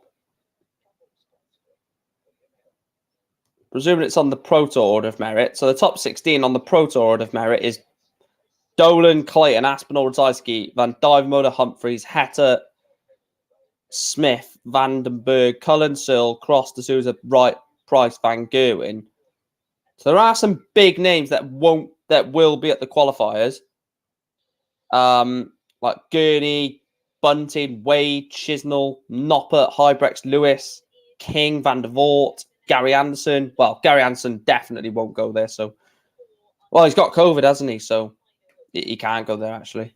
Presuming it's on the Pro Tour order of merit. So the top 16 on the Pro Tour order of merit is Dolan, Clayton, Aspinall, Radzyski, Van Dyvenmoder, Humphreys, Heta, Smith, Vandenberg, Cullen, Searle, Cross, De Souza, Wright, Price, Van Gerwen. So there are some big names that will be at the qualifiers. Like Gurney, Bunting, Wade, Chisnell, Noppert, Hybrex, Lewis, King, Van der Voort, Gary Anderson. Well, Gary Anderson definitely won't go there. So, well, he's got COVID, hasn't he? So he can't go there, actually.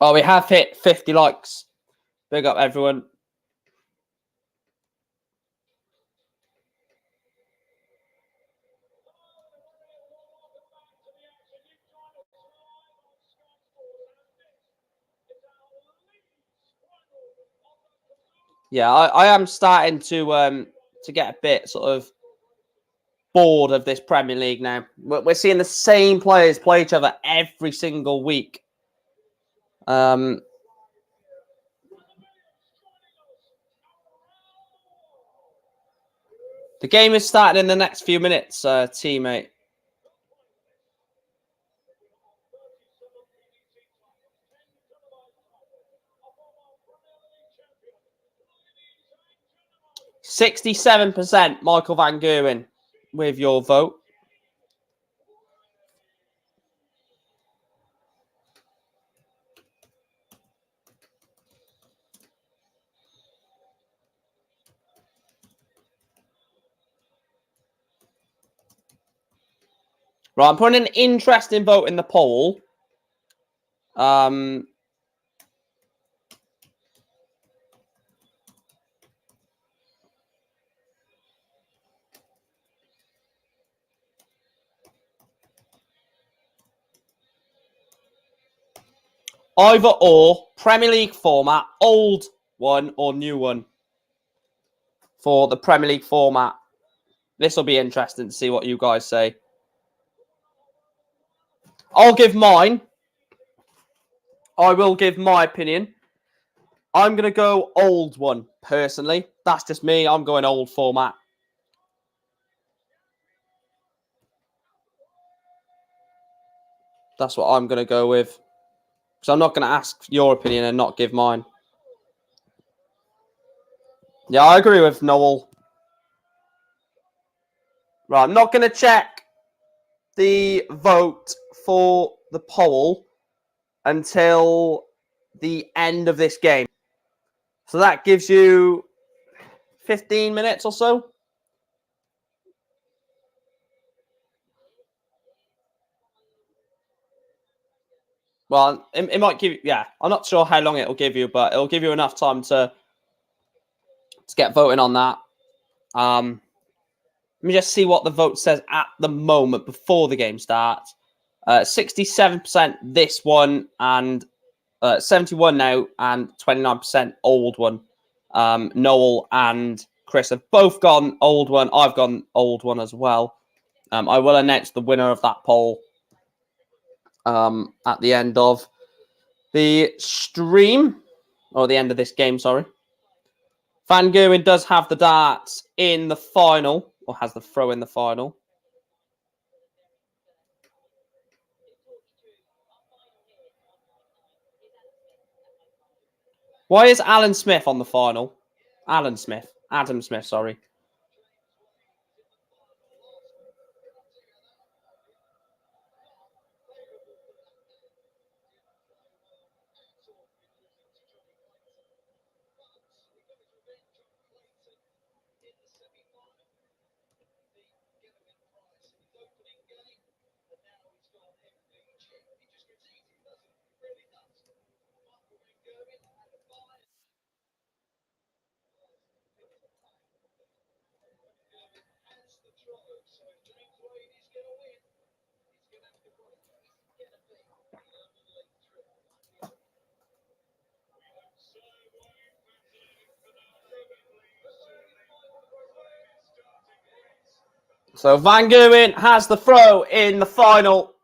Oh, we have hit 50 likes. Big up, everyone. Yeah, I am starting to get a bit sort of bored of this Premier League now. We're seeing the same players play each other every single week. The game is starting in the next few minutes, teammate. %67% Michael Van Gerwen with your vote. Right, I'm putting an interesting vote in the poll. Either or, Premier League format, old one or new one for the Premier League format. This will be interesting to see what you guys say. I'll give mine. I will give my opinion. I'm going to go old one, personally. That's just me. I'm going old format. That's what I'm going to go with. So I'm not going to ask your opinion and not give mine. Yeah, I agree with Noel. Right, I'm not going to check the vote for the poll until the end of this game. So that gives you 15 minutes or so. Well, it might give you, yeah, I'm not sure how long it'll give you, but it'll give you enough time to get voting on that. Let me just see what the vote says at the moment before the game starts. 67% this one and 71 now and 29% old one. Noel and Chris have both gone old one. I've gone old one as well. I will announce the winner of that poll at the end of the stream, or the end of this game, sorry. Van Gerwen does have the darts in the final, or has the throw in the final. Why is Adam Smith on the final? Adam Smith, sorry. So Van Gerwen has the throw in the final.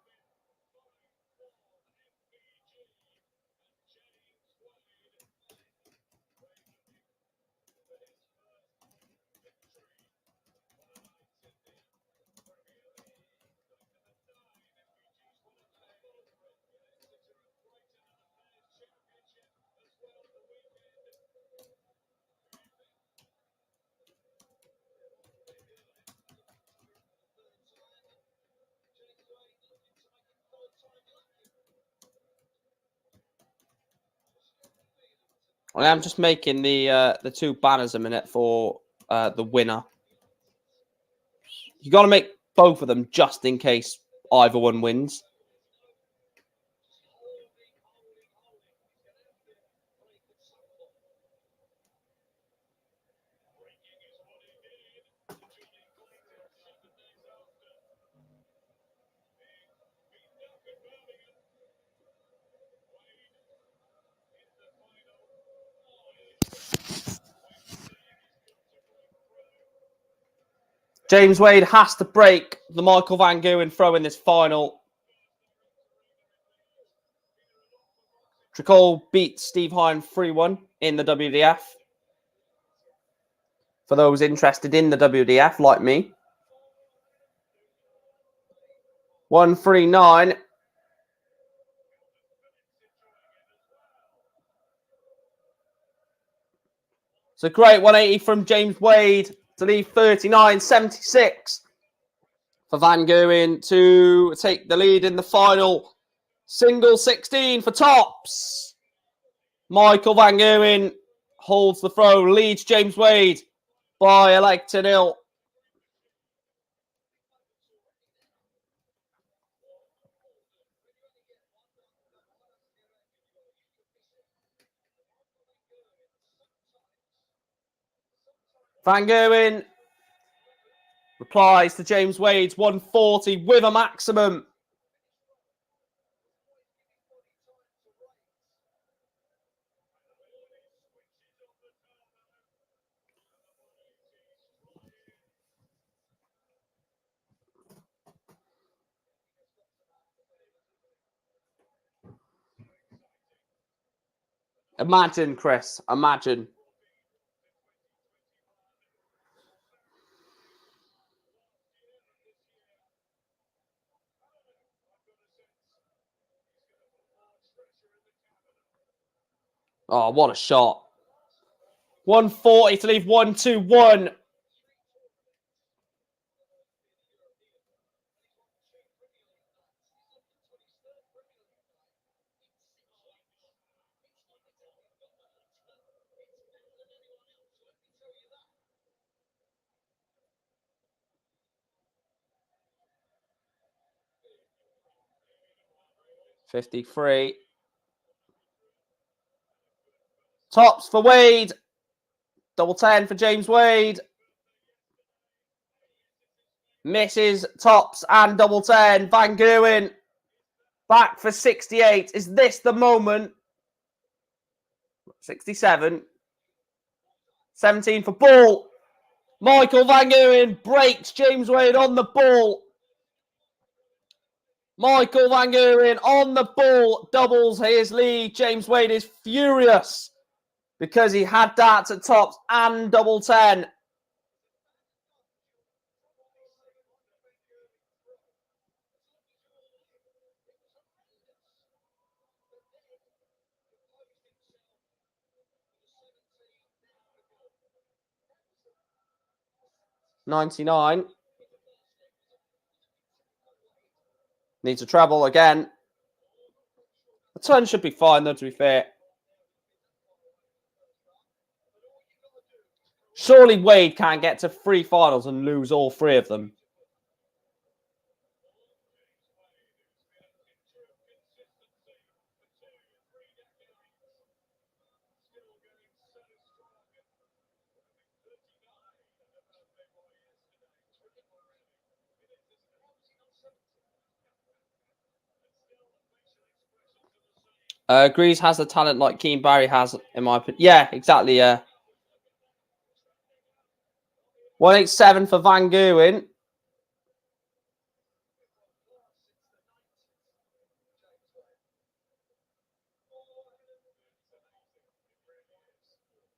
I'm just making the two banners a minute for the winner. You got to make both of them just in case either one wins. James Wade has to break the Michael Van Gerwen throw in this final. Tricol beats Steve Hine 3-1 in the WDF. For those interested in the WDF, like me. 139. It's a great 180 from James Wade to leave 39.76 for Van Gerwen to take the lead in the final. Single 16 for tops. Michael Van Gerwen holds the throw, leads James Wade by a leg to 0. Van Gerwen replies to James Wade's 140 with a maximum. Imagine, Chris. Imagine. Oh, what a shot. 140 to leave 121. $53. Tops for Wade. Double 10 for James Wade. Misses, tops, and double 10. Van Gerwen back for 68. Is this the moment? 67. 17 for ball. Michael Van Gerwen breaks James Wade on the ball. Michael Van Gerwen on the ball doubles his lead. James Wade is furious because he had darts at tops and double 10. $99. Needs a treble again. The turn should be fine, though, to be fair. Surely Wade can't get to 3 finals and lose all 3 of them. Greaves has the talent like Keane Barry has, in my opinion. Yeah, exactly, yeah. 187 for Van Gerwen.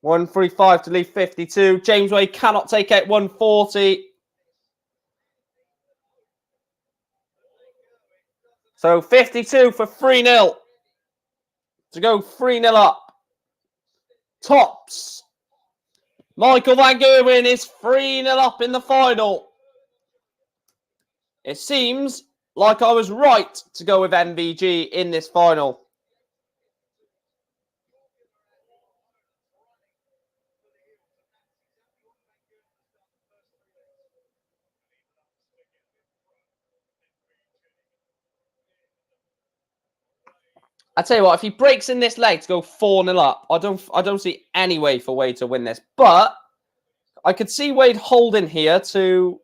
$135 to leave 52. James Wade cannot take out 140. So 52 for 3-0. To go 3-0 up. Tops. Michael Van Gerwen is 3-0 up in the final. It seems like I was right to go with MVG in this final. I tell you what, if he breaks in this leg to go 4-0 up, I don't see any way for Wade to win this. But I could see Wade holding here to.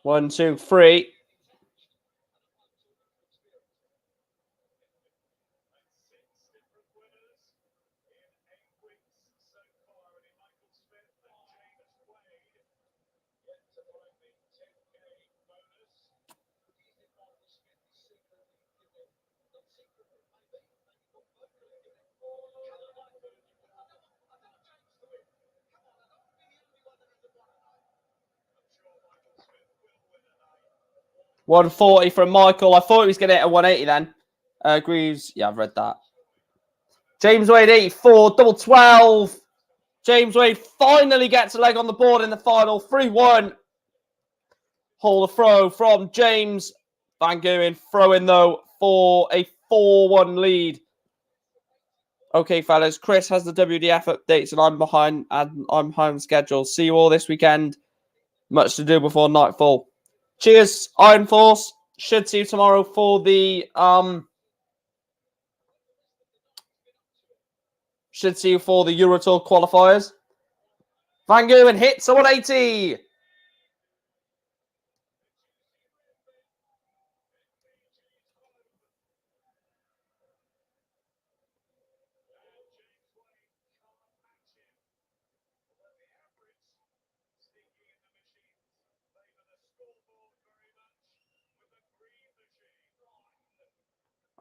One, two, three. $140 from Michael. I thought he was going to hit a 180 then. Greaves, yeah, I've read that. James Wade 84, double 12. James Wade finally gets a leg on the board in the final. 3-1. Hold a throw from James Van Gerwen. Throw in though for a 4-1 lead. Okay, fellas. Chris has the WDF updates and I'm behind schedule. See you all this weekend. Much to do before nightfall. Cheers, Iron Force. Should see you tomorrow for the Euro Tour qualifiers. Van Gerwen hits a 180.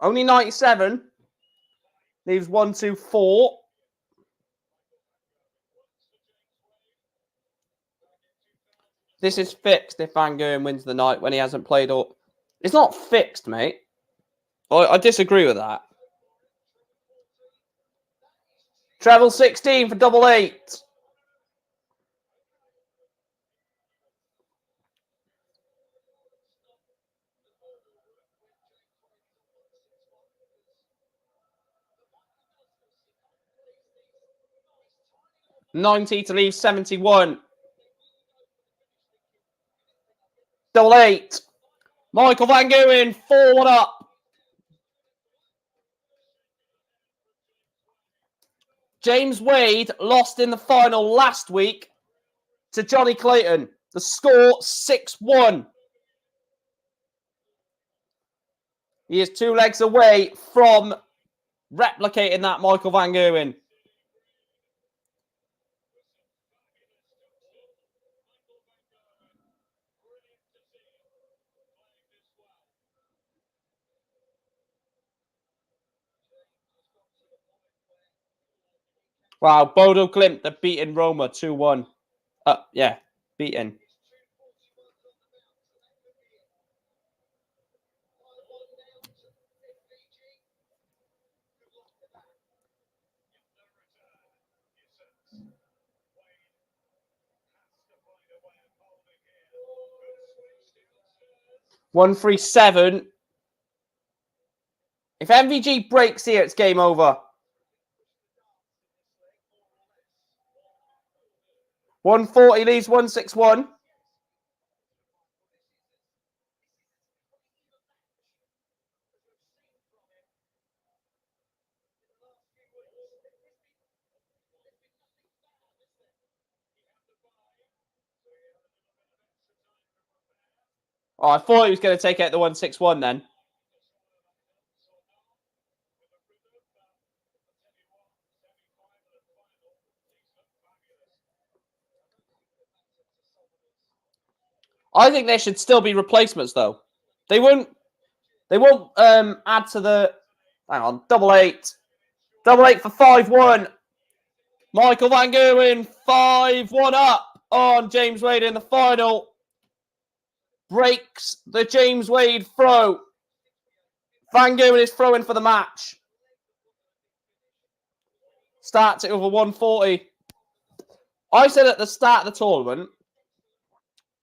Only 97. Leaves 1, 2, 4. This is fixed if Van Gerwen wins the night when he hasn't played all. It's not fixed, mate. I disagree with that. Treble 16 for double 8. $90 to leave 71. Double 8. Michael Van Gerwen, 4-1 up. James Wade lost in the final last week to Johnny Clayton. The score 6-1. He is 2 legs away from replicating that Michael Van Gerwen. Wow, Bodo Klimt have beaten Roma 2-1. Yeah, beaten. $137. If MVG breaks here, it's game over. $140 leaves 161. Oh, I thought he was going to take out the 161 then. I think there should still be replacements though. They won't add to the. Hang on, double 8. Double 8 for 5-1. Michael Van Gerwen 5-1 up on James Wade in the final. Breaks the James Wade throw. Van Gerwen is throwing for the match. Starts it over 140. I said at the start of the tournament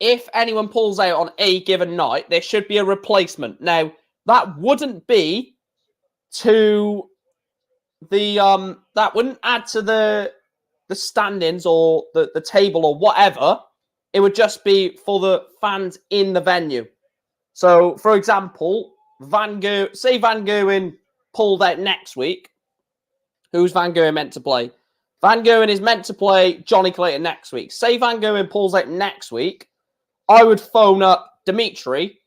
if anyone pulls out on a given night, there should be a replacement. Now, that wouldn't be to the that wouldn't add to the standings or the table or whatever. It would just be for the fans in the venue. So, for example, say Van Gerwen pulled out next week. Who's Van Gerwen meant to play? Van Gerwen is meant to play Johnny Clayton next week. Say Van Gerwen pulls out next week. I would phone up Dimitri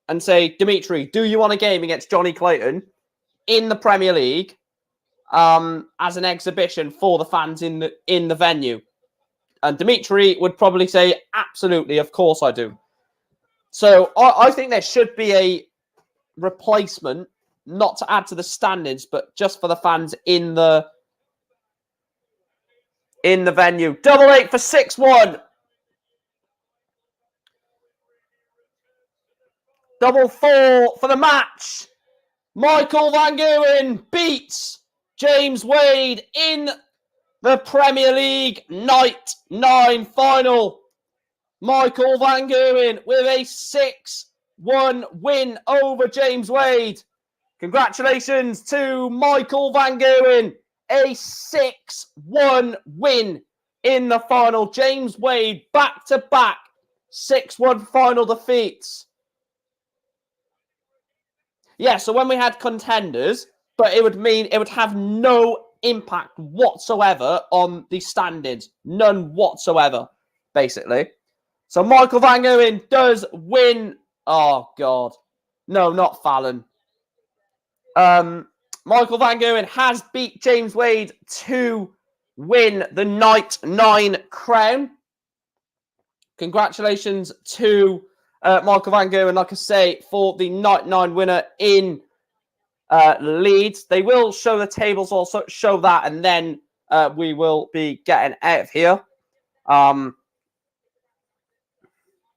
and say, Dimitri, do you want a game against Johnny Clayton in the Premier League as an exhibition for the fans in the venue? And Dimitri would probably say, absolutely, of course I do. So I think there should be a replacement, not to add to the standings, but just for the fans in the venue. 88 for 6-1. 4 for the match. Michael Van Gerwen beats James Wade in the Premier League Night 9 final. Michael Van Gerwen with a 6-1 win over James Wade. Congratulations to Michael Van Gerwen. A 6-1 win in the final. James Wade back-to-back 6-1 final defeats. Yeah, so when we had contenders, but it would mean it would have no impact whatsoever on the standings. None whatsoever, basically. So Michael Van Gerwen does win. Oh, God. No, not Fallon. Michael Van Gerwen has beat James Wade to win the Night 9 crown. Congratulations to Michael Van Gerwen, like I say, for the Night 9 winner in Leeds. They will show the tables, also show that, and then we will be getting out of here.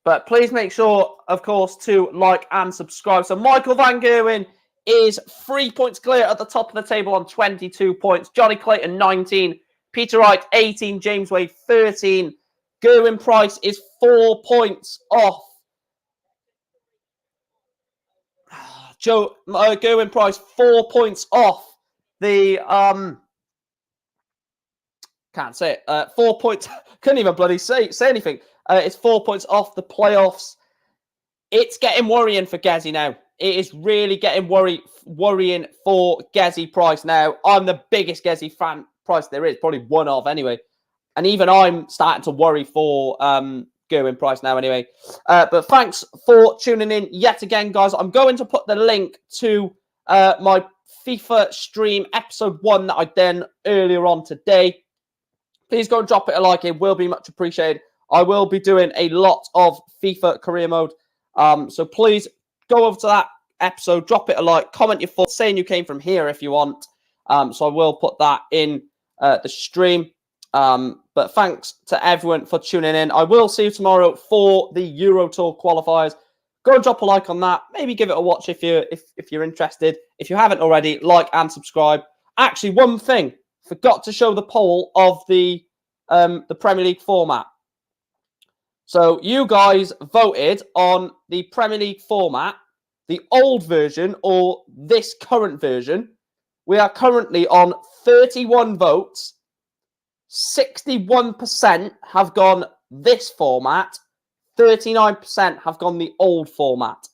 But please make sure, of course, to like and subscribe. So Michael Van Gerwen is 3 points clear at the top of the table on 22 points. Johnny Clayton, 19. Peter Wright, 18. James Wade, 13. Gerwin Price is 4 points off. Gerwin Price, 4 points off the... Can't say it. 4 points... Couldn't even bloody say anything. It's 4 points off the playoffs. It's getting worrying for Gezi now. It is really getting worrying for Gezi Price now. I'm the biggest Gezi fan Price there is, probably one of anyway. And even I'm starting to worry for Gerwin Price now anyway. But thanks for tuning in yet again, guys. I'm going to put the link to my FIFA stream episode 1 that I done earlier on today. Please go and drop it a like. It will be much appreciated. I will be doing a lot of FIFA career mode. So please go over to that episode, drop it a like, comment your thoughts, saying you came from here if you want. So I will put that in the stream. But thanks to everyone for tuning in. I will see you tomorrow for the Euro Tour qualifiers. Go and drop a like on that. Maybe give it a watch if you're interested. If you haven't already, like and subscribe. Actually, one thing. Forgot to show the poll of the Premier League format. So you guys voted on the Premier League format, the old version or this current version. We are currently on 31 votes. 61% have gone this format. 39% have gone the old format.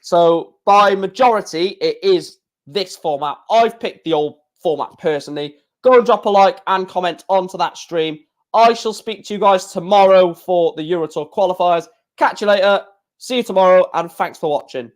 So by majority, it is this format. I've picked the old format personally. Go and drop a like and comment onto that stream. I shall speak to you guys tomorrow for the Euro Tour qualifiers. Catch you later. See you tomorrow, and thanks for watching.